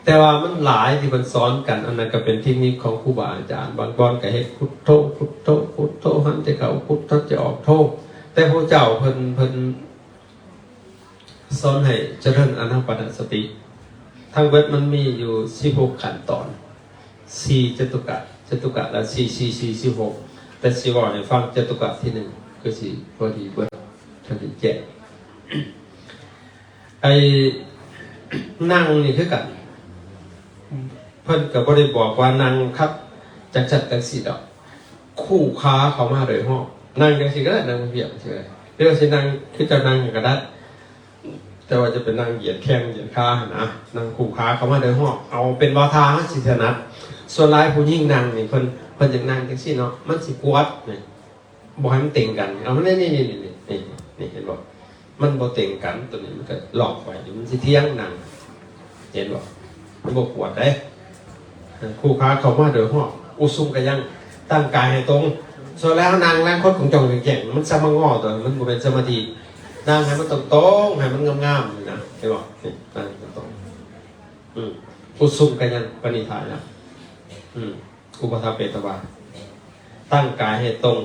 แต่ว่ามันหลายที่มันซ้อนกันอันนั้นก็เป็นเทคนิคของครูบาอาจารย์บางบอนก็เฮ็ดพุทโธพุทโธพุทโธหันจะเข้าพุทโธจะออกโธแต่พระเจ้าเพิ่นสอนให้เจริญอานาปานสติทั้งเบิดมันมีอยู่16ขั้นตอน4จตุกะละ4 แต่สิว่าให้ฟังจตุกะที่1ก็สิพอดีเบิดทันทีแจ้งไอ้นั่งนี่คือกันเพิ่นก็บ่ได้บอกว่านั่งครับจักจัดจังซี่ดอกคู่ค้าเข้ามาเลยฮอนั่งจังซี่ก็ได้นั่งเพียบเฉยเรียกว่าสินั่งคือจะนั่งก็ได้แต่ว่าจะเป็นนั่งเหยียดแข้งเหยียดขานะนั่งคู่ค้าเข้ามาเลยฮอเอาเป็นวาทาสิถนัดส่วนหลายผู้หญิงนั่งนี่เพิ่นจะนั่งจังซี่เนาะมันสิปวดนี่บ่ให้มันเต็งกันเอานี่เห็นบ่มันบ่เต็งกันตัวนี้มันก็หลอกไว้มันสิเที่ยงนั่งเห็นบ่มันบ่ปวดเด้คู่ค้าเข้ามาโดยห้ออุซุมก็ยังตั้งกายให้ตรงส่วนแล้วนั่งคดของจงแข็งมันสมางอตัวมันบ่เป็นสมาธินั่งให้มันตรงๆให้มันงามๆนะเห็นบ่นี่นั่งตรงอุซุมก็ยังปณิธานนะอุปทาเปตวาตั้งกายให้ตรง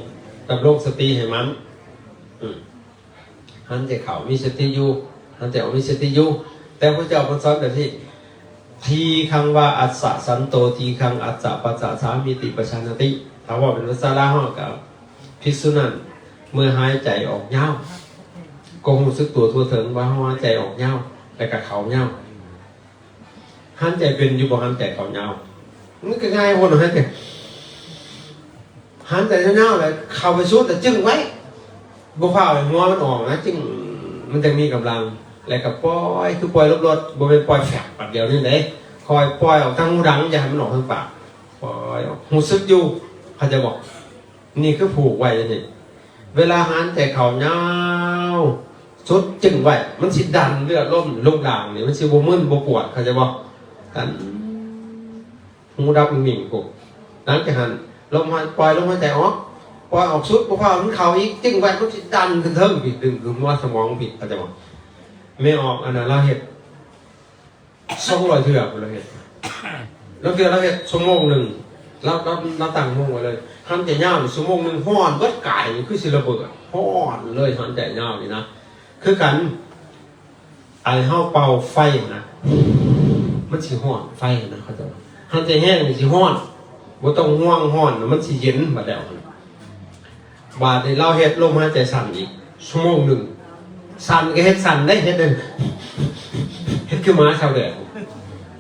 ดำรงสติให้มันหันใจเข่ามีสติอยู่หันใจออกมีสติอยู่แต่พระเจ้าสอนแบบที่ทีคังว่าอัสสะสันโตทีคังอัสสะปัสสะสามีติปชานติถามว่าเป็นภาษาลาวห้องกับภิกษุนั้นเมื่อหายใจออกยาวก็รู้สึกตัวทั่วถึงว่าหายใจออกยาวแต่กับเขายาวหันใจเป็นอยู่บ่หันใจเขายาวมันก็ง่ายคนหันใจยาวเลยเข้าไปสุดแต่จึงไว้บ่ฟ้าวให้หัวมันออกนะจึงมันจะมีกำลังแล้วก็ปล่อยคือปล่อยลดบ่เป็นปล่อยแฝงปัดเดียวนี่เด้คอยปล่อยออกทางหูดังอย่าให้มันออกทางปากปล่อยออกหูซึกอยู่เขาจะบอกนี่คือผูกไว้นี่เวลาหันใจเข่ายาวสุดจึงไว้มันสิดันเลือดล่มลงด่างนี่มันสิบ่มึนบ่ปวดเขาจะบอกกันหูดับมิ่งๆกูหลังจากหันลมหายปล่อยลมหายใจออกปล่อยออกสุดบ่พอมันเข่าอีกจึงไว้มันสิดันขึ้นเทิงผิดดึงคือว่าสมองผิดเขาจะบอกไม่ออกอันนั้นเราเห็ด200 เทื่อเราเห็ดแล้วเทื่อเราเห็ดชั่วโมงหนึ่งเราตั้งโมงไว้เลยหันใจยาวชั่วโมงหนึ่งห้อนเบิดกายคือสิระเบิดห้อนเลยหันใจยาวนี่นะคือกันไอเฮาเป่าไฟนะมันสิห้อนไฟนะเขาจะหันใจแห้งนี่สิห้อน บ่ต้องห่วงห้อนมันสิเย็นบัดแล้วบาดนี้เราเฮ็ดลมหายใจสั่นอีกชั่วโมงหนึ่งสั่นก็เฮ็ดสั่นได้เฮ็ดเลยเฮ็ดคือม้าชาวแดง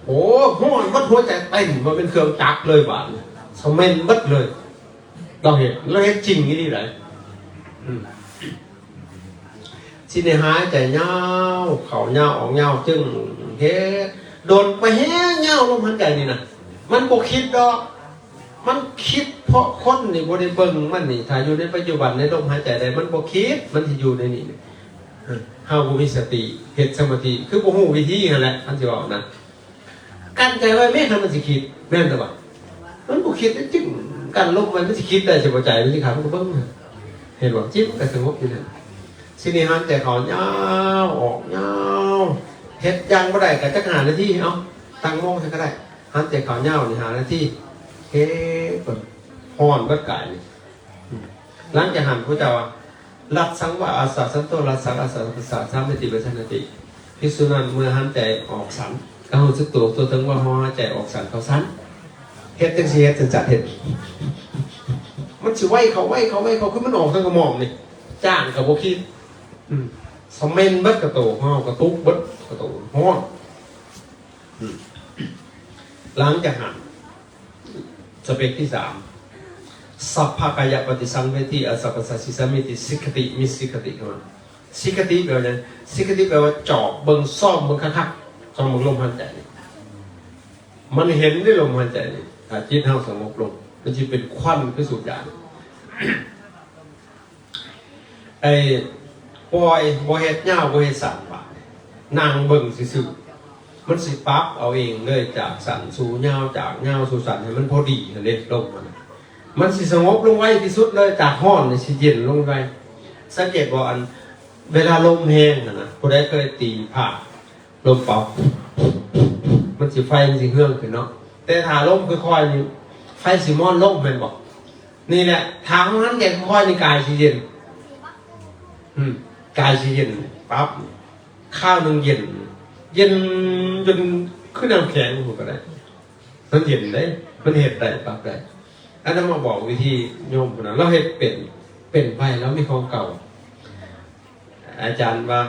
โอ้ห้อนมัดหัวใจเต้นมันเป็นเครื่องจักรเลยบาดสมัยมัดเลยเราเฮ็ดจริงนี่แหละสิได้หายใจยาวเข้ายาวออกยาวจึงเฮ็ดโดนไปแห้งยาวลมหายใจนี่นะมันบ่คิดดอกมันคิดเพราะคนนี่บ่ได้เบิ่งมันนี่ถ้าอยู่ในปัจจุบันในลมหายใจใดมันบ่คิดมันสิอยู่ในนี่เฮาบ่มีสติเฮ็ดสมาธิคือบ่ฮู้วิธีนั่นแหละอันสิว่านะกั้นใจไว้แม่นมันสิคิดแม่นแต่ว่ามันบ่คิดจริงกั้นลมมันสิคิดได้สิบ่ใจมันสิขาดมันก็เบิ่งเห็นบ่จิตก็สงบอยู่นั่นสินี่หายใจเข้ายาวออกยาวเฮ็ดยังบ่ได้ก็จัก5นาทีเอ้าตั้งโมงซะก็ได้หายใจเข้ายาวนี่5นาทีเฮ้เปิดห้อนเบิดกายหลังจากหันพระเจ้ารัดสังวาอาสาสันโตรัดสังอาสาสัสสะสามติเวชนติพิสุนันเมื่อหันใจออกสันก็หูสึกตัวถึงว่าหันใจออกสันเขาสันเฮ็ดจังซี่เฮ็ดจังเฮ็ดมันสิไหวเขาคือมันออกทั้งกระหม่อมนี่จ้างกับบ่คิดสมเมนเบิดกระโตห้อกระตุกเบิดกระโตห้องหลังจากหันสเปคที่3สัพพะกายปฏิสังเวทีอสัพพสัสสิสมิติสิกติมิสิกติกันสิกติแปลว่าอะไรสิกติแปลว่าจอบเบิ่งซ่อมเบิ่งคักๆซ่อมเบิ่งลมหายใจมันเห็นได้ลมหายใจถ้าจิตเฮาสงบลงมันจะเป็นควันคือสูบยาไอ้ปล่อยบ่เฮ็ดยาวบ่เฮ็ดสั้นว่านั่งเบิ่งซื่อมันสิปรับเอาเองเลยจากสั่นสู่ยาวจากยาวสู่สั่นให้มันพอดีเล็กลงมันสิสงบลงไว้ที่สุดเลยจากห้อนสิเย็นลงไปสังเกตว่าอันเวลาลมแห้งนะผู้ใดเคยตีผ่าลมเป่ามันสิไฟมันสิเฮืองขึ้นเนาะแต่ถ้าลมค่อยๆนี่ไฟสิมอนลมเป็นบอกนี่แหละทางนั้นแกค่อยๆนี่กายสิเย็นกายสิเย็นปั๊บข้าวนึงเย็นจนขึ้นน้ำแข็งหัวก็ได้มันเย็นได้มันเห็ดได้ปรับได้อันนั้นมาบอกวิธีโยมนะเราเห็ดเป็นไปแล้วมีของเก่าอาจารย์ว่า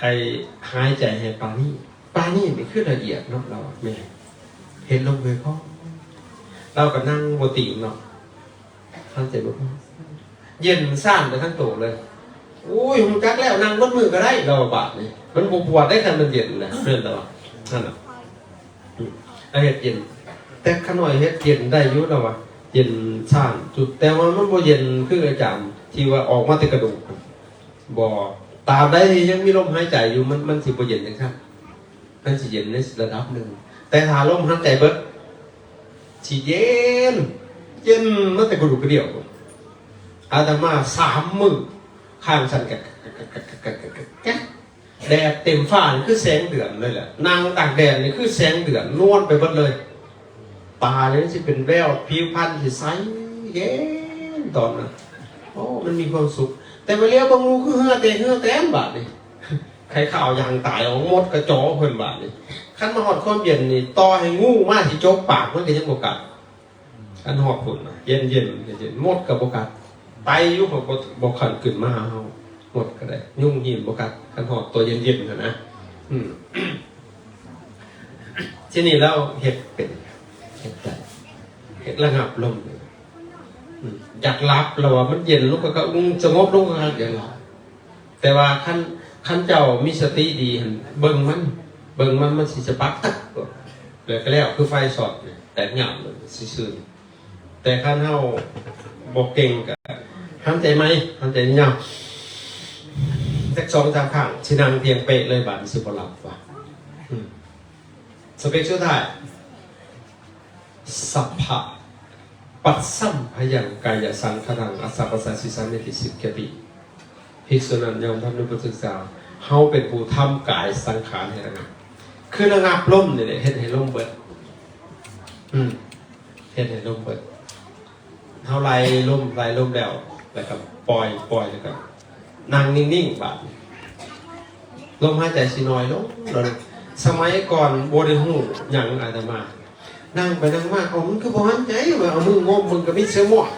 ไอ้หายใจให้ปานี่นี่คือละเอียดเนาะเราแม่เห็นลงไปพ่อเราก็นั่งโมติเนาะหายใจบ่พอเย็นซ่านไปทั้งตัวเลยอุ้ยหุ่นจักแล้วนั่งบนมือก็ได้เราบาดนี่มันปวดได้ทันมันเย็นแหละเพื่อนเรานั่นแหละเห็ดเย็นแต่ขน่อยเห็ดเย็นได้ยุ่เราวะเย็นซ่านจุดแต่ว่ามันบ่เย็นคืออาจารย์ที่ว่าออกมาแต่กระดูกบ่ตามได้ยังมีลมหายใจอยู่มันสิบ่เย็นจังซั่นมันสิเย็นในระดับหนึ่งแต่ถ้าลมหายใจเบิดสิเย็นมาแต่กระดูกกระเดี่ยวอาตมา3 มื้อข้างฉันแดดเต็มฟ้านี่คือแสงเดือนเลยแหละนางตากแดดนี่คือแสงเดือนนวลไปหมดเลยตาเนี่ยจะเป็นแววผิวพรรณที่ใสเย็นตอนนั้นโอ้มันมีความสุขแต่มาเลี้ยวบางงูคือเหือแต้มบาดนี่ใครข่าวยางตายออกมดกระจอเพิ่นบาดนี่ขั้นมาหอดความเย็นนี่ต่อให้งูมากที่โจกปากมันก็ยังบกัดอันหอดผุนเย็นมดกับบกัดไตยุบบอกขันขึ้นมาหาเฮาหมดก็ได้ยุ่งหินบกัดกันหอดตัวเย็นนะที่นี่แล้วเห็ดเป็นเห็ดใจเห็ดระงับลมอยากรับเราว่ามันเย็นลูกก็สงบลูกก็อย่างเราแต่ว่าขั้นเจ้ามีสติดีเบิ่งมันสิจะปักตักเลยก็แล้วคือไฟสอดแต่หยาบเลยซื่อแต่ขั้นเฮาบอกเก่งกับห้ามใจไหมห้ามใจเงาสัก2-3 ครั้งชินังเพียงเป๊ะเลยบาดสิบหลับว่ะสเปคสุดท้ายสัพพะปัสสัมพยังกายสังขารอัสสัพพสัสสิสัมเนติสิกติภิกษุนั้นยอมทำด้วยพุทธศึกษาเฮาเป็นผู้ทำกายสังขารให้ระงับคือระงับลมนี่แหละเฮ็ดให้ลมเบิดเฮ็ดให้ลมเบิดเท่าไรลมแล้วก็ปล่อยแล้วก็นั่งนิ่งๆบาดลมหายใจสิน้อยลงสมัยก่อนบ่ได้ฮู้หยังอาตมา นั่งไปนั่งมาเอามันคือบ่หันใจว่าเอามืองมมึงก็มีเสือหมอด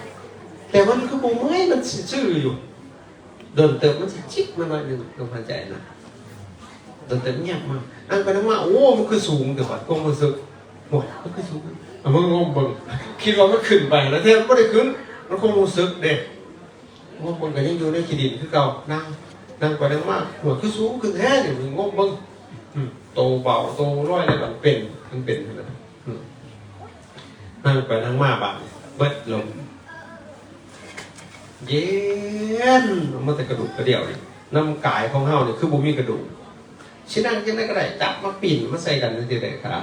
แต่มันคือบ่เมื่อยมันซื่ออยู่โดนเติมมันสิจิกมาหน่อยนึงลมหายใจนะโดนเติมเงียบมานั่งไปนั่งมาโอ้มันคือสูงแต่ว่าก็มันสึกหมดมันคือสูงเอามืองมมึงคิดว่ามันขึ้นไปแล้วแท้มันบ่ได้ขึ้นมันคงรู้สึกเด้งมมึงก็ยังอยู่ในขี้ดินคือเก่านั่งไปนั่งมาหัวคือสูงขึ้นแท้นี่มึงงมมึงโตเบาโตร้อยอะไรแบบเป็นมันเป็นขนาดนั่งไปนั่งมาบ้างเบิดลงเย็นมันแต่กระดูกกระเดี่ยวนี่น้ำกายของเฮาเนี่ยคือบ่มีกระดูกชิ้นนั่งจังได๋ก็ได้จับมาปิ่นมาใส่กันจังซี่ได้ค่ะ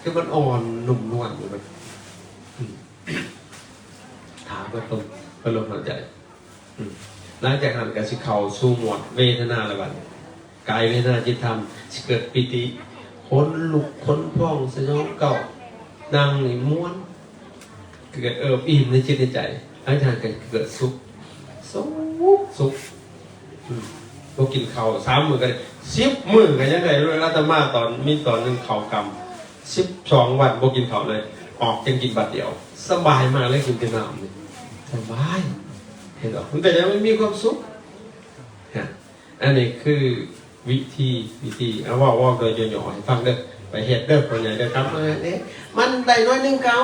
คือมันอ่อนนุ่มนวลอยู่มันถามว่าตรงก็ลมหายใจหลังจากนั้นก็สิเข้าสู่หมวดเวทนาละบัดกายเวทนาจิตธรรมสิเกิดปิติขนลุกขนพองสยองเก่านั่งนี่ม้วนเกิดอิ่มในจิตในใจหลังจากนั้นก็เกิดสุขเรากินข้าว3 มื้อกัน10 มื้อกันยังไงด้วยรัตมาตอนมีตอนนึงข้าวกำ12 วันบ่กินข้าวเลยออกจังกินบัดเดียวสบายมากเลยกินแต่น้ำนี่สบายเห็นหรอมันเป็นยังมันมีความสุขอันนี้คือวิธีเอาว่าโดยย่อๆให้ฟังเด้อไปเฮ็ดเด้อคนใหญ่เด้อครับมันได้น้อยนึงเก่า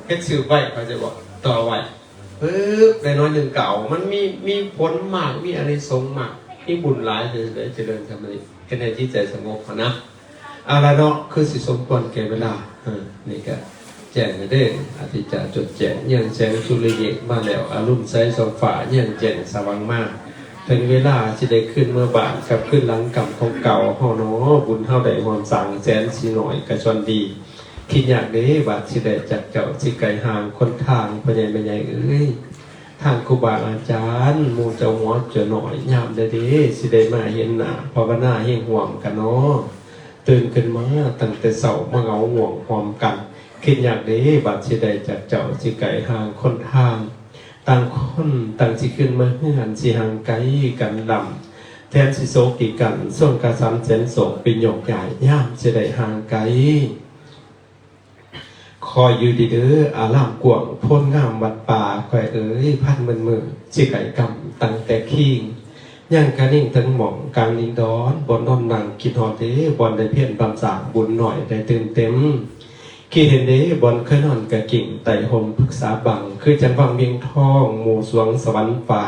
เฮ็ดสืบไว้เขาจะบอกต่อไว้ได้น้อยนึงเก่ามันมีผลมากมีอานิสงส์มากมีบุญหลายเลยเจริญธรรมนี่เป็นในที่ใจสงบนะเอาละเนาะคือสิสมควรแก่เวลานี่ก็แจ้งเด้ออธิจาจดแจ้งยังแสงสุริยะมาแล้วอารมณ์ใสสองฝายังแจ้งสว่างมากถึงเวลาจะได้ขึ้นเมื่อบานกับขึ้นหลังกรรมของเก่าเฮาเนาะบุญเฮาได้หอมสั่งแสนสีหน่อยกระชอนดีคิดอยากได้บาดสิได้จากเจ้าสิไกลห่างคนทางพญายแม่ใหญ่เอ้ยทางครูบาอาจารย์หมู่เจ้าหัวเจ้าหน่อยยามได้สิได้มาเห็นหน้าภาวนาเฮงห่วงกันเนาะตื่นขึ้นมาตั้งแต่เช้ามาเหงาห่วงพร้อมกันคิดอยากได้บาดสิได้จากเจ้าสิไกลห่างคนทางต่างคนต่างสิขึ้นมาเฮือนสิห่างไกลกันลำแทนสิโศกิกันส่วนกระสันเสนโศกปิญโยกใหญ่ย่ามสิได้ห่างไกลคอยอยู่ดีเด้ออารามกวงพ้นงามวัดป่าคอยพันมือสิไก่กำตั้งแต่คิงย่างกระนิ่งทั้งหม่องกลางนินดอนบนนอนนังคิดหอดเด้บอนได้เพี้ยนบำสางบุญหน่อยได้ตื่นเต็มคิดเห็นเด้บอนเคยนอนกะกิ่งไต่ห่มพึกษาบังคือจันวังเวียงทองหมู่สวงสวรรค์ป่า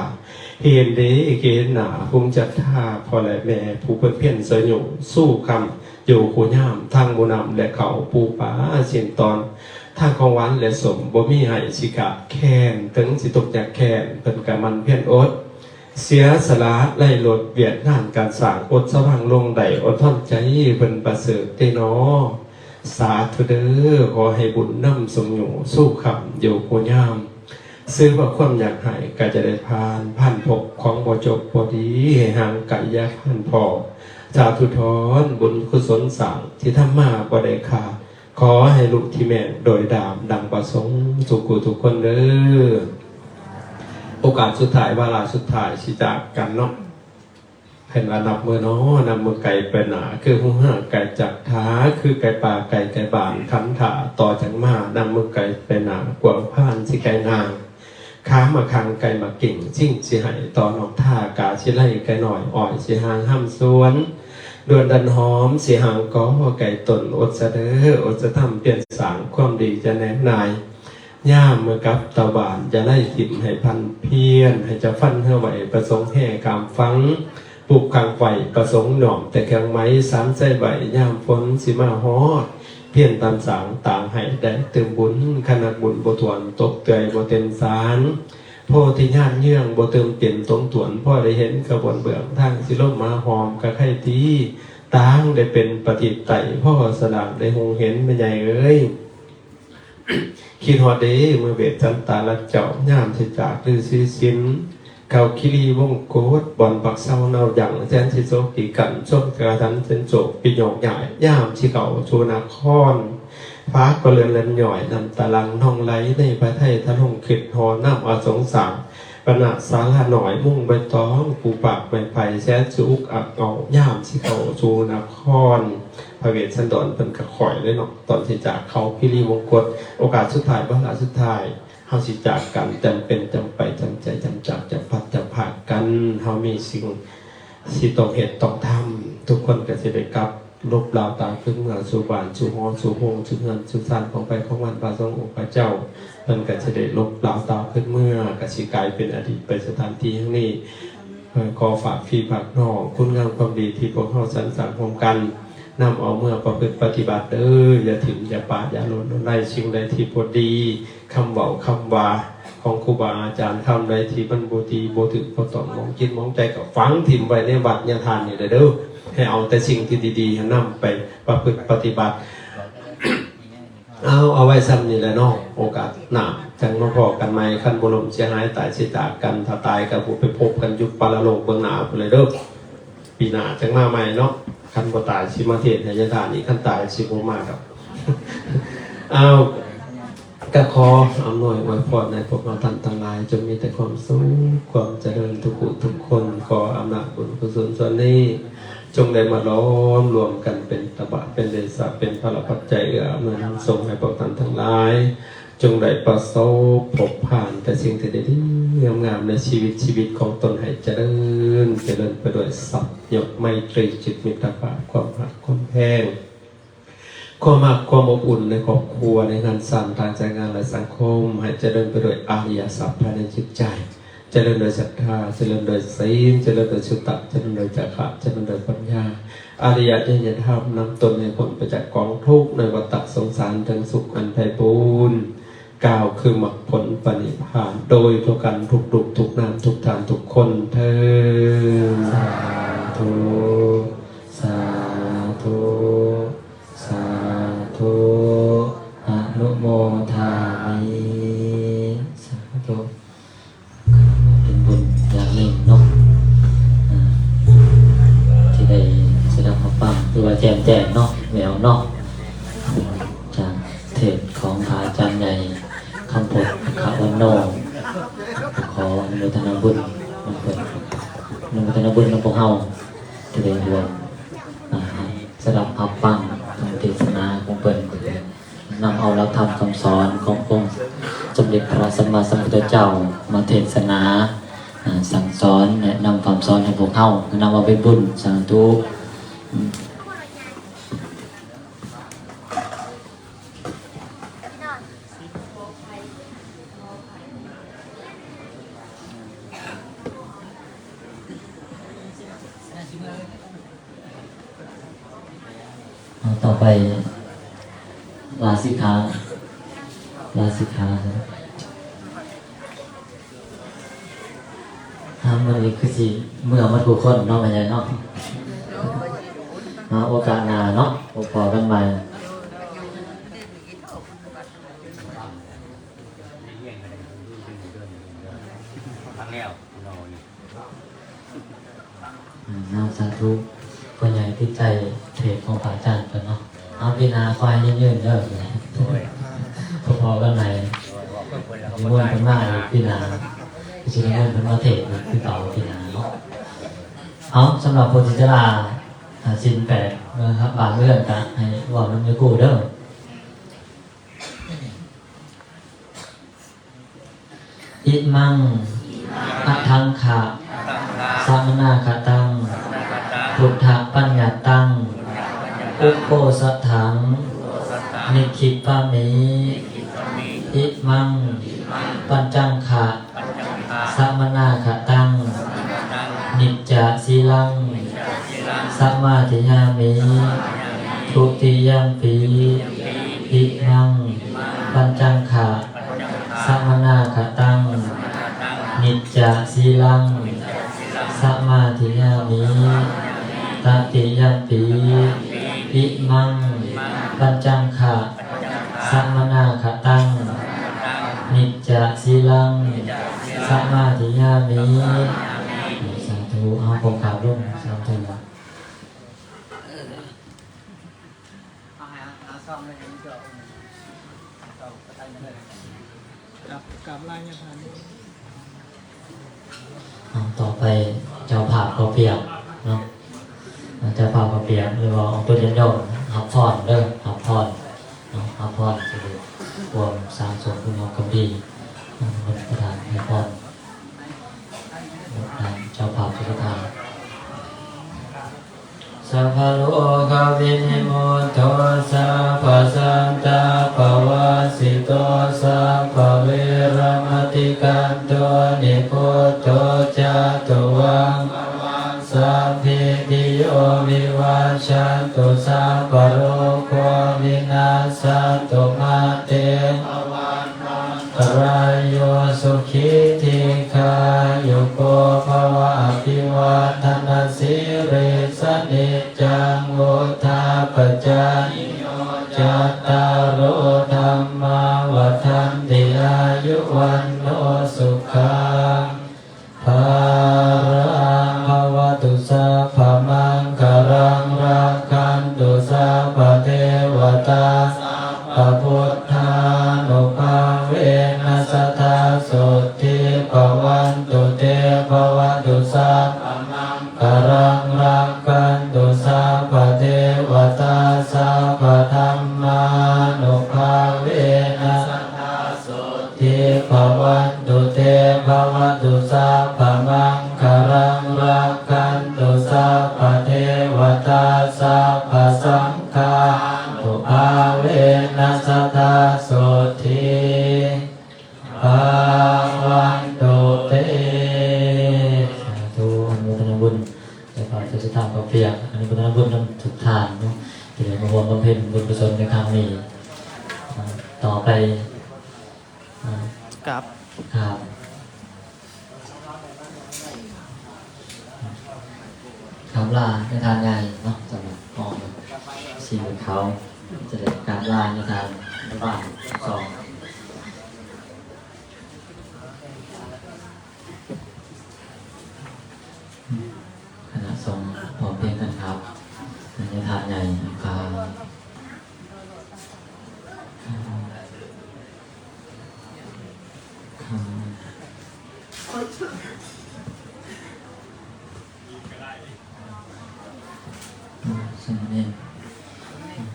เห็นเด้เกณฑ์หนาภูมิจัดท่าพอและแม่ผู้เพิ่นเพี้ยนเสยหยุ่สู้คำอยู่ขู่ย่ามทางมูนำและเขาปูป้าเสียนตอนทางของหวานและสมบ่มีให้สิกะแค้นถึงสิตกจากแค้นเพิ่นกะมันเพี้ยนอดเสียสละไล่ลดเวียดงานการสร้างอดสว่างลงได้อดทนใจเพิ่นประเสริฐได้น้อสาธุเด้อขอให้บุญนำสมอยู่สู้คำอยู่ขู่ย่ามซื้อว่าความอยากหายก็จะได้ผ่านพบของบ่จบบ่ดีให้ห่างไกลยาผ่านพอสาธุทอนบุญกุศลสั่งที่ทำมาบ่ได้ขาดขอให้ลูกที่แม่โดยดามดังประสงค์สุขุทุกคนเด้อโอกาสสุดท้ายวาระสุดท้ายสิจากกันเนาะเห็นว่านับมือเนาะนำมือไก่ไปหนาคือหูห่าไก่จักท้าคือไก่ป่าไก่บานขันถาต่อจากมานำมือไก่ไปหนากวางผ่านสิไก่นางค้ามาคังไก่มากิ่งชิ่งสิหายต่อนอกท่ากาชิไล่ไก่หน่อยอ่อยสิหางห้ำสวนดวนดันหอมสิหางก้อไก่ตนอดสะเด้ออดจะทำเปลี่ยนสางความดีจะแนบนายย่ามเมื่อกับตาบานจะไล่ถิ่มให้พันเพียนให้จะฟันเท่าไหวประสงค์แห่กามฟังปลูกขังไฟประสงค์หน่อมแต่แข็งไม้สามใจใบย่ามฝนสิมาฮอดเพียนตามสางต่างให้ได้เติมบุญขนาดบุญบทวนตกเตยบเต็มสารโพธิญาณเยื่องบ่เติมเปลี่ยนตรงตวนพ่อได้เห็นกระบวนเบื้องทางสิลมมาหอมกระไข่ตีต่างได้เป็นปฏิไตพ่อสลากได้หงเห็นเป็นใหญ่เอ้ยคิดฮอดเด้เมื่อเวทจันตาละเจ้าย่ามสิจากฤาษีสินเก่าคิรีวงโกดบอนปักเศร้าเนาอย่างแสนสิโซกีกันส้มกระทันเส้นโจกปิญโยกใหญ่ย่ามชิเก่าชูนาคอนฟ้าก็เลือนเล่นหน่อยนำตะลังท่องไหลในพระไทยทะลงขิดหอน้ำอาสงสารปณะสาลาหน่อยมุ่งใบตองปูปากใบไผ่แสนสุกอักเงาย่ามชิเก่าชูนาคอนพ ระเวสสันดรเป็นกระข่อยเลยเนาะตอนที่จากเขาพิรีมงกฎโอกาสสุดท้ายเวลาสุดท้ายเฮาสิจากกันจำเป็นจำไปจำใจจำจับจำพัดจำผากกันเฮามีสิ่งสิต้องเหตุต้องทำทุกคนก็สิได้กลับลบลาวตาขึ้นเมืองสู่บ้านสู่หอสู่โฮงสู่เงินสู่สันของไปของวันพระสงฆ์องค์พระเจ้าเพิ่นก็สิได้ลบลาวตาขึ้นเมื่อก็สิกลายเป็นอดีตไปสถานที่แห่งนี้ขอฝากพี่ฝากน้องคุณงามความดีที่พวกเราสรรสร้างร่วมกันนำเอาเมื่อประพฤติปฏิบัติอย่าถิ่มอย่าปาอย่าหล่นไล่สิ่งใดที่บ่ดีคำเว้าคำว่าของครูบาอาจารย์ทำใดที่มันบ่ดีบ่ถึกบ่ต้องมองจิตมองใจก็ฝังถิ่มไว้ในวัดญาทานนี่เด้อให้เอาแต่สิ่งที่ดีๆนำไปประพฤติปฏิบัติเอาไว้ซ้ำนี่แหละเนาะโอกาสหน้าจังมาพอกันใหม่คันบ่ลมเสียหายตายสิจากกันถ้าตายก็บ่ไปพบกันอยู่ปรโลกเบื้องหน้าพุ่นเลยเด้อปีหน้าจังมาใหม่เนาะคันบ่ตายสิมาเทศน์ให้ญาตินี่คันตายสิบ่มาดอกเอาก็ขออำนวยอวยพรในพวกเราท่านทั้งหลายจงมีแต่ความสุขความเจริญทุกผู้ทุกคนขออำนาจบุญกุศลส่วนนี้จงได้มาล้อมรวมกันเป็นตบะเป็นเดชะเป็นพลปัจจัยเอื้ออำนวยส่งให้พวกท่านทั้งหลายจงได้ประสบพบผ่านแต่สิ่งที่ดีๆงามๆในชีวิตของตนให้เจริญไปด้วยสัพยกไมตรีจิตมิตรภาพความรักความแพงความรักความอบอุ่นในครอบครัวในงานสร้างทางใจงานและสังคมให้เจริญไปด้วยอริยสัพภายในจิตใจเจริญโดยศรัทธาเจริญโดยศีลเจริญโดยสุตตะเจริญโดยจาระเจริญโดยปัญญาอริยะญาณธรรมนำตนในผลไปจากกองทุกข์ในวัฏสงสารถึงสุขอันไพบูรณ์กล่าวคือมรรคผลปณิพพานโดยทุกกันทุกดุทุกนามทุกทานทุกคนเถิดสาธุสาธุสาธุอนุโมทามิสาธุเป็นบุญอย่างหนึ่งเนาะที่ได้แสดงความปังหรือว่าแจมแจกเนาะแมวเนาะจากเทศของพระอาจารย์ใหญ่คำพูดขะวันโนขออนุโมทนาบุญนำเปิดอนุโมทนาบุญนำพวกเฮาที่ได้รวมสดับอับฟังธรรมเทศนาของเปิ่นนำเอาหลักธรรมคำสอนขององค์สมเด็จพระสัมมาสัมพุทธเจ้ามาเทศนาสั่งสอนแนะนำคำสอนให้พวกเฮานำเอาไปบุญสาธุต่อไปลาสิกขาทำมันนี้คือสิเมื่อมาถูกคนเนาะไม่ใช่เนาะมาโอกาสหน้าเนาะพอกันใหม่น้ำสาธุคนใหญ่ที่ใจเทศของพระอาจารย์กันเนาะเอาพินาควายยืนๆเด้อพอกันใหม่มีมนต์เป็นมากพินาจริงๆมันเป็นมาเทศคือเก่าพินาเนาะเอาสำหรับโพธิจราสินแปดนะครับบางเรื่องกันให้ว่ามันจะกู้เด้ออิมังอัตถังขะสามนาคตังพุทธปัญญาตังอุปโภสัทถังนิคิปะมิอิมังปัญจังขะสามนาคตังนิจจศีลังสัมมาทิฏฐิมิทุติยัมปิอิมังปัญจังขะสามนาคตังนิจจศีลังสัมมาทิฏฐิมิตติยัมปิอิมังปัญจังขะสัมมานาคตังนิจจศีลังสัมมาทิฏฐิมิสาธุเอาของข่าวร่วมสาธุต่อไปเจ้าภาพเขาเปียกเนาะเจ้าภาพเขาเปียกหรือว่าเอาตัวเย็นโยน หับพรเด้อหับพรเนาะหับพรจะเป็นรวมสร้างสมคุณงามความดีมันประทานให้พรเจ้าภาพเจ้าทานสัพพะโลกวินิโมโทสัพพะสันตาภวสิโตสัพพะเวรมติกันโตนิโคโตจาตุวังสัพพิติโยวิวัชชันตุสัพพะโรโควินาศตุมาเตตรายโยสุขิธิคายุโกภวะอภิวาทนาสิริสนิจจังวุธาปจายจัตตารโอธรรมาวัฏันติอายุวันโนสุขังภารังภวตุสัพพมังคารังรักขันตุสัพพเทวตาพระพุทธานุภาเวนัสทธาสุทธิภวันตุเตภวตุสัพพมังคารังรักขันตุสัพพเทวตาสัพพธัมมานุภาเวนัสทธาสุทธิภวันตุเตภวตุสัพพมังคารังรักขันตุสัพพเทวตาสัพพสังฆานุภาเวนัสทธาสุทธิภวันตุเตสาธุอนุโมทนาบุญในพระเจ้าสุธาพระเพียรอนุโมทนาบุญนำทุกทานเนาะที่ได้มาร่วมบำเพ็ญบุญกุศลในครั้งนี้ต่อไปครับคำลาในทานใหญ่เนาะสำหรับมองสิ่งของเขาจะได้การลาในทานบ้านสองคณะสงฆ์พร้อมเพรียงกันครับในทานใหญ่ครับสมเด็จ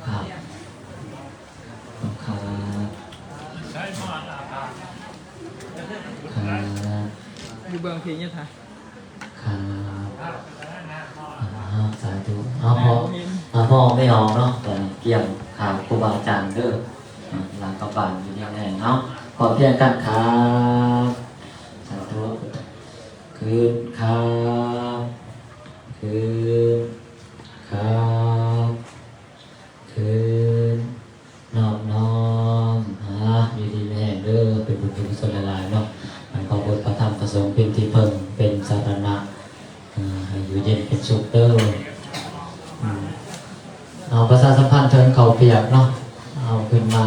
ครับครับอยู่เบื้องเพลงเนี่ยค่ะ ครับสาธุพ่อไม่ออกเนาะแต่เกี่ยมข่าวครูบาอาจารย์เด้อหลังกระบาลอยู่ที่ไหนเนาะขอเพียงกันครับสาธุคืนครับคืนครับคืนน้อมอยู่ดีแม่เด้อเป็นบุญกุศลหลายๆเนาะพระพุทธพระธรรมพระสงฆ์เป็นที่พึ่งเป็นสารณะให้อยู่เย็นเป็นสุขเด้อเอาประชาสัมพันธ์เทิงเขาเปียกเนาะเอาขึ้นมา